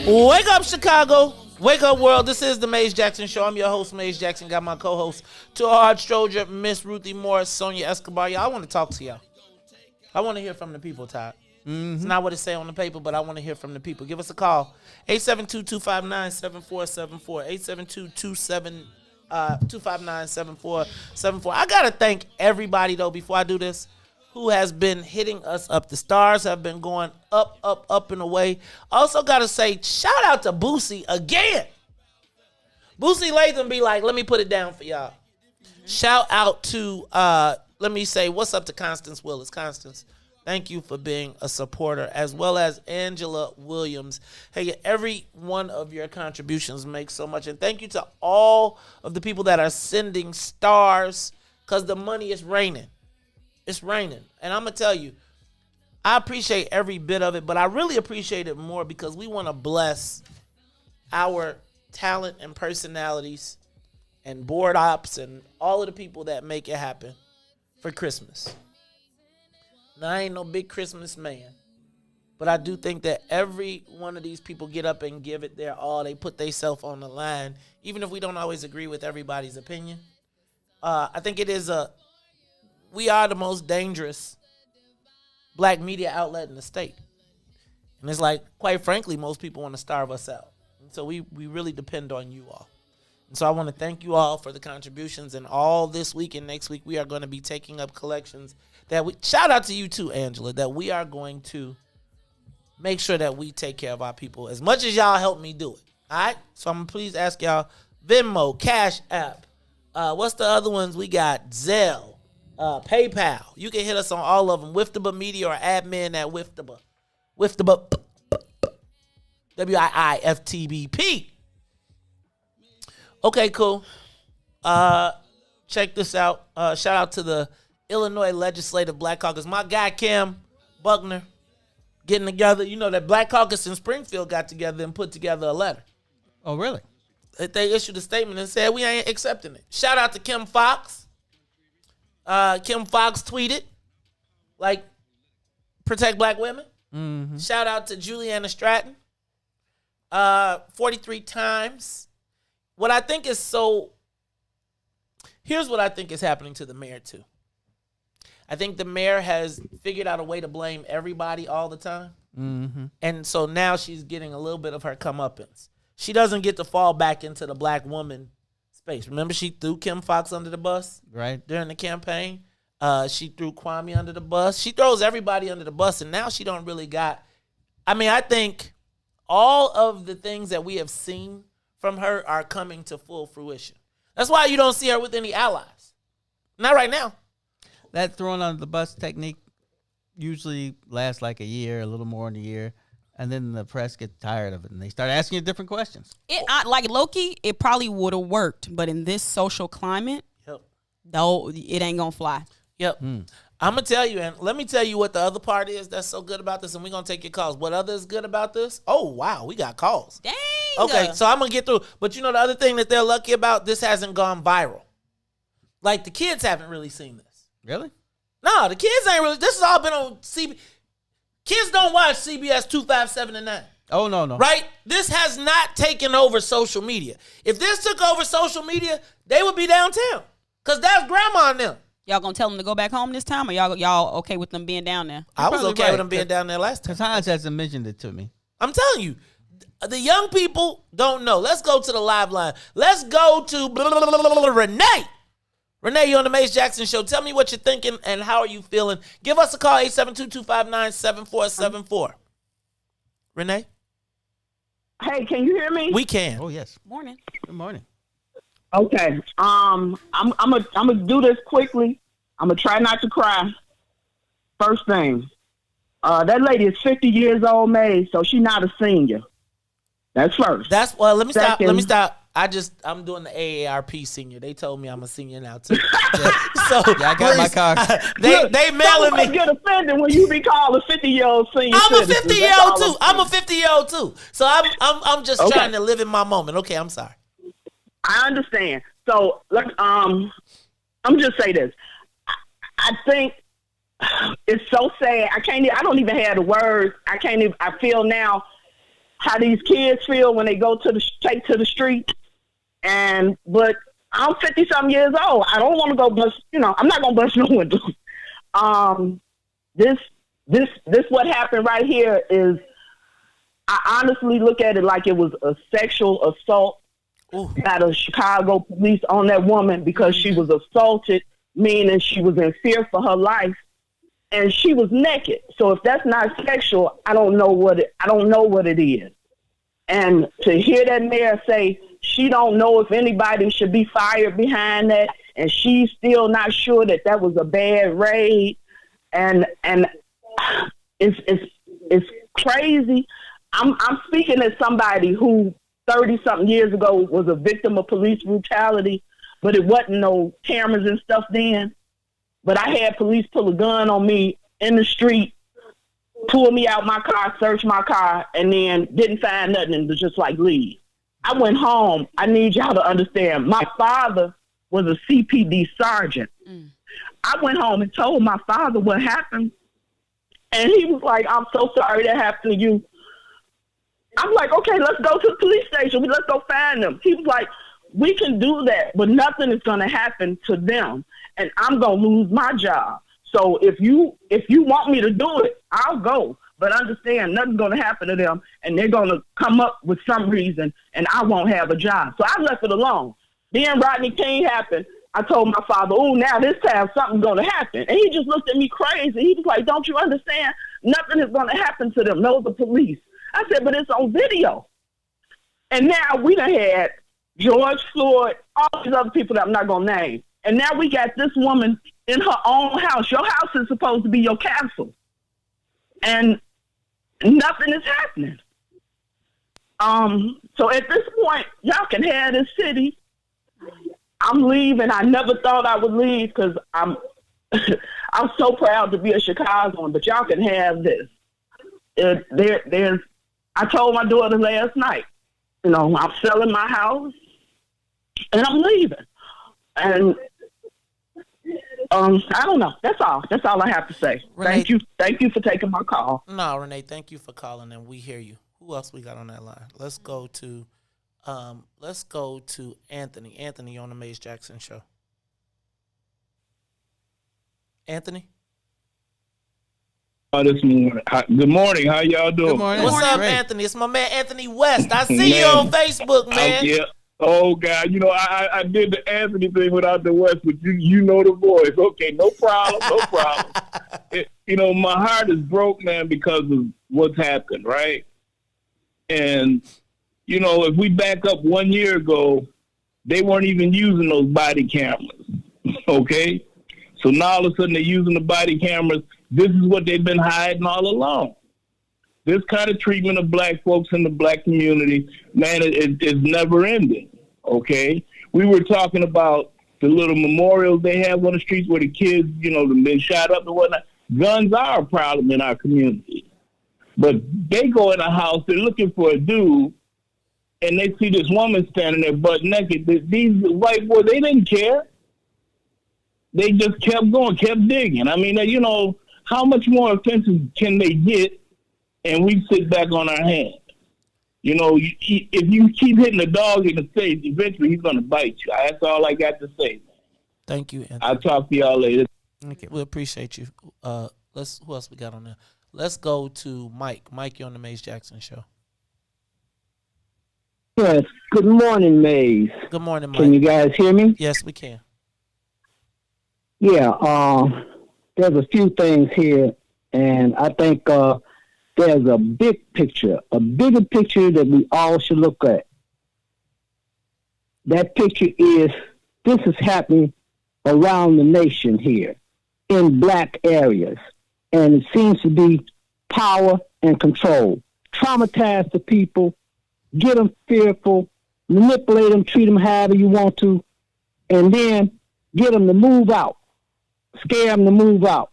Speaker 9: Wake up, Chicago. Wake up, world. This is the Maze Jackson Show. I'm your host, Maze Jackson. Got my co-host, Todd, Stroger, Miss Ruthie Morris, Sonia Escobar. Y'all, I want to talk to y'all. I want to hear from the people, Todd. It's not what it say on the paper, but I want to hear from the people. Give us a call. 872-259-7474. 872-259-7474. I got to thank everybody, though, before I do this, who has been hitting us up. The stars have been going up, up, up and away. Also got to say, shout out to Boosie again. Boosie Latham be like, let me put it down for y'all. Shout out to, let me say, what's up to Constance Willis. Constance, thank you for being a supporter, as well as Angela Williams. Hey, every one of your contributions makes so much. And thank you to all of the people that are sending stars, because the money is raining. It's raining. And I'm going to tell you, I appreciate every bit of it, but I really appreciate it more because we want to bless our talent and personalities and board ops and all of the people that make it happen for Christmas. Now, I ain't no big Christmas man, but I do think that every one of these people get up and give it their all. They put themselves on the line, even if we don't always agree with everybody's opinion. I think we are the most dangerous black media outlet in the state. And it's like, quite frankly, most people want to starve us out. And so we really depend on you all. And so I want to thank you all for the contributions. And all this week and next week, we are going to be taking up collections that shout out to you too, Angela, that we are going to make sure that we take care of our people as much as y'all help me do it. All right? So I'm going to please ask y'all, Venmo, Cash App, what's the other ones? We got Zelle. PayPal. You can hit us on all of them. Wiftaba Media or admin at Wiftaba. Wiftaba. WIIFTBP. Okay, cool. Check this out. Shout out to the Illinois Legislative Black Caucus. My guy, Cam Buckner, getting together. You know that Black Caucus in Springfield got together and put together a letter.
Speaker 10: Oh, really?
Speaker 9: They issued a statement and said, we ain't accepting it. Shout out to Kim Fox. Kim Fox tweeted, like, protect black women.
Speaker 10: Mm-hmm.
Speaker 9: Shout out to Juliana Stratton. 43 times. What I think is here's what I think is happening to the mayor, too. I think the mayor has figured out a way to blame everybody all the time.
Speaker 10: Mm-hmm.
Speaker 9: And so now she's getting a little bit of her comeuppance. She doesn't get to fall back into the black woman space. Remember, she threw Kim Fox under the bus during the campaign. She threw Kwame under the bus. She throws everybody under the bus, and now she don't really got. I mean, I think all of the things that we have seen from her are coming to full fruition. That's why you don't see her with any allies. Not right now.
Speaker 10: That throwing under the bus technique usually lasts like a year, a little more than a year, and then the press get tired of it and they start asking you different questions.
Speaker 11: Like Loki, it probably would have worked, but in this social climate, though, it ain't gonna fly.
Speaker 9: Yep. I'm gonna tell you, and let me tell you what the other part is that's so good about this, and we're gonna take your calls. What other is good about this? Oh wow, we got calls.
Speaker 11: Dang.
Speaker 9: Okay, so I'm gonna get through. But you know the other thing that they're lucky about, this hasn't gone viral. Like the kids haven't really seen this.
Speaker 10: Really?
Speaker 9: No, the kids ain't really. This has all been on CBS. Kids don't watch CBS 2, 5, 7, and 9.
Speaker 10: Oh, no.
Speaker 9: Right? This has not taken over social media. If this took over social media, they would be downtown. Because that's grandma and them.
Speaker 11: Y'all gonna tell them to go back home this time, or y'all okay with them being down there?
Speaker 9: I was okay with them being down there last time.
Speaker 10: Because Hans hasn't mentioned it to me.
Speaker 9: I'm telling you, the young people don't know. Let's go to the live line. Let's go to Renee. Renee, you're on the Mace Jackson Show. Tell me what you're thinking and how are you feeling. Give us a call, 872-259-7474. Renee?
Speaker 8: Hey, can you hear me?
Speaker 9: We can.
Speaker 10: Oh, yes.
Speaker 11: Morning.
Speaker 10: Good morning.
Speaker 8: Okay. I'm gonna do this quickly. I'm gonna try not to cry. First thing, that lady is 50 years old, May, so she's not a senior. That's first.
Speaker 9: Let me stop.
Speaker 8: Second,
Speaker 9: Let me stop. I'm doing the AARP senior. They told me I'm a senior now too. So
Speaker 10: I got my card.
Speaker 9: They mailing me.
Speaker 8: Get offended when you be called a 50-year-old senior.
Speaker 9: I'm a 50-year-old too. I'm a 50-year-old too. So I'm just trying to live in my moment. Okay, I'm sorry.
Speaker 8: I understand. So I'm just say this. I think it's so sad. I don't even have the words. I feel now how these kids feel when they go take to the street. But I'm 50-something years old. I don't want to go bust, I'm not going to bust no window. This what happened right here is, I honestly look at it like it was a sexual assault by the Chicago police on that woman because she was assaulted, meaning she was in fear for her life, and she was naked. So if that's not sexual, I don't know what it is. And to hear that mayor say she don't know if anybody should be fired behind that, and she's still not sure that was a bad raid, and it's crazy. I'm speaking as somebody who 30-something years ago was a victim of police brutality, but it wasn't no cameras and stuff then. But I had police pull a gun on me in the street, pull me out my car, search my car, and then didn't find nothing and was just like, leave. I went home. I need y'all to understand. My father was a CPD sergeant. I went home and told my father what happened. And he was like, I'm so sorry that happened to you. I'm like, okay, let's go to the police station. Let's go find them. He was like, we can do that, but nothing is going to happen to them. And I'm going to lose my job. So if you want me to do it, I'll go. But understand, nothing's going to happen to them, and they're going to come up with some reason, and I won't have a job. So I left it alone. Then Rodney King happened. I told my father, oh, now this time something's going to happen. And he just looked at me crazy. He was like, don't you understand? Nothing is going to happen to them. Those are police. I said, but it's on video. And now we done had George Floyd, all these other people that I'm not going to name. And now we got this woman in her own house. Your house is supposed to be your castle. And nothing is happening. So at this point, y'all can have this city. I'm leaving. I never thought I would leave because I'm so proud to be a Chicagoan, but y'all can have this. I told my daughter last night, I'm selling my house and I'm leaving. And I don't know. That's all. That's all I have to say.
Speaker 9: Renee,
Speaker 8: Thank you for taking my call.
Speaker 9: No, Renee, thank you for calling, and we hear you. Who else we got on that line? Let's go to Anthony. Anthony on the Maze Jackson show. Anthony?
Speaker 1: This morning. Good morning. How y'all doing?
Speaker 9: Good morning. What's up, Anthony? It's my man Anthony West. I see you on Facebook, man.
Speaker 1: Yeah. Oh God, I did the Anthony thing without the West, but you know the voice. Okay, no problem, no problem. My heart is broke, man, because of what's happened, right? And if we back up 1 year ago, they weren't even using those body cameras. Okay, so now all of a sudden they're using the body cameras. This is what they've been hiding all along. This kind of treatment of black folks in the black community, man, it's never ending, okay? We were talking about the little memorials they have on the streets where the kids, have been shot up and whatnot. Guns are a problem in our community. But they go in a house, they're looking for a dude, and they see this woman standing there butt naked. These white boys, they didn't care. They just kept going, kept digging. I mean, how much more offensive can they get? And we sit back on our hands. If you keep hitting the dog in the face, eventually he's going to bite you. That's all I got to say.
Speaker 9: Thank you, Anthony.
Speaker 1: I'll talk to y'all later.
Speaker 9: Okay, we appreciate you. Who else we got on there? Let's go to Mike. Mike, you're on the Maze Jackson show.
Speaker 15: Yes. Good morning, Maze.
Speaker 9: Good morning, Mike.
Speaker 15: Can you guys hear me?
Speaker 9: Yes, we can.
Speaker 15: Yeah. There's a few things here, and I think there's a bigger picture that we all should look at. That picture is this is happening around the nation here in black areas, and it seems to be power and control. Traumatize the people, get them fearful, manipulate them, treat them however you want to, and then get them to move out. Scare them to move out.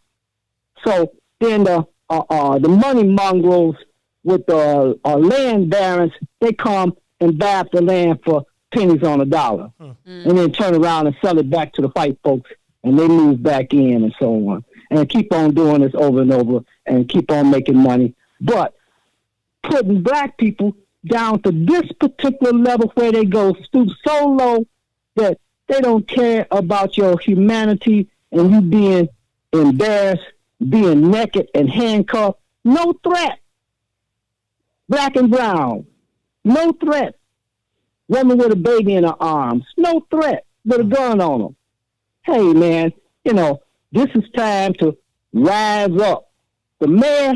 Speaker 15: So then the money mongrels with the land barons, they come and buy up the land for pennies on a dollar, and then turn around and sell it back to the white folks, and they move back in and so on, and keep on doing this over and over, and keep on making money. But putting black people down to this particular level where they go stoop so low that they don't care about your humanity and you being embarrassed, being naked and handcuffed. No threat. Black and brown. No threat. Woman with a baby in her arms. No threat. With a gun on them. Hey, man, this is time to rise up. The mayor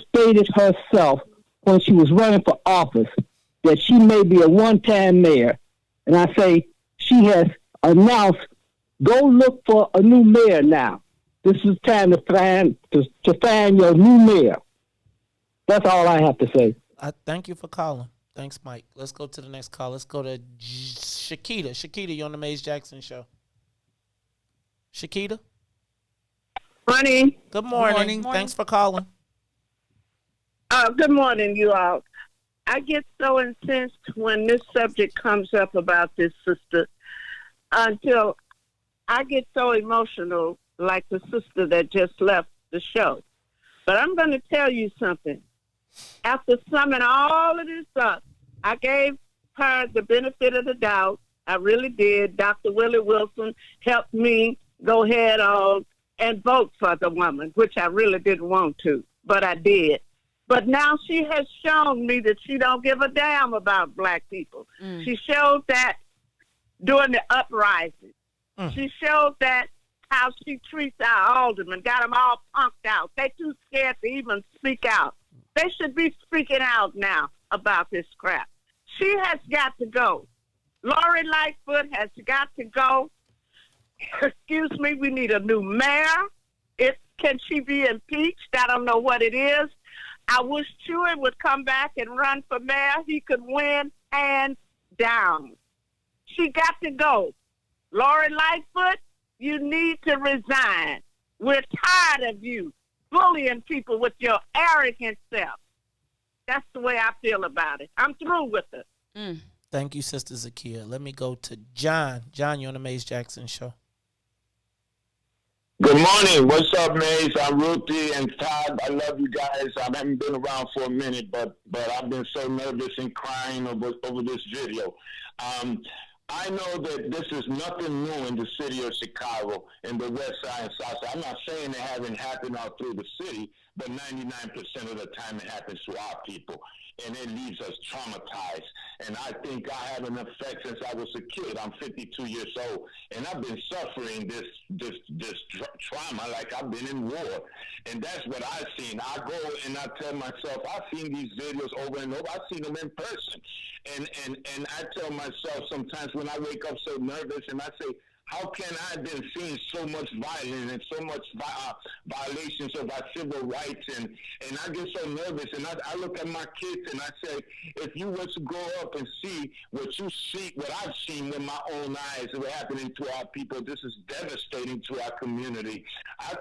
Speaker 15: stated herself when she was running for office that she may be a one-time mayor. And I say she has announced, go look for a new mayor now. This is time to find your new mayor. That's all I have to say.
Speaker 9: Thank you for calling. Thanks, Mike. Let's go to the next call. Let's go to Shakita. Shakita, you're on the Maze Jackson show. Shakita?
Speaker 8: Morning.
Speaker 9: Good morning. Thanks for calling.
Speaker 8: Good morning, you all. I get so incensed when this subject comes up about this sister until I get so emotional like the sister that just left the show. But I'm going to tell you something. After summing all of this up, I gave her the benefit of the doubt. I really did. Dr. Willie Wilson helped me go ahead on and vote for the woman, which I really didn't want to, but I did. But now she has shown me that she don't give a damn about black people. She showed that during the uprising. She showed that how she treats our aldermen, got them all punked out. They too scared to even speak out. They should be speaking out now about this crap. She has got to go. Lori Lightfoot has got to go. Excuse me, we need a new mayor. Can she be impeached? I don't know what it is. I wish Chewy would come back and run for mayor. He could win hands down. She got to go. Lori Lightfoot, you need to resign. We're tired of you bullying people with your arrogant self. That's the way I feel about it. I'm through with it.
Speaker 9: Thank you, Sister Zakia. Let me go to John. John, you're on the Maze Jackson Show.
Speaker 14: Good morning. What's up, Maze? I'm Ruthie and Todd. I love you guys. I haven't been around for a minute, but I've been so nervous and crying over this video. I know that this is nothing new in the city of Chicago, in the west side and south side. I'm not saying it hasn't happened all through the city, but 99% of the time it happens to our people, and it leaves us traumatized. And I think I have an effect since I was a kid. I'm 52 years old, and I've been suffering this trauma like I've been in war. And that's what I've seen. I go and I tell myself, I've seen these videos over and over. I've seen them in person. And I tell myself sometimes when I wake up so nervous and I say, how can I have been seeing so much violence and so much violations of our civil rights? And I get so nervous. And I look at my kids and I say, if you were to grow up and see what I've seen with my own eyes of happening to our people, this is devastating to our community. I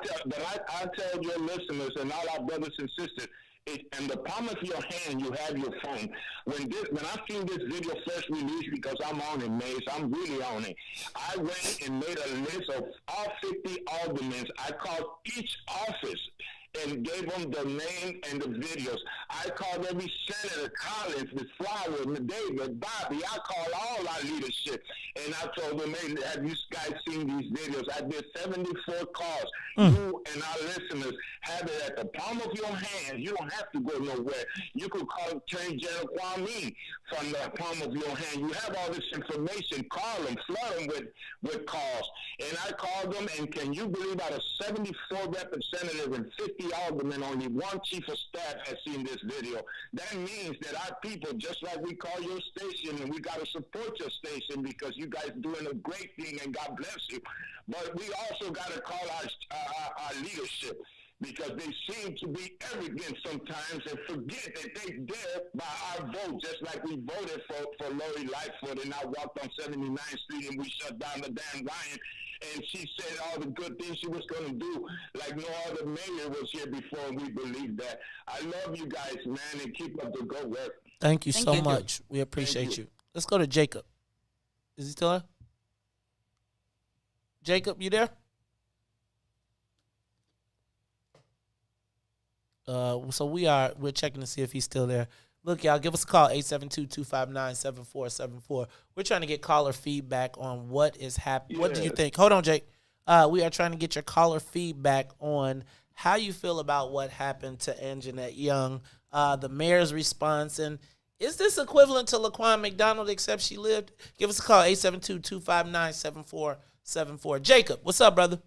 Speaker 14: tell your listeners and all our brothers and sisters, in the palm of your hand, you have your phone. When I seen this video first released, because I'm on it, Maze, I'm really on it. I went and made a list of all 50 aldermen. I called each office and gave them the name and the videos. I called every Senator, Collins, Ms. Flower, David, Bobby. I called all our leadership, and I told them, hey, have you guys seen these videos? I did 74 calls. You and our listeners have it at the palm of your hand. You don't have to go nowhere. You could call Attorney General Kwame from the palm of your hand. You have all this information. Call them, flood them with calls. And I called them, and can you believe out of 74 representatives and 50 aldermen, only one chief of staff has seen this video? That means that our people, just like we call your station, and we got to support your station because you guys doing a great thing, and God bless you. But we also got to call our leadership, because they seem to be arrogant sometimes and forget that they did by our vote, just like we voted for Lori Lightfoot, and I walked on 79th Street and we shut down the damn Ryan, and she said all the good things she was going to do, like no other mayor was here before, and we believe that. I love you guys, man, and keep up the good work.
Speaker 9: Thank you so much. We appreciate you. Let's go to Jacob. Is he still there? Jacob, you there? So we're checking to see if he's still there. Look, y'all, give us a call, 872-259-7474. We're trying to get caller feedback on what is happening. What do you think? Hold on, Jake. We are trying to get your caller feedback on how you feel about what happened to Anjanette Young, the mayor's response, and is this equivalent to Laquan McDonald except she lived? Give us a call, 872-259-7474. Jacob, what's up, brother?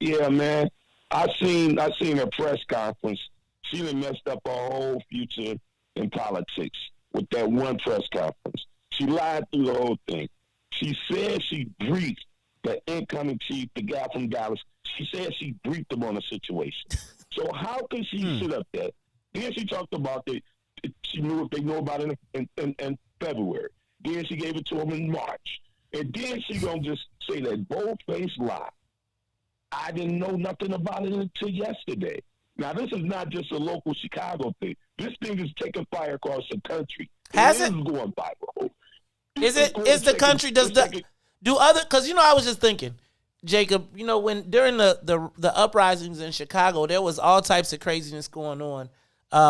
Speaker 14: Yeah, man. I seen her press conference. She done messed up her whole future in politics with that one press conference. She lied through the whole thing. She said she briefed the incoming chief, the guy from Dallas. She said she briefed him on the situation. So how could she sit up there? Then she talked about that she knew if they know about it in February. Then she gave it to him in March. And then she gonna just say that bold-faced lie. I didn't know nothing about it until yesterday. Now, this is not just a local Chicago thing. This thing is taking fire across the country.
Speaker 9: Has it?
Speaker 14: Is going viral.
Speaker 9: Is the country, do other, because, I was just thinking, Jacob, when during the uprisings in Chicago, there was all types of craziness going on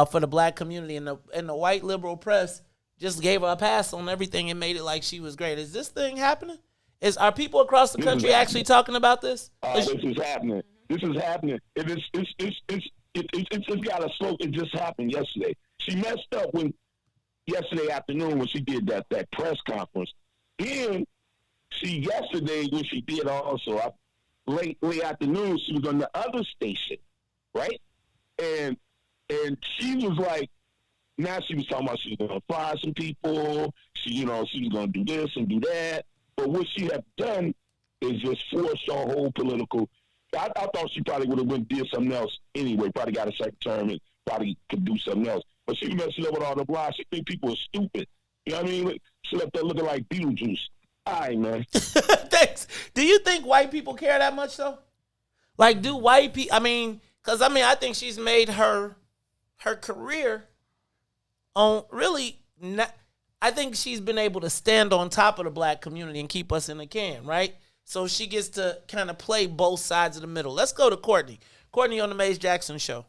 Speaker 9: for the black community, and the white liberal press just gave her a pass on everything and made it like she was great. Is this thing happening? Are people across the country actually talking about this?
Speaker 14: This is happening. This is happening. It's just got a slope. It just happened yesterday. She messed up yesterday afternoon when she did that press conference. Then yesterday when she did also late afternoon, she was on the other station, right? And she was like, now she was talking about she was going to fire some people. She was going to do this and do that. But what she had done is just forced her whole political. I thought she probably would have did something else anyway. Probably got a second term and probably could do something else. But she messed up with all the lies. She think people are stupid. You know what I mean? She left there looking like Beetlejuice. All right, man.
Speaker 9: Thanks. Do you think white people care that much though? Like, do white people? I think she's made her career on really I think she's been able to stand on top of the black community and keep us in the can, right? So she gets to kind of play both sides of the middle. Let's go to Courtney. Courtney on the Maze Jackson Show.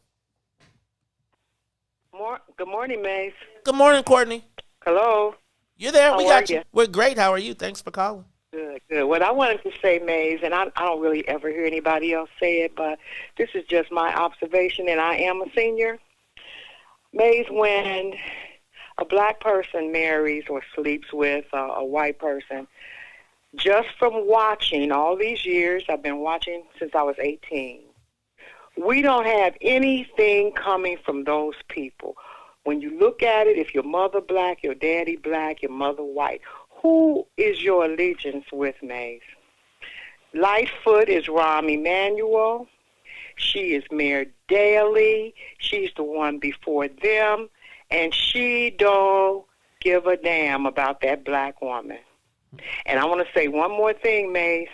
Speaker 16: Good morning, Maze.
Speaker 9: Good morning, Courtney.
Speaker 16: Hello.
Speaker 9: You're there. We
Speaker 16: How
Speaker 9: got
Speaker 16: are
Speaker 9: you.
Speaker 16: you?
Speaker 9: We're great. How are you? Thanks for calling.
Speaker 16: Good, good. What I wanted to say, Maze, and I don't really ever hear anybody else say it, but this is just my observation, and I am a senior. Maze, when a black person marries or sleeps with a white person, just from watching all these years, I've been watching since I was 18, we don't have anything coming from those people. When you look at it, if your mother black, your daddy black, your mother white, who is your allegiance with, Maze? Lightfoot is Rahm Emanuel. She is Mayor Daley. She's the one before them. And she don't give a damn about that black woman. And I want to say one more thing, Maze.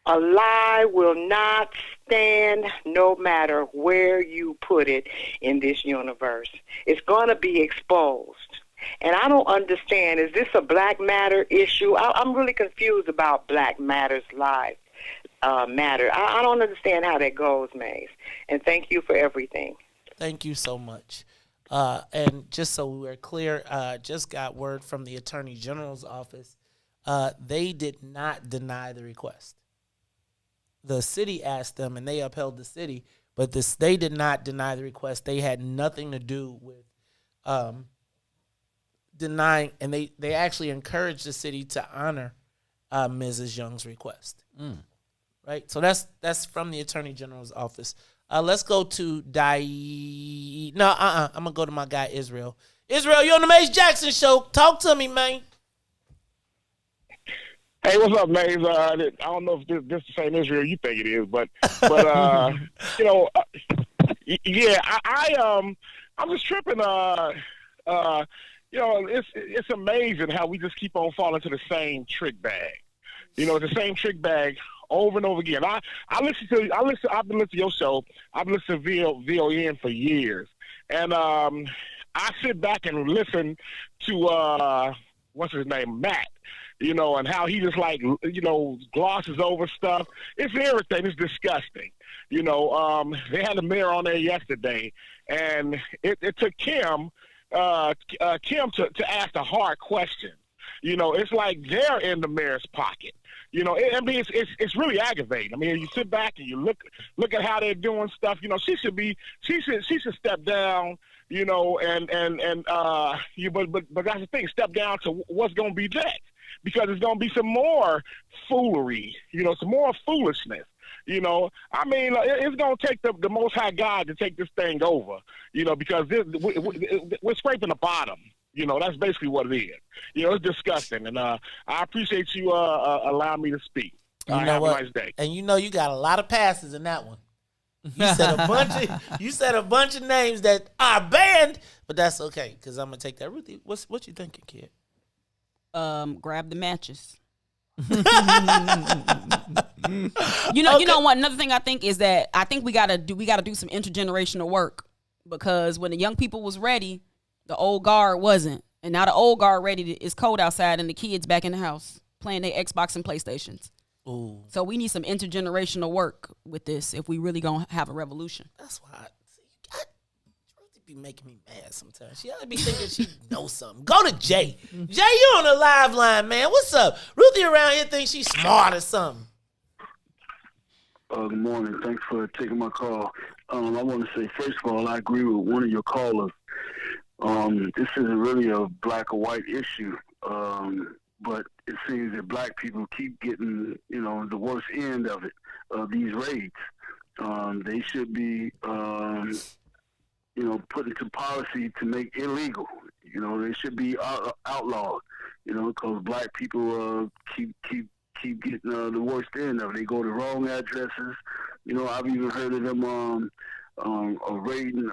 Speaker 16: A lie will not stand no matter where you put it in this universe. It's going to be exposed. And I don't understand, is this a Black Matter issue? I'm really confused about Black Matters Live Matter. I don't understand how that goes, Maze. And thank you for everything.
Speaker 9: Thank you so much. And just so we're clear, just got word from the Attorney General's office. They did not deny the request. The city asked them, and they upheld the city, but they did not deny the request. They had nothing to do with denying, and they actually encouraged the city to honor Mrs. Young's request. Right? So that's from the Attorney General's office. Let's go to I'm going to go to my guy, Israel. Israel, you're on the Maze Jackson Show. Talk to me, man.
Speaker 21: Hey, what's up, Maze? I don't know if this is the same Israel you think it is, but yeah, I'm just tripping. It's amazing how we just keep on falling to the same trick bag. The same trick bag over and over again. I've been listening to your show. I've listened to VON for years, and I sit back and listen to what's his name, Matt. And how he just glosses over stuff. It's irritating. It's disgusting. They had the mayor on there yesterday, and it took Kim to ask a hard question. It's like they're in the mayor's pocket. It's really aggravating. I mean, you sit back and you look at how they're doing stuff. She should step down. But that's the thing. Step down to what's going to be next. Because it's going to be some more foolery, some more foolishness. It's going to take the Most High God to take this thing over, because we're scraping the bottom. That's basically what it is. It's disgusting. And I appreciate you allowing me to speak. Have a nice day.
Speaker 9: And you got a lot of passes in that one. You said a bunch of names that are banned, but that's okay because I'm going to take that. Ruthie, what you thinking, kid?
Speaker 11: Grab the matches. You know what? Another thing I think is that I think we gotta do some intergenerational work, because when the young people was ready, the old guard wasn't, and now the old guard ready. It's cold outside, and the kids back in the house playing their Xbox and PlayStations.
Speaker 9: Ooh.
Speaker 11: So we need some intergenerational work with this if we really gonna have a revolution.
Speaker 9: That's why. Ruthie be making me mad sometimes. She ought to be thinking she knows something. Go to Jay. Jay, you on the live line, man. What's up? Ruthie around here thinks she's smart or something.
Speaker 22: Good morning. Thanks for taking my call. I want to say, first of all, I agree with one of your callers. This isn't really a black or white issue, but it seems that black people keep getting, the worst end of it, these raids. They should be, put into policy to make illegal. They should be outlawed, because black people keep getting the worst end of it. They go to wrong addresses. I've even heard of them raiding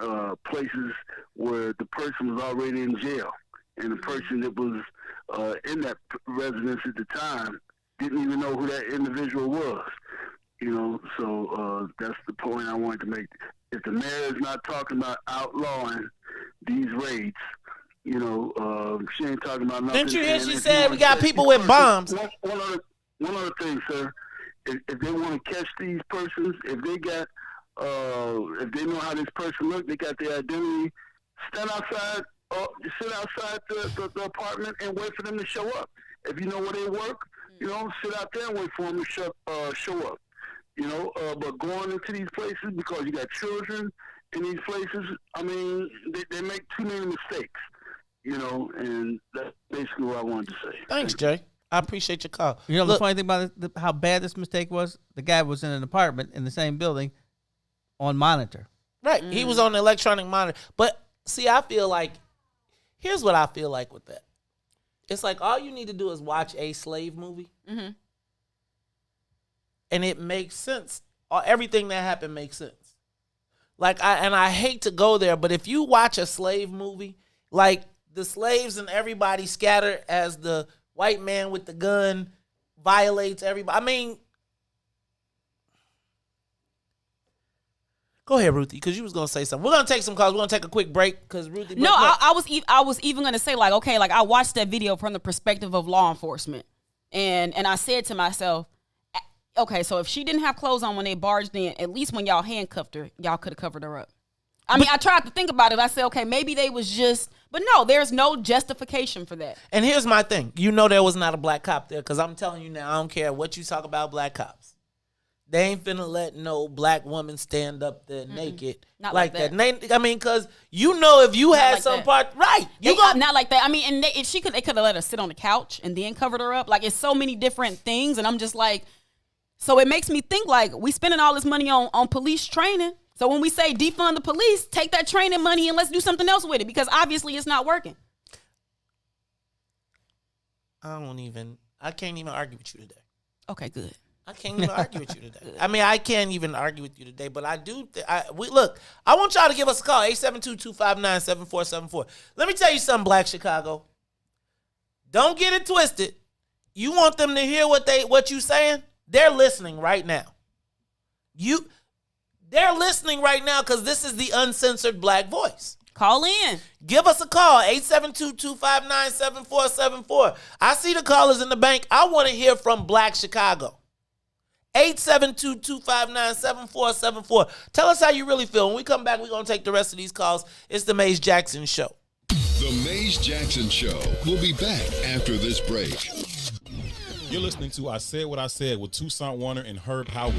Speaker 22: places where the person was already in jail, and the person that was in that residence at the time didn't even know who that individual was. So that's the point I wanted to make. If the mayor is not talking about outlawing these raids, She ain't talking about nothing.
Speaker 9: Didn't you hear
Speaker 22: And
Speaker 9: she
Speaker 22: if
Speaker 9: said
Speaker 22: you
Speaker 9: we
Speaker 22: wanna
Speaker 9: got
Speaker 22: catch
Speaker 9: people
Speaker 22: these
Speaker 9: with
Speaker 22: persons-
Speaker 9: bombs?
Speaker 22: One other thing, sir. If they want to catch these persons, if they got, if they know how this person look, they got their identity. Stand outside, sit outside the apartment and wait for them to show up. If you know where they work, sit out there and wait for them to show up. But going into these places because you got children in these places, I mean, they make too many mistakes. And that's basically what I wanted to say.
Speaker 9: Thanks, Jay. I appreciate your call.
Speaker 10: You know
Speaker 9: Look,
Speaker 10: the funny thing about it, how bad this mistake was? The guy was in an apartment in the same building on monitor.
Speaker 9: right, he was on the electronic monitor. But see, I feel like, here's what I feel like with that. It's like all you need to do is watch a slave movie.
Speaker 11: Mm-hmm.
Speaker 9: And it makes sense. Everything that happened makes sense. Like, I hate to go there, but if you watch a slave movie, like the slaves and everybody scatter as the white man with the gun violates everybody. I mean, go ahead, Ruthie, because you was gonna say something. We're gonna take some calls. We're gonna take a quick break because Ruthie.
Speaker 11: No, I was even gonna say, like, okay, like I watched that video from the perspective of law enforcement, and I said to myself, okay, so if she didn't have clothes on when they barged in, at least when y'all handcuffed her, y'all could have covered her up. I mean, I tried to think about it. I said, okay, maybe they was just, but no, there's no justification for that.
Speaker 9: And here's my thing. There was not a black cop there because I'm telling you now, I don't care what you talk about black cops. They ain't finna let no black woman stand up there naked
Speaker 11: Not
Speaker 9: like
Speaker 11: like
Speaker 9: that. I mean, because if you had
Speaker 11: like
Speaker 9: some
Speaker 11: that.
Speaker 9: part, right.
Speaker 11: Not like that. I mean, and they could have let her sit on the couch and then covered her up. Like, it's so many different things. And I'm just like, so it makes me think like we spending all this money on police training. So when we say defund the police, take that training money and let's do something else with it because obviously it's not working.
Speaker 9: I can't even argue with you today.
Speaker 11: Okay, good.
Speaker 9: I can't even argue with you today. I mean, I can't even argue with you today, but I do. Look, I want y'all to give us a call, 872-259-7474. Let me tell you something, Black Chicago. Don't get it twisted. You want them to hear what you saying? They're listening right now. They're listening right now because this is the uncensored black voice.
Speaker 11: Call in.
Speaker 9: Give us a call, 872-259-7474. I see the callers in the bank. I want to hear from Black Chicago. 872-259-7474. Tell us how you really feel. When we come back, we're going to take the rest of these calls. It's the Maze Jackson Show.
Speaker 7: The Maze Jackson Show. We'll be back after this break.
Speaker 5: You're listening to I Said What I Said with Toussaint Warner and Herb Howard.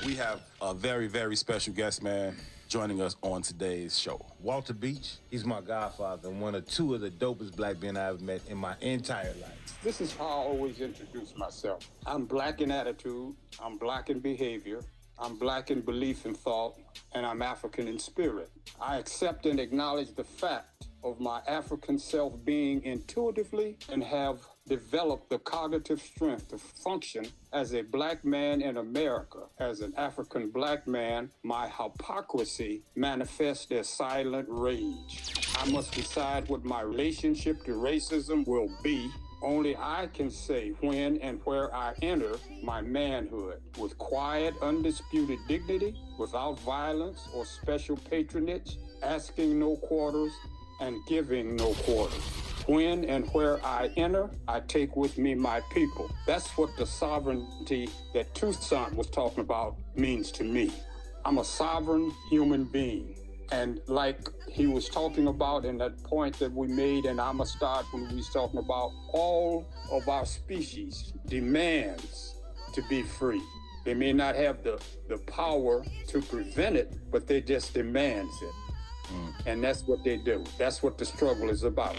Speaker 17: We have a very, very special guest, man, joining us on today's show.
Speaker 18: Walter Beach, he's my godfather and one of two of the dopest black men I've met in my entire life.
Speaker 24: This is how I always introduce myself. I'm black in attitude, I'm black in behavior, I'm black in belief and thought, and I'm African in spirit. I accept and acknowledge the fact of my African self being intuitively and have developed the cognitive strength to function as a black man in America. As an African black man, my hypocrisy manifests as silent rage. I must decide what my relationship to racism will be. Only I can say when and where I enter my manhood with quiet, undisputed dignity, without violence or special patronage, asking no quarters and giving no quarters. When and where I enter, I take with me my people. That's what the sovereignty that Toussaint was talking about means to me. I'm a sovereign human being. And like he was talking about in that point that we made in Amistad when we was talking about all of our species demands to be free. They may not have the power to prevent it, but they just demands it. And that's what they do. That's what the struggle is about.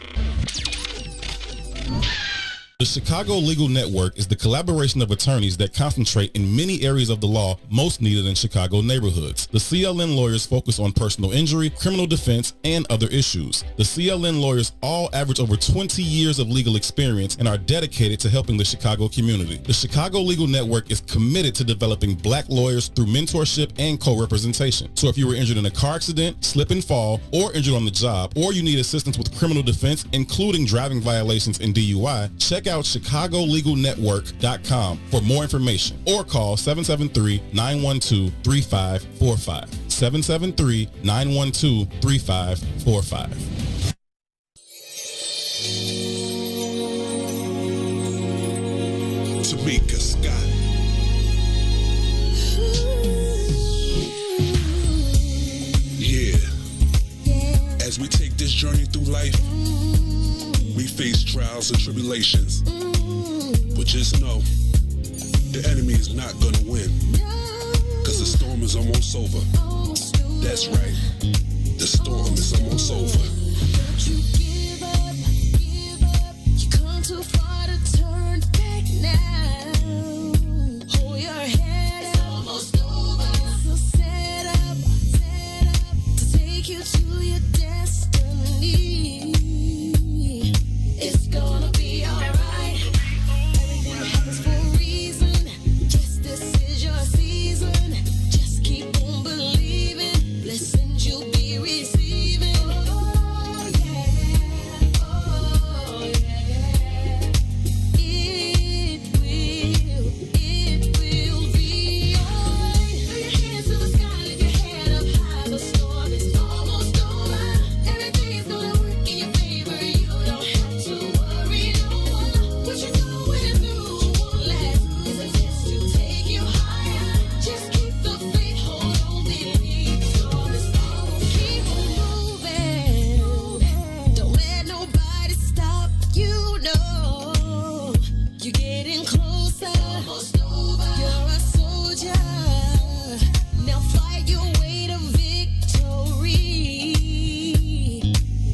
Speaker 5: The Chicago Legal Network is the collaboration of attorneys that concentrate in many areas of the law most needed in Chicago neighborhoods. The CLN lawyers focus on personal injury, criminal defense, and other issues. The CLN lawyers all average over 20 years of legal experience and are dedicated to helping the Chicago community. The Chicago Legal Network is committed to developing black lawyers through mentorship and co-representation. So if you were injured in a car accident, slip and fall, or injured on the job, or you need assistance with criminal defense, including driving violations and DUI, check out ChicagoLegalNetwork.com for more information or call 773-912-3545. 773-912-3545.
Speaker 3: As we take this journey through life, we face trials and tribulations. But just know, the enemy is not gonna win. Cause the storm is almost over. That's right, the storm is almost over.
Speaker 12: Don't you give up, you come too far to turn back now. Hold your head up, it's almost over. So set up to take you to your destiny. It's gonna be alright. Everything happens for a reason. Yes, this is your season. Just keep on believing. Blessings you'll be receiving. Oh yeah, oh yeah. It will be alright. Throw your hands to the sky, lift your head up high. The storm is almost over. Everything's gonna work in your favor. You don't have to worry no more. What you're going through won't last. It's a test to take you higher. Just keep the faith, hold on, believe. Storm is almost, keep on moving. Don't let nobody stop you, no. You're getting closer. Almost over. You're a soldier. Now fight your way to victory.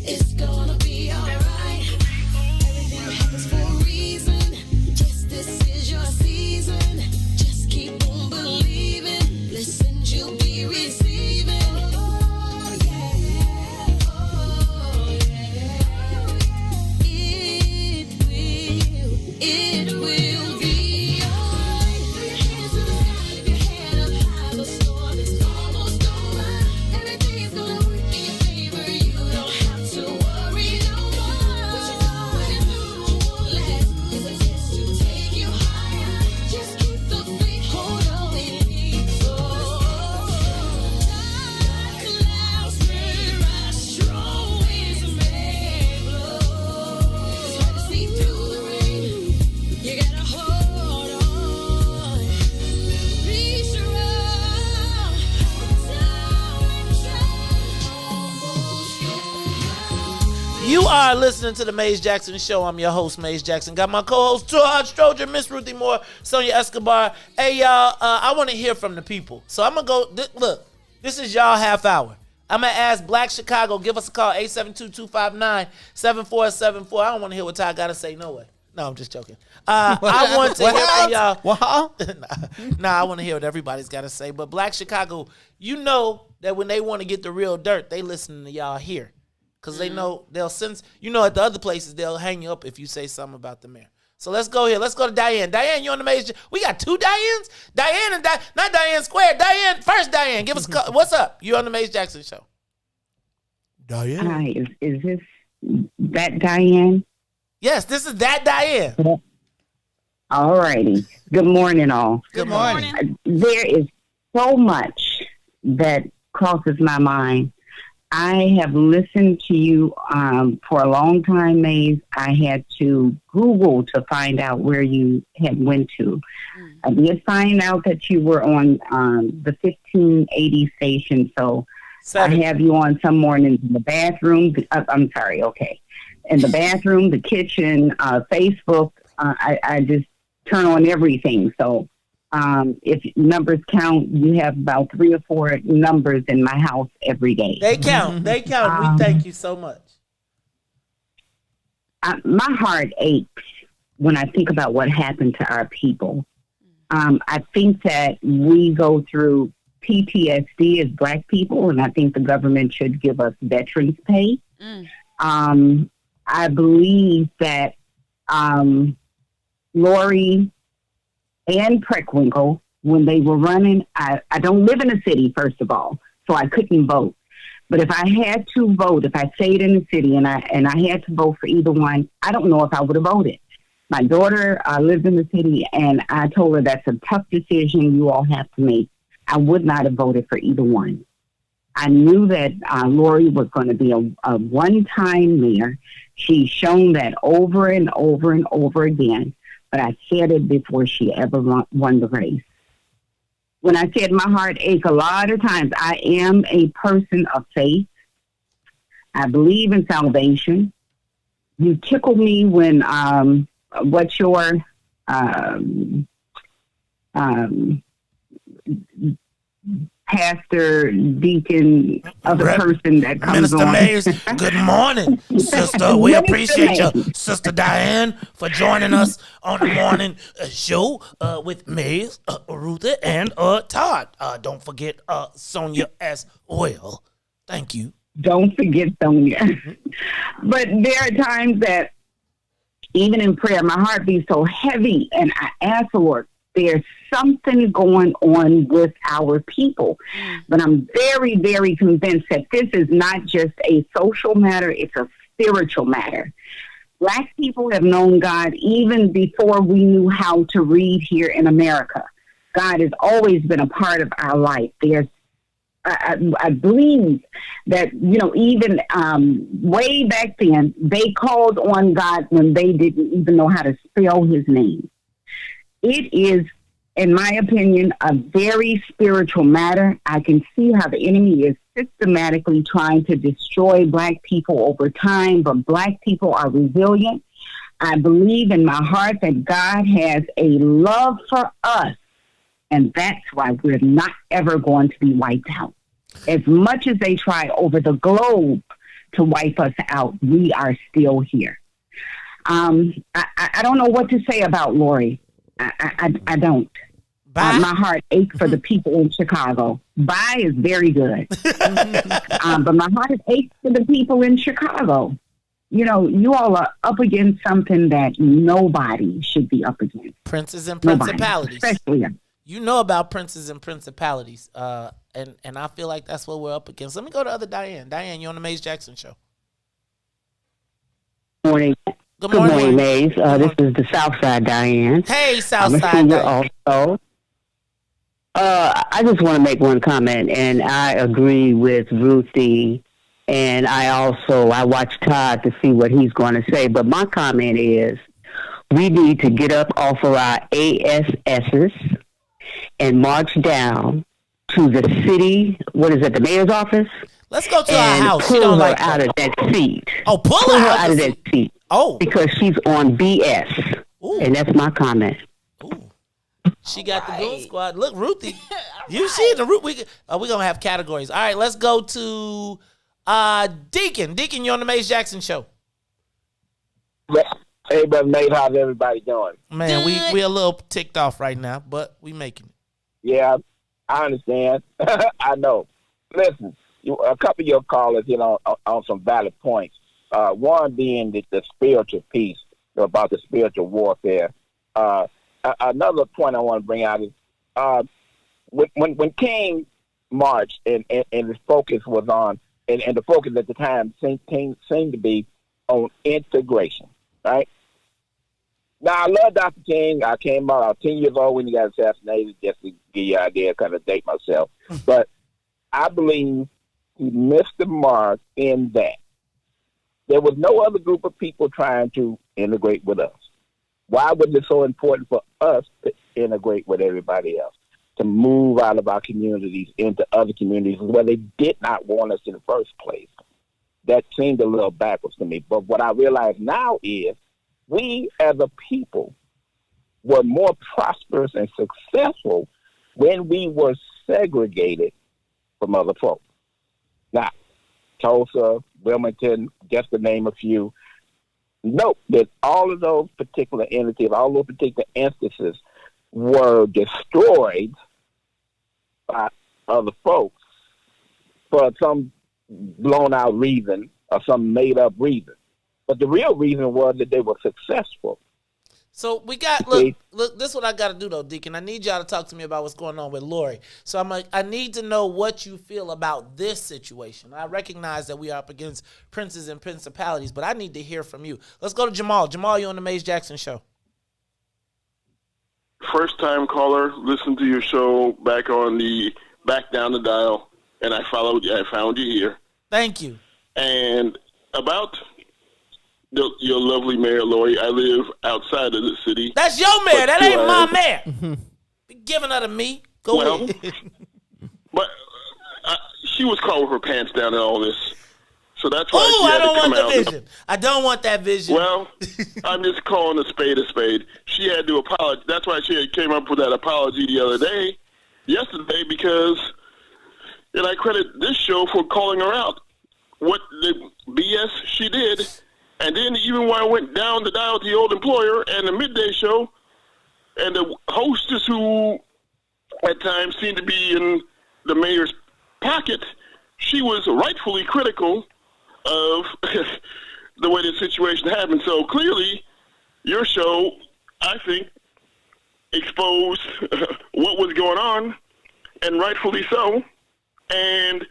Speaker 12: It's gonna be alright. Everything happens for a reason. Yes, this is your season. Just keep on believing. Blessings you'll be receiving. Oh yeah, oh yeah. It will be alright. Throw your hands to the sky, lift your head up high. The storm is almost over. Everything's gonna work in your favor. You don't have to worry no more. What you're going through won't last. It's a test to take you higher. Just keep the faith, hold on, believe. Dark clouds may rise, strong winds may blow. It's hard to see through the rain. You gotta hold on. Be strong.
Speaker 9: You are listening to the Maze Jackson Show. I'm your host, Maze Jackson. Got my co-host, Todd, Stroger, Miss Ruthie Moore, Sonia Escobar. Hey, y'all, I want to hear from the people. So I'm going to go, look, this is y'all half hour. I'm going to ask Black Chicago, give us a call, 872-259-7474. I don't want to hear what Todd got to say, no way. No, I'm just joking. I want to hear from y'all. I want to hear what everybody's got to say. But Black Chicago, you know that when they want to get the real dirt, they listen to y'all here. Because they know they'll sense, at the other places, they'll hang you up if you say something about the mayor. So let's go here. Let's go to Diane. Diane, you on the Maze? We got two Dianes? Diane and not Diane Square. Diane, first Diane, give us a call. What's up? You on the Maze Jackson Show. Diane.
Speaker 19: Hi, is this that Diane?
Speaker 9: Yes, this is that Diane.
Speaker 19: All righty. Good morning, all.
Speaker 9: Good morning.
Speaker 19: There is so much that crosses my mind. I have listened to you for a long time, Maze. I had to Google to find out where you had went to. I did find out that you were on the 1580 station, so I have you on some mornings in the bathroom. In the bathroom, the kitchen, Facebook. I just turn on everything. So if numbers count, you have about 3 or 4 numbers in my house every day.
Speaker 9: They count. We thank you so much.
Speaker 19: My heart aches when I think about what happened to our people. I think that we go through PTSD as Black people, and I think the government should give us veterans pay. I believe that Lori and Preckwinkle, when they were running, I don't live in a city, first of all, so I couldn't vote. But if I had to vote, if I stayed in the city and I had to vote for either one, I don't know if I would have voted. My daughter lives in the city, and I told her that's a tough decision you all have to make. I would not have voted for either one. I knew that Lori was going to be a one-time mayor. She's shown that over and over and over again, but I said it before she ever won the race. When I said my heart ache, a lot of times I am a person of faith. I believe in salvation. You tickle me when what's your pastor, deacon, other person that comes
Speaker 9: Minister
Speaker 19: on.
Speaker 9: Mays, good morning, sister. We
Speaker 19: Minister
Speaker 9: appreciate you,
Speaker 19: Mays.
Speaker 9: Sister Diane, for joining us on the morning show with Mays, Ruthie, and Todd. Don't forget Sonia as well. Thank you.
Speaker 19: Don't forget Sonia. But there are times that even in prayer, my heart beats so heavy, and I ask the Lord, there's something going on with our people. But I'm very, very convinced that this is not just a social matter, it's a spiritual matter. Black people have known God even before we knew how to read here in America. God has always been a part of our life. I believe that, even way back then, they called on God when they didn't even know how to spell his name. It is, in my opinion, a very spiritual matter. I can see how the enemy is systematically trying to destroy Black people over time, but Black people are resilient. I believe in my heart that God has a love for us, and that's why we're not ever going to be wiped out. As much as they try over the globe to wipe us out, we are still here. I don't know what to say about Lori. I don't. My heart aches for the people in Chicago. Bye is very good. But my heart aches for the people in Chicago. You all are up against something that nobody should be up against.
Speaker 9: Princes and principalities.
Speaker 19: Nobody, especially.
Speaker 9: You know about princes and principalities. And I feel like that's what we're up against. Let me go to other Diane. Diane, you're on the Mays Jackson Show.
Speaker 2: Morning. Good morning, Mays. This is the Southside Diane.
Speaker 9: Hey, Southside Diane.
Speaker 2: Also. I just want to make one comment, and I agree with Ruthie, and I watch Todd to see what he's going to say, but my comment is we need to get up off of our ASSs and march down to the city, the mayor's office?
Speaker 9: Let's go to our house.
Speaker 2: Pull
Speaker 9: She don't
Speaker 2: her
Speaker 9: like
Speaker 2: out
Speaker 9: that.
Speaker 2: of that seat.
Speaker 9: Oh, pull her
Speaker 2: out of that seat.
Speaker 9: Oh.
Speaker 2: Because she's on BS.
Speaker 9: Ooh.
Speaker 2: And that's my comment.
Speaker 9: She got the Goon Squad. Look, Ruthie. You see the Ruth. We're going to have categories. All right, let's go to Deacon. Deacon, you're on the Mays Jackson Show.
Speaker 4: Hey, Brother Nate, how's everybody doing?
Speaker 9: Man, we a little ticked off right now, but we making it.
Speaker 4: Yeah, I understand. I know. Listen, a couple of your callers hit on some valid points. One being the spiritual piece about the spiritual warfare. Another point I want to bring out is when King marched and his focus was on, and the focus at the time seemed to be on integration, right? Now, I love Dr. King. I came out, I was 10 years old when he got assassinated, just to give you an idea, kind of date myself. But I believe he missed the mark in that there was no other group of people trying to integrate with us. Why was it so important for us to integrate with everybody else, to move out of our communities into other communities where they did not want us in the first place? That seemed a little backwards to me. But what I realize now is we as a people were more prosperous and successful when we were segregated from other folks. Now, Tulsa, Wilmington, just to name a few, note that all of those particular entities, all those particular instances were destroyed by other folks for some blown out reason or some made up reason. But the real reason was that they were successful.
Speaker 9: So we got, look, this is what I got to do though, Deacon. I need y'all to talk to me about what's going on with Lori. So I need to know what you feel about this situation. I recognize that we are up against princes and principalities, but I need to hear from you. Let's go to Jamal. Jamal, you're on the Mays Jackson Show.
Speaker 6: First time caller, listened to your show back down the dial, and I found you here.
Speaker 9: Thank you.
Speaker 6: And about your lovely mayor, Lori, I live outside of the city.
Speaker 9: That's your mayor. That ain't my mayor. Be giving her to me. Go ahead.
Speaker 6: But she was caught with her pants down and all this. So that's why
Speaker 9: Oh,
Speaker 6: she
Speaker 9: I
Speaker 6: had
Speaker 9: don't
Speaker 6: to come
Speaker 9: want the
Speaker 6: out.
Speaker 9: vision. I don't want that vision.
Speaker 6: Well, I'm just calling a spade a spade. She had to apologize. That's why she had came up with that apology yesterday, because, and I credit this show for calling her out. What the BS she did, and then even when I went down the dial to the old employer and the midday show, and the hostess who at times seemed to be in the mayor's pocket, she was rightfully critical of the way the situation happened. So clearly, your show, I think, exposed what was going on, and rightfully so. And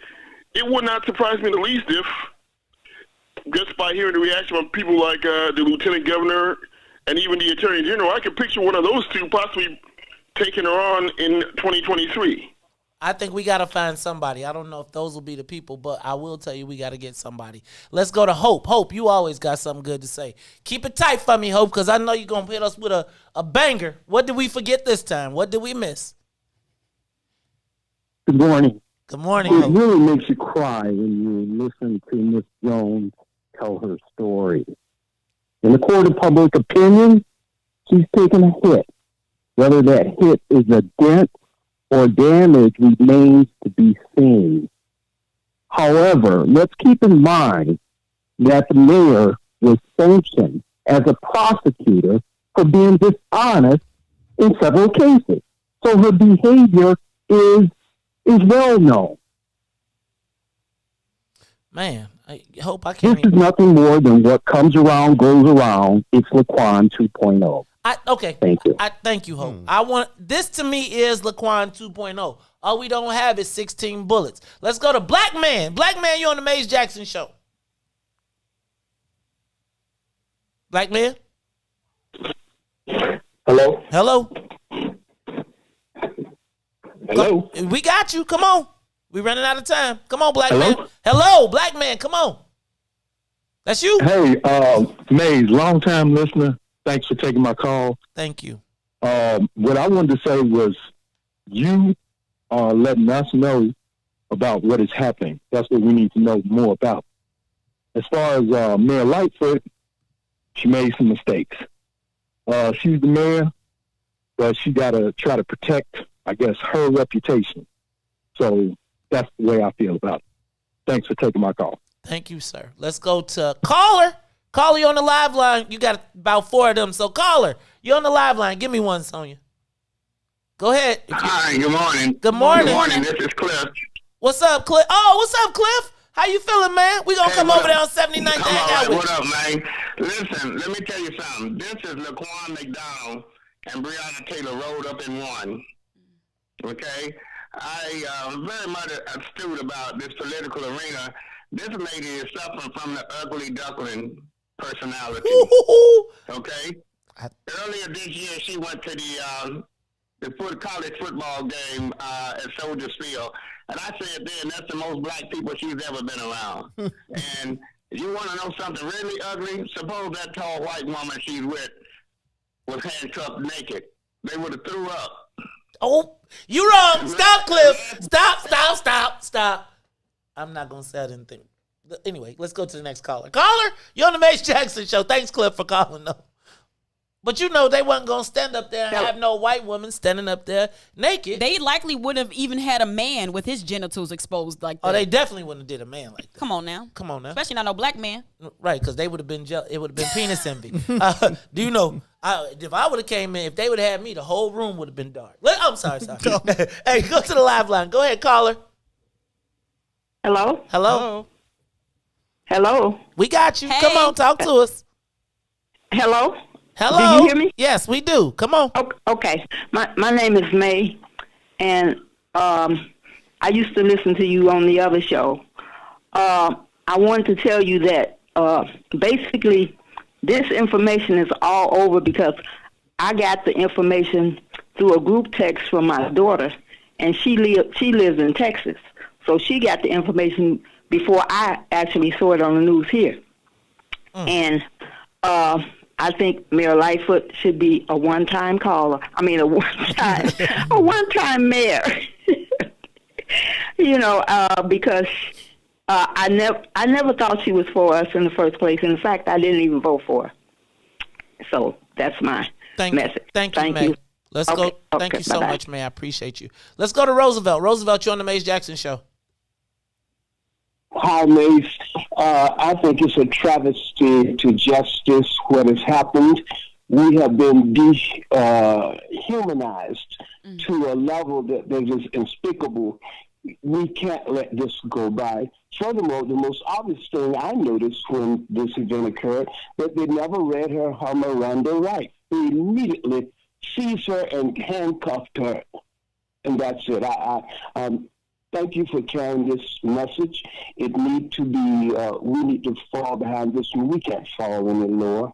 Speaker 6: it would not surprise me in the least if, just by hearing the reaction of people like the lieutenant governor and even the attorney general, I could picture one of those two possibly taking her on in 2023.
Speaker 9: I think we got to find somebody. I don't know if those will be the people, but I will tell you we got to get somebody. Let's go to Hope. Hope, you always got something good to say. Keep it tight for me, Hope, because I know you're going to hit us with a banger. What did we forget this time? What did we miss?
Speaker 1: Good morning.
Speaker 9: Good morning,
Speaker 1: It
Speaker 9: Hope.
Speaker 1: really makes you cry when you listen to Miss Jones tell her story. In the court of public opinion, she's taken a hit. Whether that hit is a dent or damage remains to be seen. However, let's keep in mind that the mayor was sanctioned as a prosecutor for being dishonest in several cases. So her behavior is well known.
Speaker 9: Man, I hope I can't.
Speaker 1: This is nothing more than what comes around goes around. It's Laquan 2.0.
Speaker 9: Okay.
Speaker 1: Thank you.
Speaker 9: Thank you, Hope. I want this to me is Laquan 2.0. All we don't have is 16 bullets. Let's go to Black Man. Black Man, you're on the Maze Jackson Show. Black Man?
Speaker 13: Hello?
Speaker 9: Hello?
Speaker 13: Hello?
Speaker 9: We got you. Come on. We running out of time. Come on, Black
Speaker 13: Hello?
Speaker 9: Man. Hello, Black Man. Come on. That's you?
Speaker 13: Hey, Maze, long-time listener. Thanks for taking my call.
Speaker 9: Thank you.
Speaker 13: What I wanted to say was you are letting us know about what is happening. That's what we need to know more about. As far as Mayor Lightfoot, she made some mistakes. She's the mayor, but she got to try to protect, I guess, her reputation. So that's the way I feel about it. Thanks for taking my call.
Speaker 9: Thank you, sir. Let's go to Caller. Caller, you on the live line. You got about 4 of them. So, Caller, you're on the live line. Give me one, Sonia. Go ahead.
Speaker 20: Hi, good morning.
Speaker 9: Good morning.
Speaker 20: Good morning. This is Cliff.
Speaker 9: What's up, Cliff? Oh, what's up, Cliff? How you feeling, man? We gonna come over there on 79th to hang out with
Speaker 20: What
Speaker 9: you.
Speaker 20: up, man? Listen, let me tell you something. This is Laquan McDonald and Breonna Taylor rolled up in one. Okay? I very much astute about this political arena. This lady is suffering from the ugly duckling personality. Okay? Earlier this year, she went to the college football game at Soldier Field. And I said then, that's the most black people she's ever been around. And you want to know something really ugly? Suppose that tall white woman she's with was handcuffed naked. They would have threw up.
Speaker 9: Oh, you wrong. Stop, Cliff. Stop. I'm not going to say I didn't think. Anyway, let's go to the next caller. Caller, you're on the Mace Jackson Show. Thanks, Cliff, for calling, though. But you know they wasn't going to stand up there and have no white woman standing up there naked.
Speaker 11: They likely wouldn't have even had a man with his genitals exposed like that.
Speaker 9: Oh, they definitely wouldn't have did a man like that.
Speaker 11: Come on now. Especially not no black man.
Speaker 9: Right, because they would have been it would have been penis envy. Do you know, if I would have came in, if they would have had me, the whole room would have been dark. I'm sorry. Hey, go to the live line. Go ahead, caller.
Speaker 8: Hello?
Speaker 9: We got you. Come on, talk to us.
Speaker 8: Hello?
Speaker 9: Hello?
Speaker 8: Do you hear me?
Speaker 9: Yes, we do. Come on.
Speaker 8: Okay. My name is May, and I used to listen to you on the other show. I wanted to tell you that basically this information is all over because I got the information through a group text from my daughter, and she lives in Texas. So she got the information before I actually saw it on the news here. And I think Mayor Lightfoot should be a one-time caller. I mean, a one-time mayor. Because
Speaker 14: I never thought she was for us in the first place. In fact, I didn't even vote for her. So that's my message.
Speaker 9: Thank you, May. Let's go. Thank you so much, May. I appreciate you. Let's go to Roosevelt. Roosevelt, you're on the Mace Jackson Show.
Speaker 15: Hi, Mace. I think it's a travesty to justice what has happened. We have been dehumanized to a level that is unspeakable. We can't let this go by. Furthermore, the most obvious thing I noticed when this event occurred, that they never read her Miranda right. They immediately seized her and handcuffed her. And that's it. Thank you for carrying this message. It need to be, we need to fall behind this one. We can't fall any lower.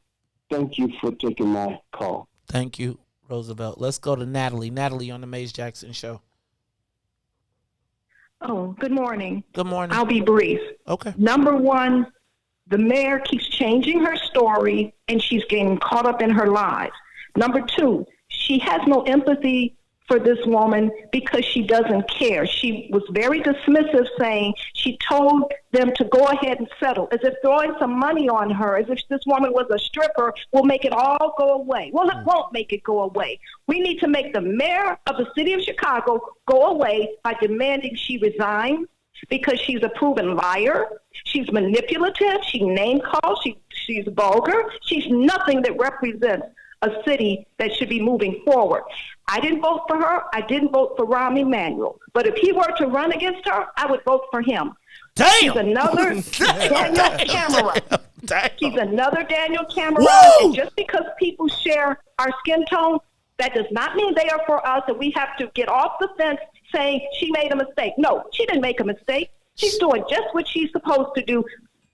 Speaker 15: Thank you for taking my call.
Speaker 9: Thank you, Roosevelt. Let's go to Natalie. Natalie on the Mace Jackson Show.
Speaker 16: Oh, good morning.
Speaker 9: Good morning.
Speaker 16: I'll be brief.
Speaker 9: Okay.
Speaker 16: Number one, the mayor keeps changing her story and she's getting caught up in her lies. Number two, she has no empathy for this woman because she doesn't care. She was very dismissive, saying she told them to go ahead and settle, as if throwing some money on her, as if this woman was a stripper, will make it all go away. Well, it won't make it go away. We need to make the mayor of the city of Chicago go away by demanding she resign, because she's a proven liar. She's manipulative. She name calls. She's vulgar. She's nothing that represents a city that should be moving forward. I didn't vote for her. I didn't vote for Rahm Emanuel. But if he were to run against her, I would vote for him.
Speaker 9: Damn!
Speaker 16: He's another Daniel Cameron. He's another Daniel Cameron. And just because people share our skin tone, that does not mean they are for us, and we have to get off the fence saying she made a mistake. No, she didn't make a mistake. She's doing just what she's supposed to do,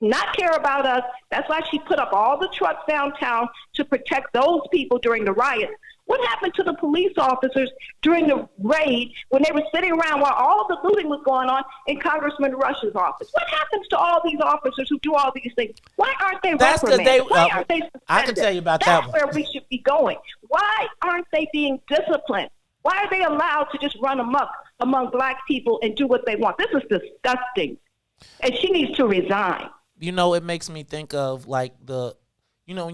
Speaker 16: not care about us. That's why she put up all the trucks downtown to protect those people during the riots. What happened to the police officers during the raid when they were sitting around while all the looting was going on in Congressman Rush's office? What happens to all these officers who do all these things? Why aren't they reprimanded? Why aren't they suspended?
Speaker 9: I can tell you about that one.
Speaker 16: That's where we should be going. Why aren't they being disciplined? Why are they allowed to just run amok among black people and do what they want? This is disgusting. And she needs to resign.
Speaker 9: You know, it makes me think of like when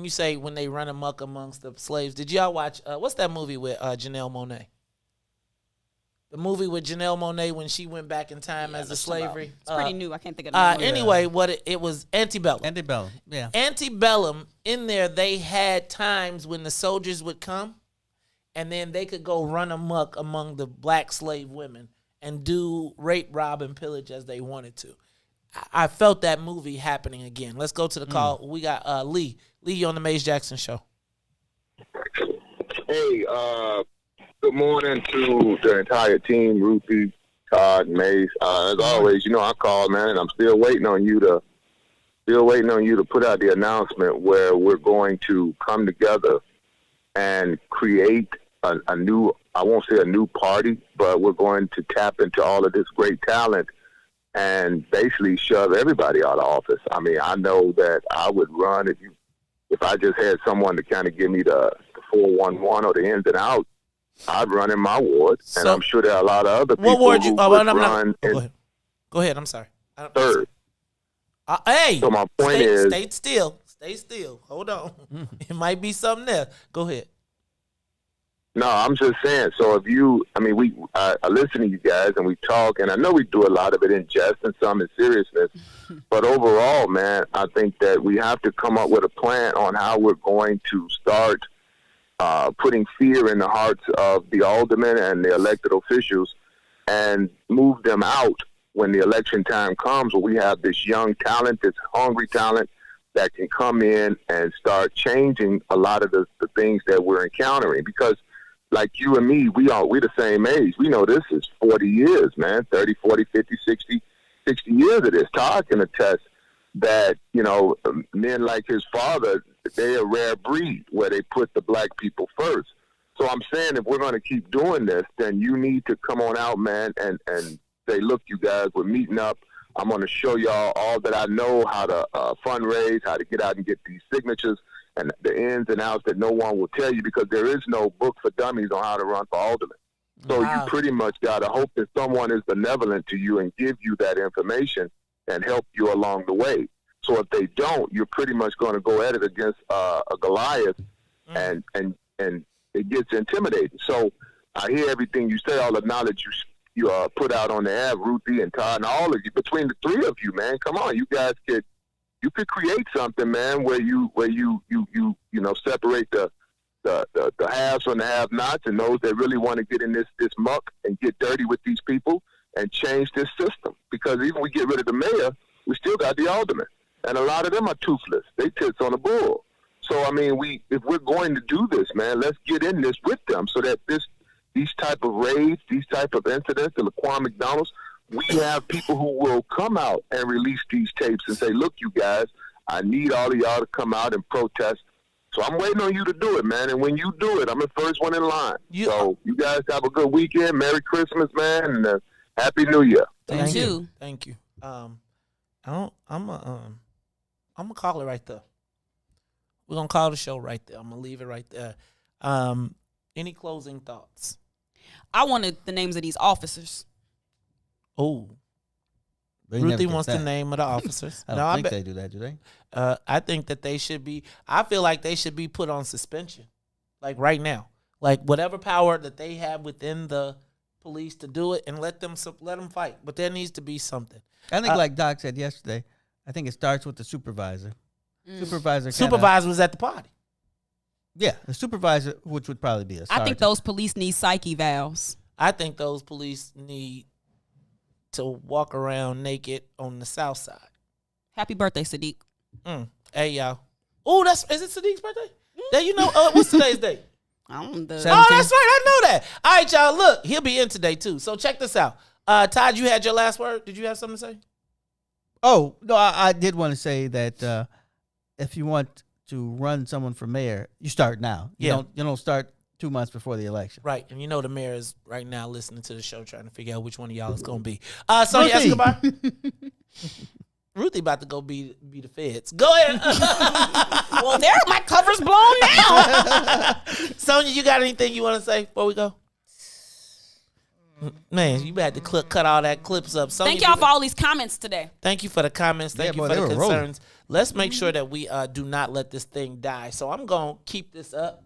Speaker 9: you say when they run amok amongst the slaves. Did y'all watch, what's that movie with Janelle Monáe? The movie with Janelle Monáe when she went back in time as a slavery.
Speaker 11: It's pretty new. I can't think of the movie.
Speaker 9: Anyway, it was Antebellum.
Speaker 10: Antebellum, yeah.
Speaker 9: Antebellum, in there, they had times when the soldiers would come and then they could go run amok among the black slave women and do rape, rob, and pillage as they wanted to. I felt that movie happening again. Let's go to the call. We got Lee. Lee, you on the Mace Jackson Show.
Speaker 23: Hey, good morning to the entire team, Ruthie, Todd, Mace. As always, I called, man, and I'm still waiting on you to put out the announcement where we're going to come together and create a new, I won't say a new party, but we're going to tap into all of this great talent and basically shove everybody out of office. I mean, I know that I would run if I just had someone to kind of give me the 411 or the ins and outs. I'd run in my ward, and I'm sure there are a lot of other people who would run.
Speaker 9: Go ahead. I'm sorry.
Speaker 23: Third.
Speaker 9: Hey,
Speaker 23: so my point is,
Speaker 9: stay still. Stay still. Hold on. It might be something there. Go ahead.
Speaker 23: No, I'm just saying. So I listen to you guys and we talk, and I know we do a lot of it in jest and some in seriousness. But overall, man, I think that we have to come up with a plan on how we're going to start putting fear in the hearts of the aldermen and the elected officials and move them out when the election time comes, where we have this young talent, this hungry talent that can come in and start changing a lot of the things that we're encountering. Because like you and me, we're the same age. We know this is 40 years, man, 30, 40, 50, 60 years of this. Todd can attest that, men like his father, they're a rare breed where they put the black people first. So I'm saying if we're going to keep doing this, then you need to come on out, man, and say, look, you guys, we're meeting up. I'm going to show y'all all that I know, how to fundraise, how to get out and get these signatures, and the ins and outs that no one will tell you, because there is no book for dummies on how to run for alderman. So you pretty much got to hope that someone is benevolent to you and give you that information and help you along the way. So if they don't, you're pretty much going to go at it against a Goliath, and it gets intimidating. So I hear everything you say, all the knowledge you put out on the air, Ruthie and Todd and all of you. Between the three of you, man, come on, you guys could create something, man, where you separate the haves from the have-nots, and those that really want to get in this muck and get dirty with these people and change this system. Because even we get rid of the mayor, we still got the aldermen, and a lot of them are toothless. They tits on a bull. So I mean, if we're going to do this, man, let's get in this with them so that these type of raids, these type of incidents, the Laquan McDonald's, we have people who will come out and release these tapes and say, look, you guys, I need all of y'all to come out and protest. So I'm waiting on you to do it, man. And when you do it, I'm the first one in line. So you guys have a good weekend. Merry Christmas, man, and Happy New Year.
Speaker 9: Thank you. Thank you. I'm gonna call it right there. We're gonna call the show right there. I'm gonna leave it right there. Any closing thoughts?
Speaker 11: I wanted the names of these officers.
Speaker 9: Oh, Ruthie wants the name of the officers.
Speaker 10: I don't think they do that, do they?
Speaker 9: I think that they should be. I feel like they should be put on suspension, like right now. Like whatever power that they have within the police to do it, and let them fight. But there needs to be something.
Speaker 10: I think, like Doc said yesterday, I think it starts with the supervisor.
Speaker 9: Supervisor was at the party.
Speaker 10: Yeah, the supervisor, which would probably be a sergeant.
Speaker 11: I think those police need psyche valves.
Speaker 9: I think those police need to walk around naked on the south side.
Speaker 11: Happy birthday, Sadiq.
Speaker 9: Hey, y'all. Oh, is it Sadiq's birthday? There, you know, what's today's date?
Speaker 11: Oh,
Speaker 9: that's right. I know that. All right, y'all. Look, he'll be in today, too. So check this out. Todd, you had your last word. Did you have something to say?
Speaker 10: Oh, no, I did want to say that if you want to run someone for mayor, you start now. You don't start 2 months before the election.
Speaker 9: Right. And you know the mayor is right now listening to the show trying to figure out which one of y'all is going to be. Sonia Escobar. Ruthie about to go be the feds. Go ahead.
Speaker 11: Well, there, my cover's blown now.
Speaker 9: Sonia, you got anything you want to say before we go? Man, you had to cut all that clips up. Sonia,
Speaker 11: thank y'all for all these comments today.
Speaker 9: Thank you for the comments. Thank you for the concerns. Rolling. Let's make sure that we do not let this thing die. So I'm going to keep this up,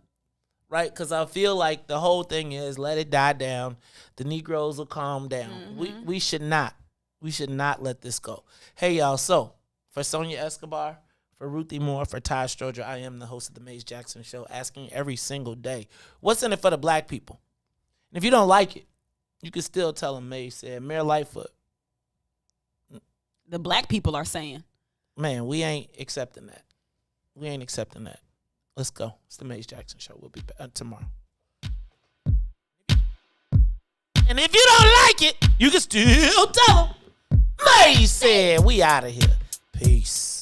Speaker 9: right? Because I feel like the whole thing is let it die down. The Negroes will calm down. Mm-hmm. We should not. We should not let this go. Hey, y'all. So for Sonia Escobar, for Ruthie Moore, for Todd Stroger, I am the host of the Maze Jackson Show, asking every single day, what's in it for the black people? And if you don't like it, you can still tell them Maze said, Mayor Lightfoot.
Speaker 11: The black people are saying.
Speaker 9: Man, we ain't accepting that. We ain't accepting that. Let's go. It's the Maze Jackson Show. We'll be back tomorrow. And if you don't like it, you can still tell them Maze said. We out of here. Peace.